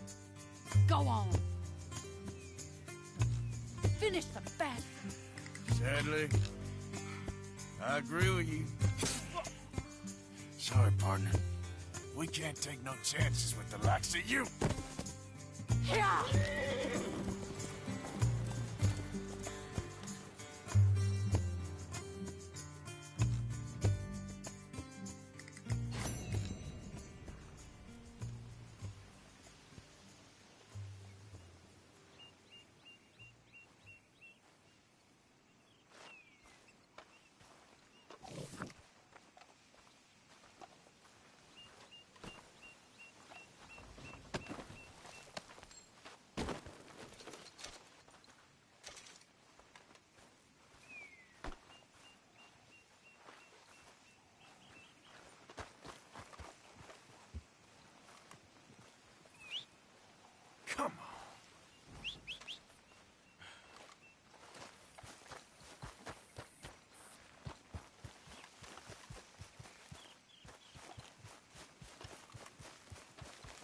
Go on. Finish the fat. Sadly, I agree with you. Sorry, partner. We can't take no chances with the likes of you. Yeah. Come on.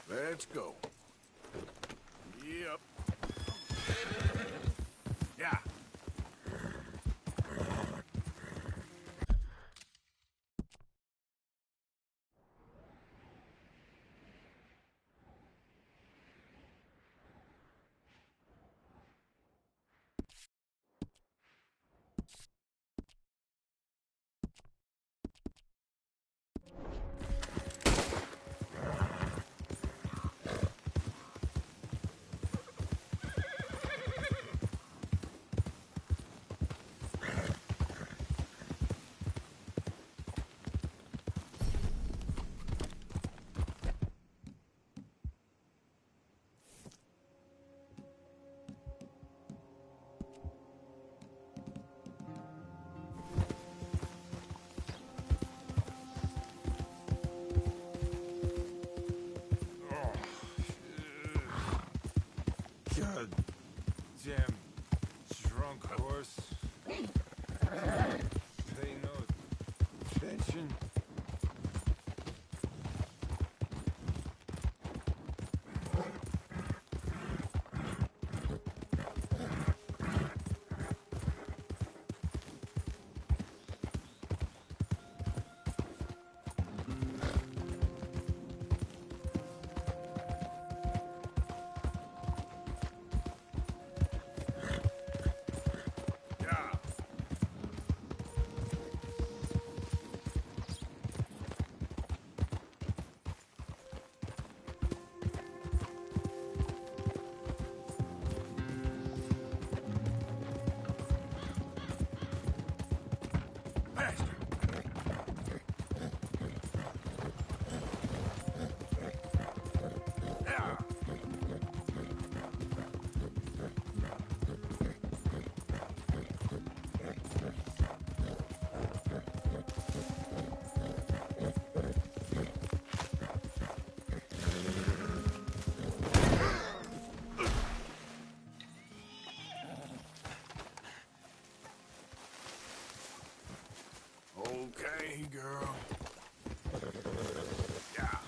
Let's go. Yep. Yeah. God damn drunk horse. Pay no attention. Okay, girl. Yeah.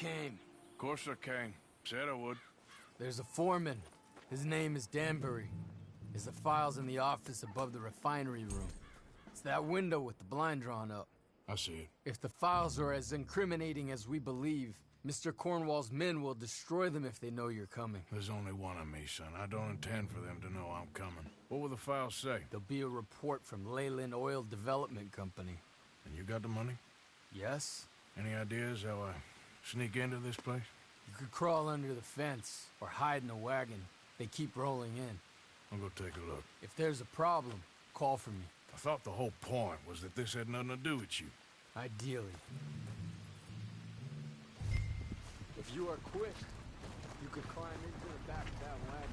came. Of course I came. Said I would. There's a foreman. His name is Danbury. There's the files in the office above the refinery room. It's that window with the blind drawn up. I see it. If the files are as incriminating as we believe, Mr. Cornwall's men will destroy them if they know you're coming. There's only one of me, son. I don't intend for them to know I'm coming. What will the files say? There'll be a report from Leyland Oil Development Company. And you got the money? Yes? Any ideas how I sneak into this place? You could crawl under the fence or hide in a wagon. They keep rolling in. I'll go take a look. If there's a problem, call for me. I thought the whole point was that this had nothing to do with you. Ideally. If you are quick, you could climb into the back of that wagon.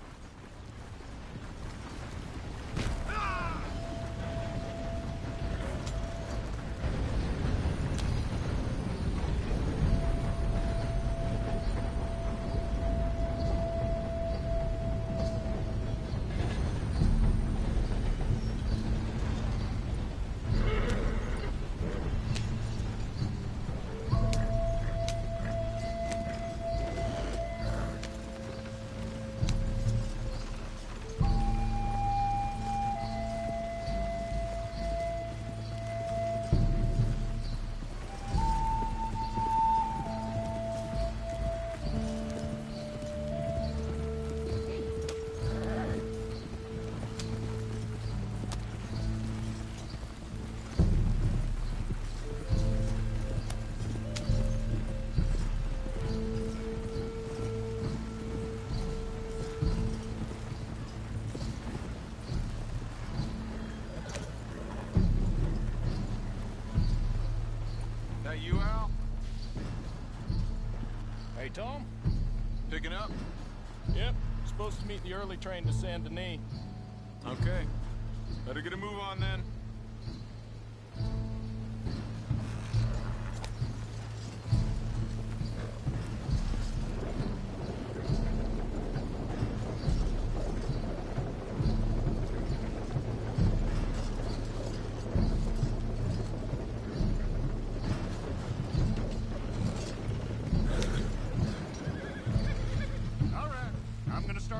You, Al? Hey, Tom? Picking up? Yep. Supposed to meet the early train to Saint Denis. Okay. Better get a move on then.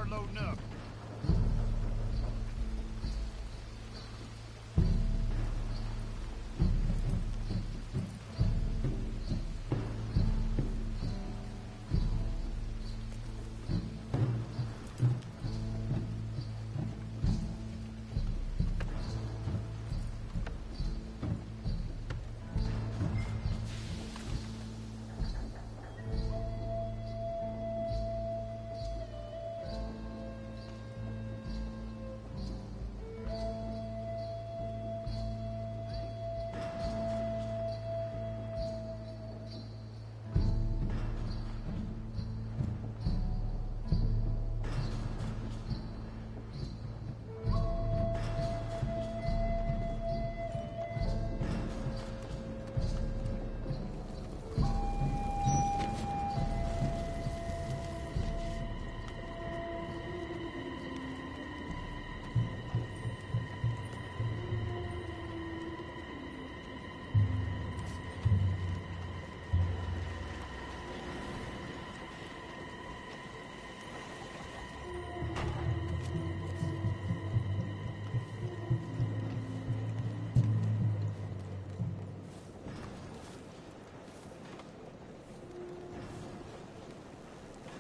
Loading up.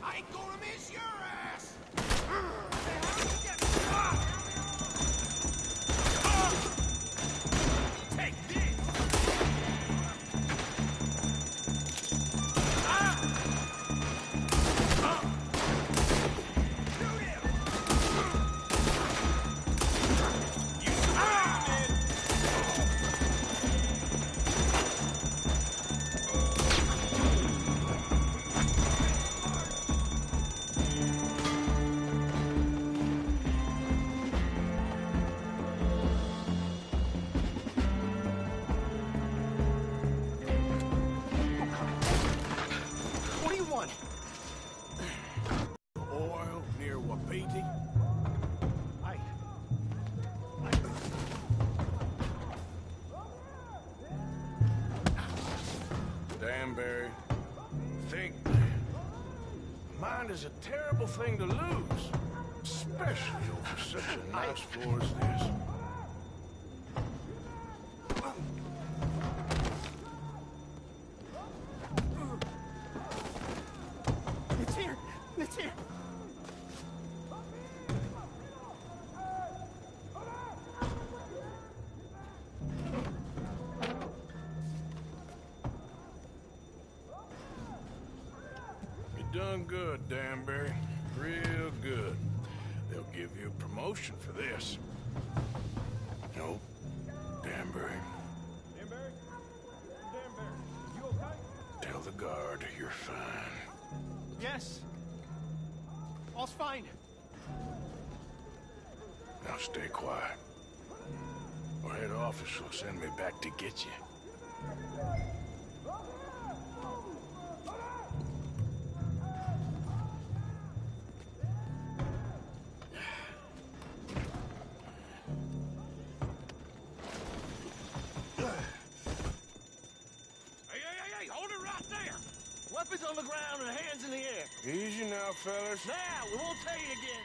I ain't gonna miss your ass! Take this! Shoot him! You surrounded! is a terrible thing to lose, especially over such a nice floor as this. It's here! It's here! You done good, Danbury. Real good. They'll give you a promotion for this. No, Danbury. Danbury? Danbury, you okay? Tell the guard you're fine. Yes. All's fine. Now stay quiet. Or head office will send me back to get you. Hey, hold it right there! Weapons on the ground and hands in the air. Easy now, fellas. Now, we won't tell you again.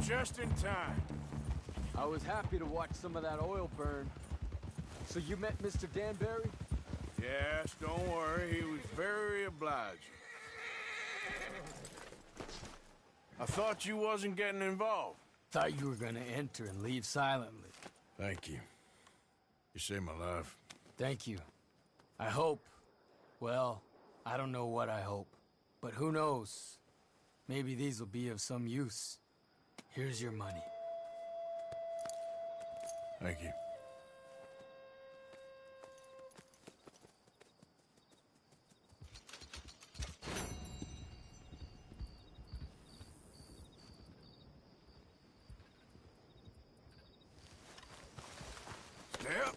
Just in time. I was happy to watch some of that oil burn. So you met Mr. Danbury? Yes, don't worry. He was very obliging. I thought you wasn't getting involved. Thought you were gonna enter and leave silently. Thank you. You saved my life. Thank you. I hope. Well, I don't know what I hope. But who knows? Maybe these will be of some use. Here's your money. Thank you. Yep.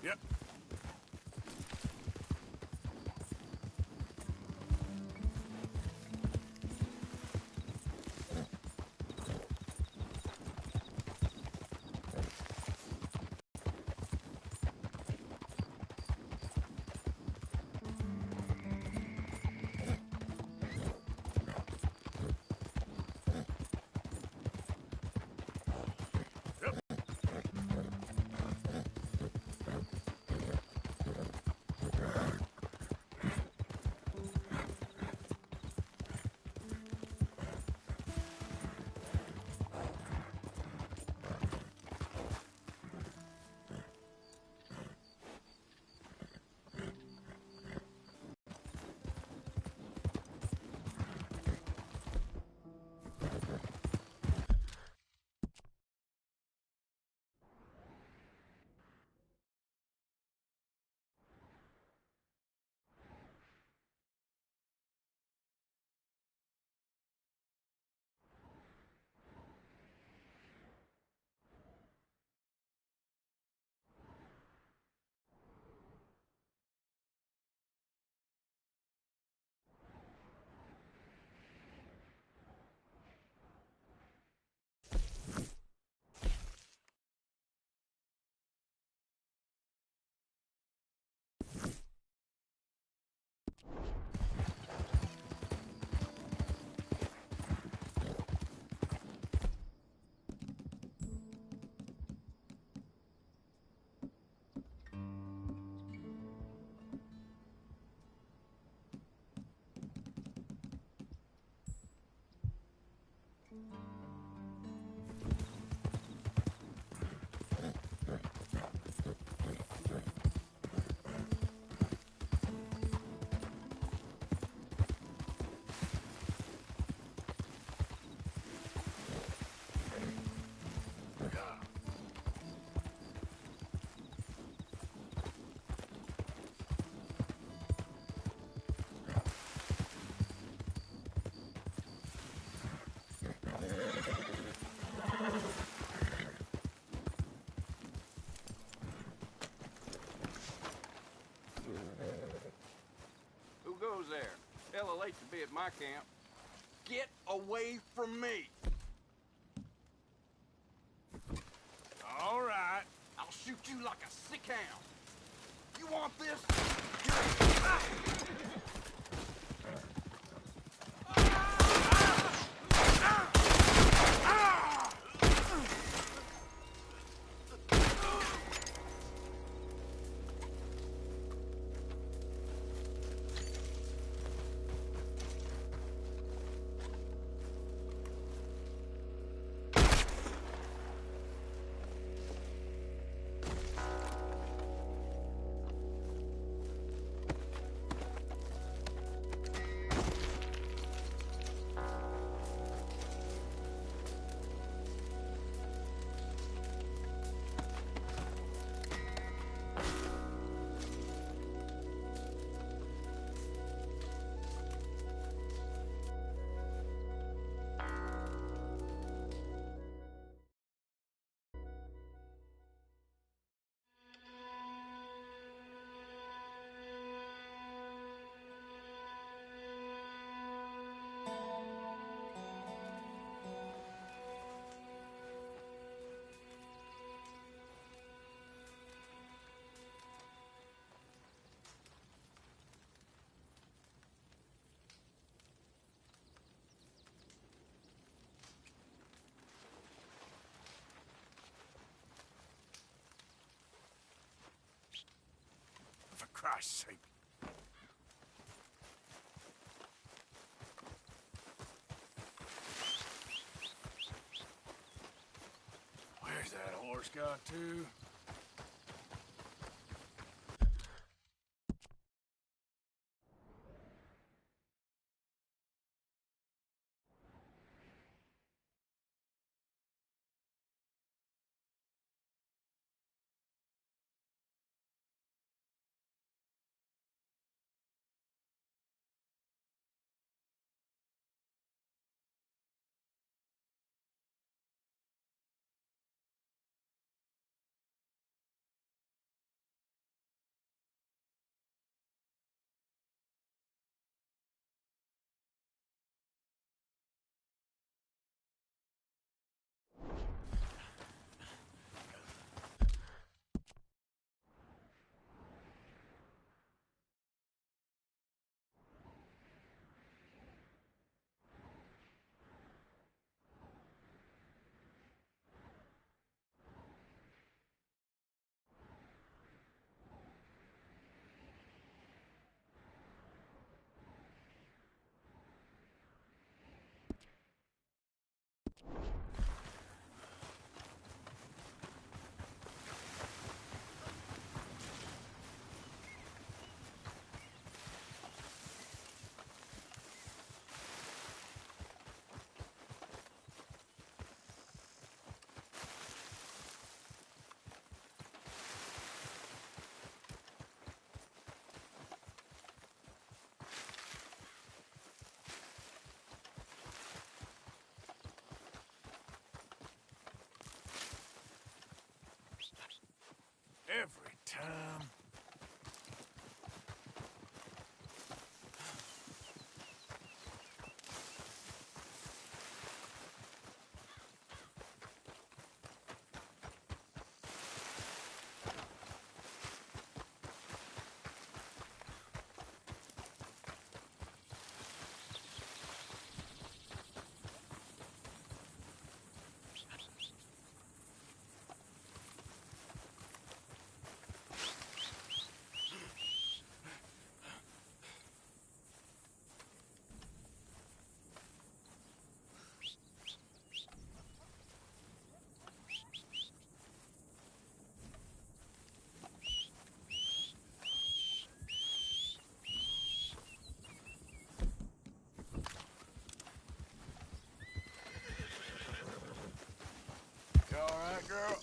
Yep. Who goes there? Hella late to be at my camp. Get away from me! All right. I'll shoot you like a sick hound. You want this? Christ's sake. Where's that horse got to? Every time. You all right, girl?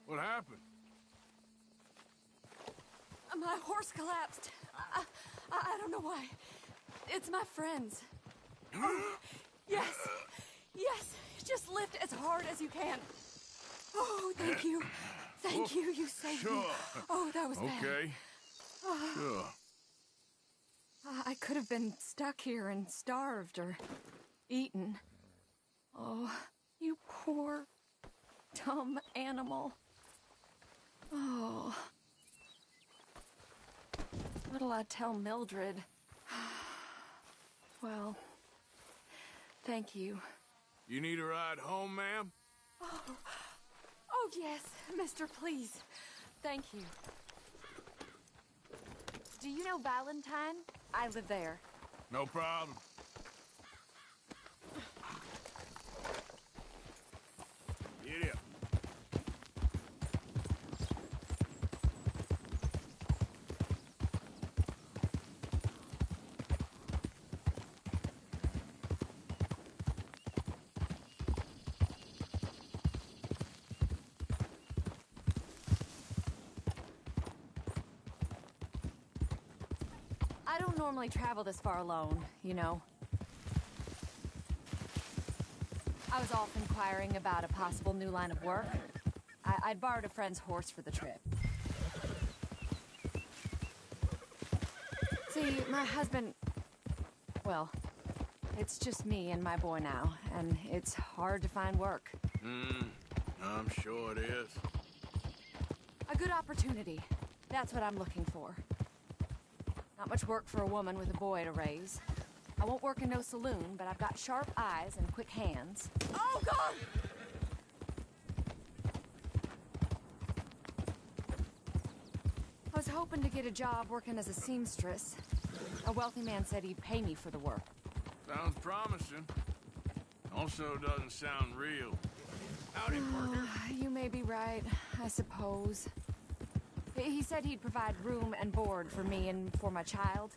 What happened? My horse collapsed. I don't know why. It's my friends. Oh, yes. Yes. Just lift as hard as you can. Oh, thank you. Thank you. You saved me. Oh, that was bad. Okay. Sure. I could have been stuck here and starved or eaten. Oh, you poor, dumb animal. Oh. What'll I tell Mildred? Well, thank you. You need a ride home, ma'am? Oh, yes, mister, please. Thank you. Do you know Valentine? I live there. No problem. Get up. normally travel this far alone, you know. I was off inquiring about a possible new line of work. I'd borrowed a friend's horse for the trip. See, my husband... Well, it's just me and my boy now, and it's hard to find work. I'm sure it is. A good opportunity. That's what I'm looking for. Not much work for a woman with a boy to raise. I won't work in no saloon, but I've got sharp eyes and quick hands. Oh, God! I was hoping to get a job working as a seamstress. A wealthy man said he'd pay me for the work. Sounds promising. Also doesn't sound real. Howdy, partner. You may be right, I suppose. He said he'd provide room and board for me and for my child.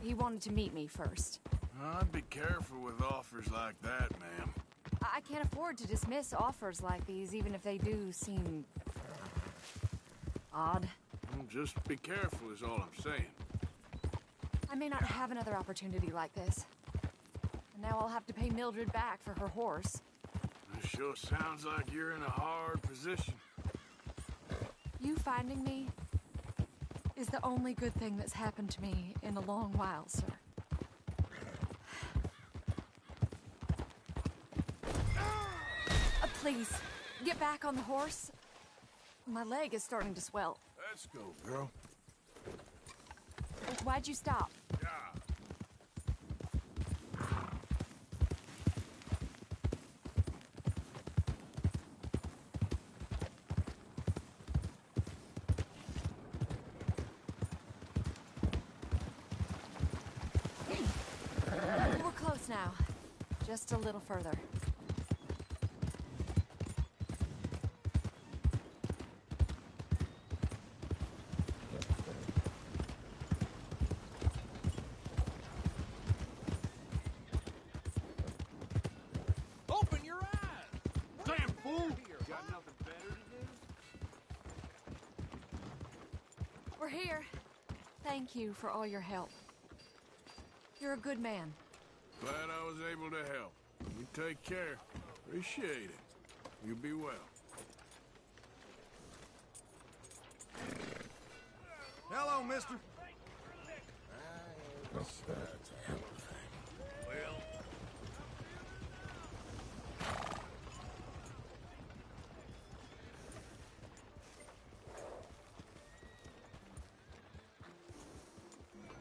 He wanted to meet me first. I'd be careful with offers like that, ma'am. I can't afford to dismiss offers like these, even if they do seem... odd. Well, just be careful is all I'm saying. I may not have another opportunity like this. And now I'll have to pay Mildred back for her horse. It sure sounds like you're in a hard position. You finding me is the only good thing that's happened to me in a long while, sir. Please, get back on the horse. My leg is starting to swell. Let's go, girl. Why'd you stop? We're close now. Just a little further. We're here. Thank you for all your help. You're a good man. Glad I was able to help. You take care. Appreciate it. You be well. Hello, mister.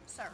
Sir.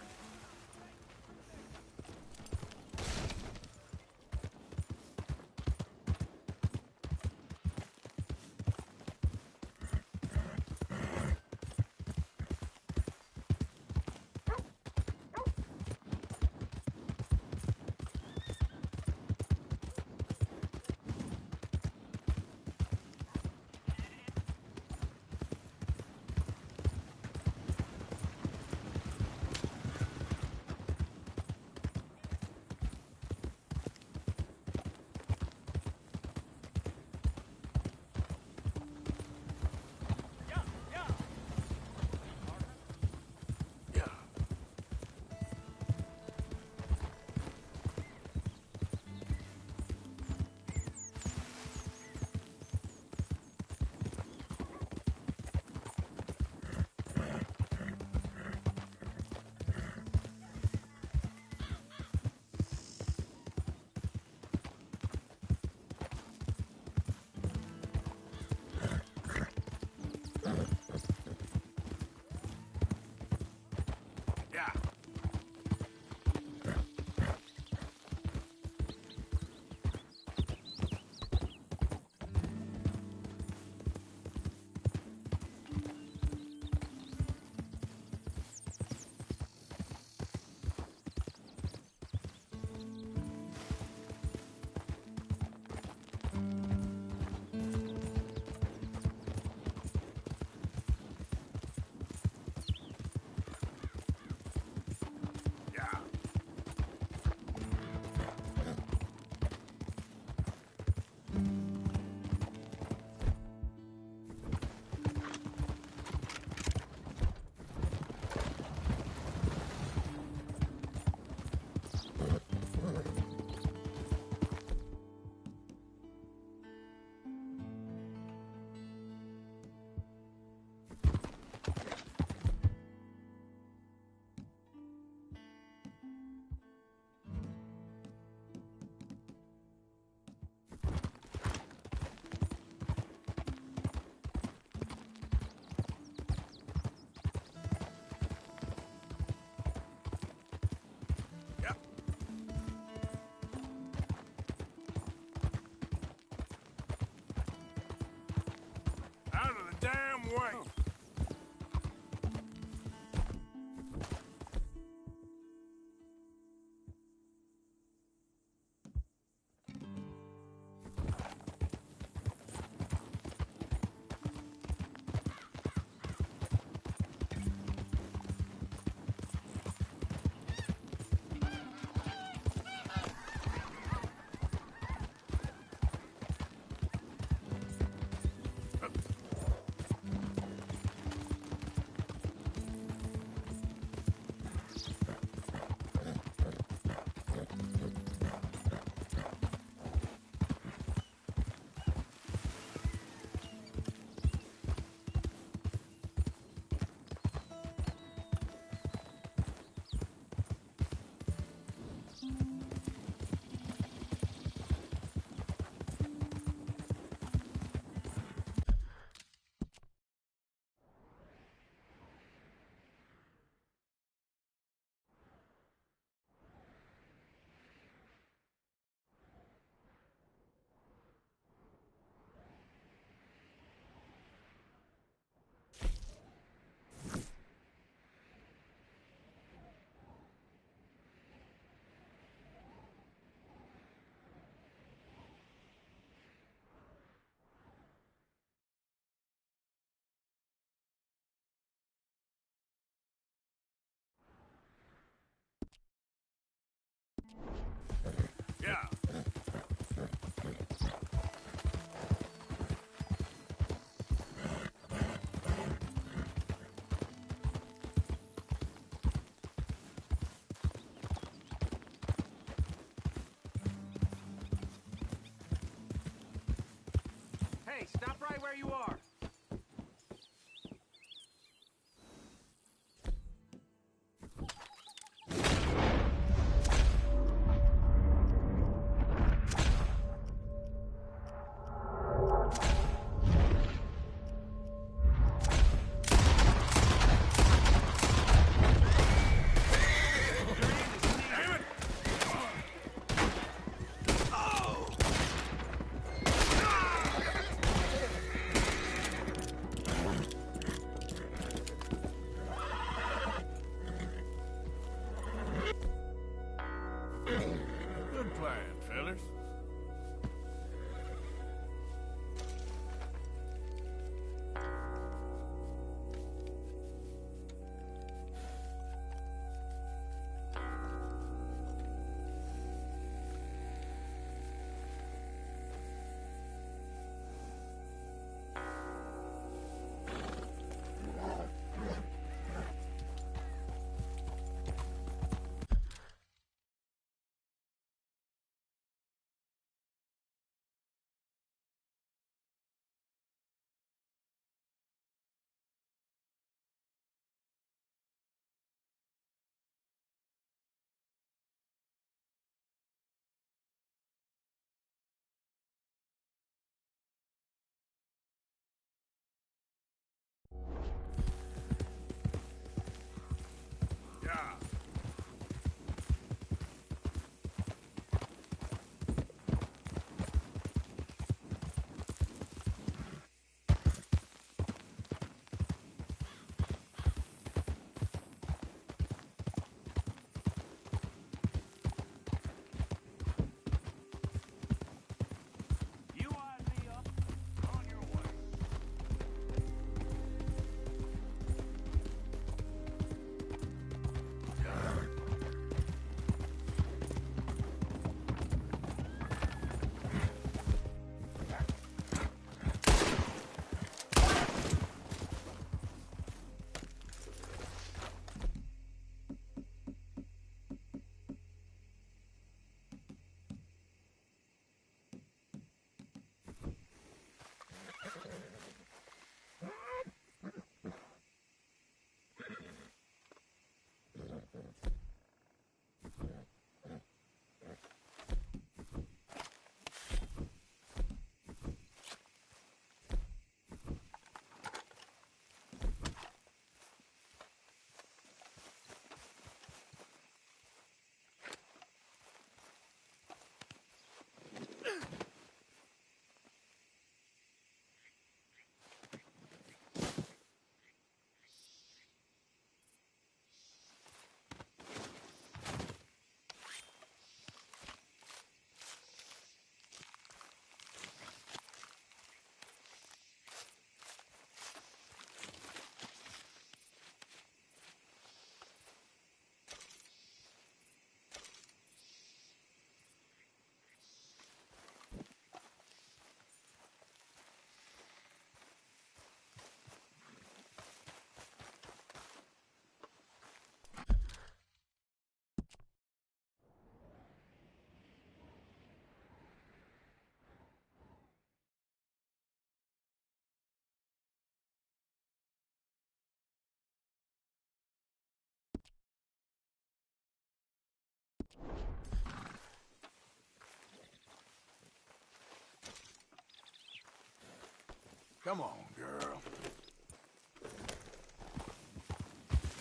Come on, girl.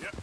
Yep.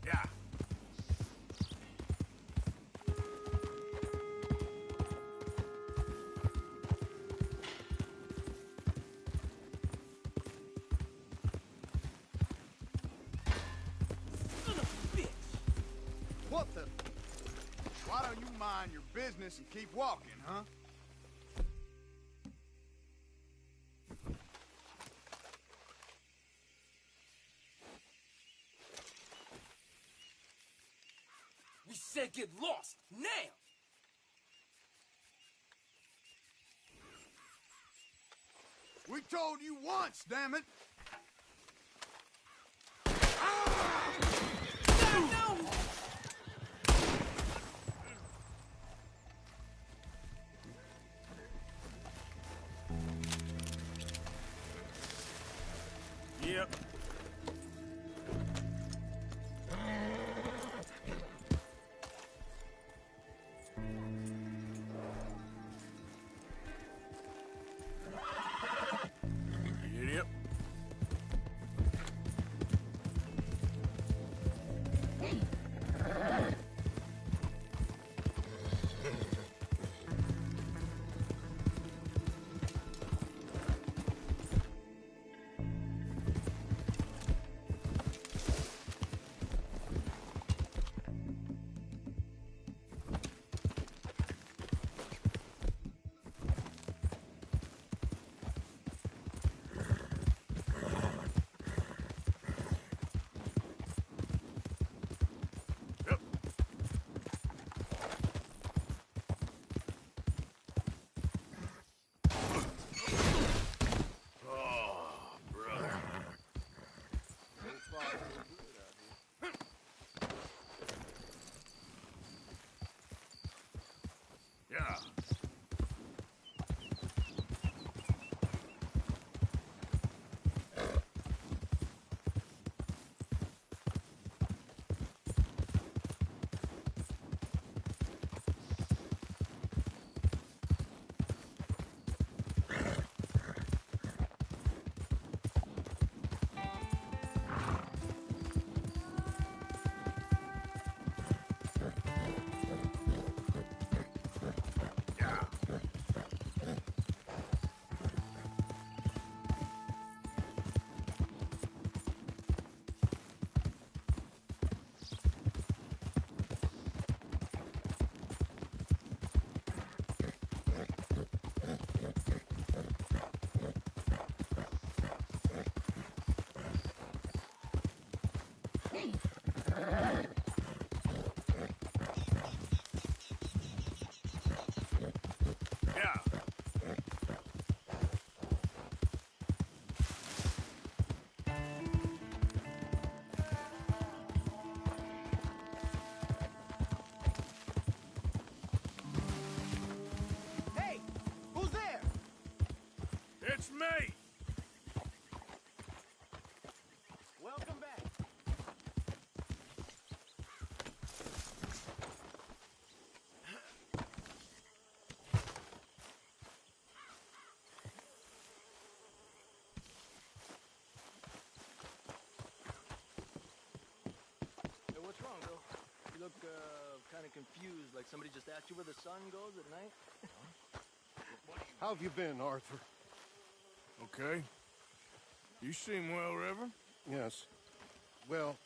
Yeah. What the? Why don't you mind your business and keep walking, huh? We said get lost, now! We told you once, damn it! Yep. Yep. Yeah. Hey! Who's there? It's me! Welcome back. Hey, what's wrong, Bill? You look, kind of confused, like somebody just asked you where the sun goes at night? How have you been, Arthur? Okay. You seem well, Reverend. Yes. Well,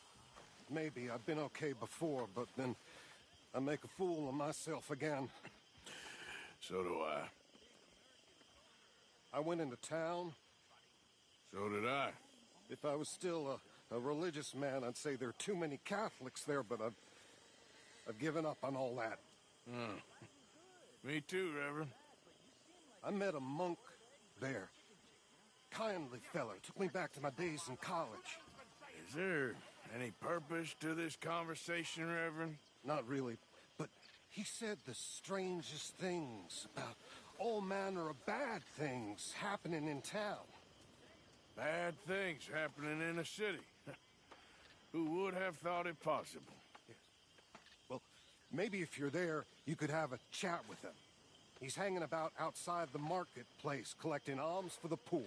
maybe. I've been okay before, but then I make a fool of myself again. So do I. I went into town. So did I. If I was still a religious man, I'd say there are too many Catholics there, but I've given up on all that. Me too, Reverend. I met a monk there. Kindly feller, took me back to my days in college. Is there any purpose to this conversation, Reverend? Not really, but he said the strangest things about all manner of bad things happening in town. Bad things happening in a city. Who would have thought it possible? Yes. Well, maybe if you're there, you could have a chat with him. He's hanging about outside the marketplace collecting alms for the poor.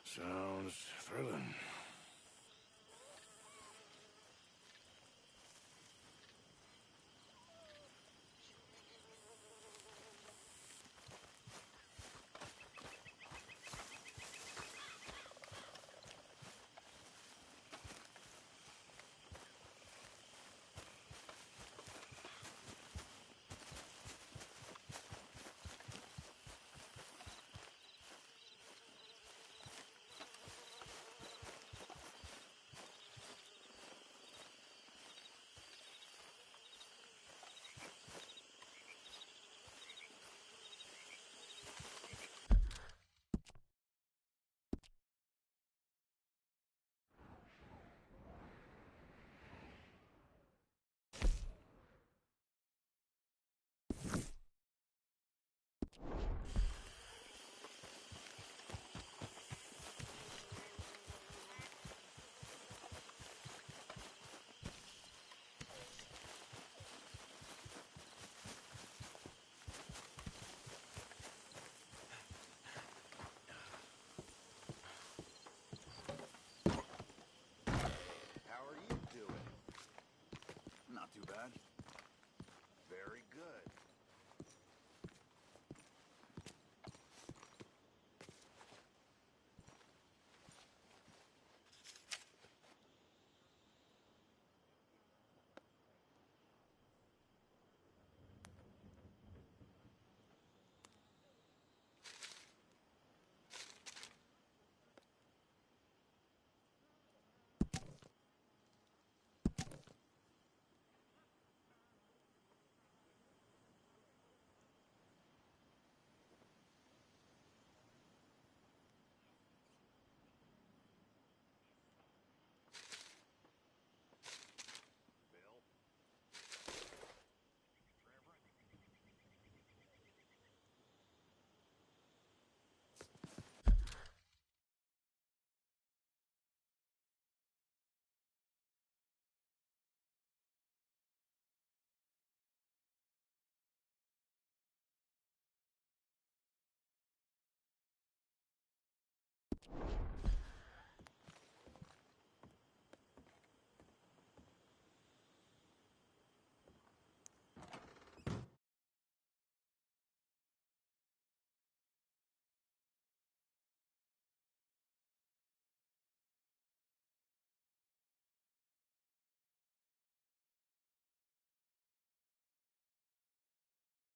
Sounds thrilling.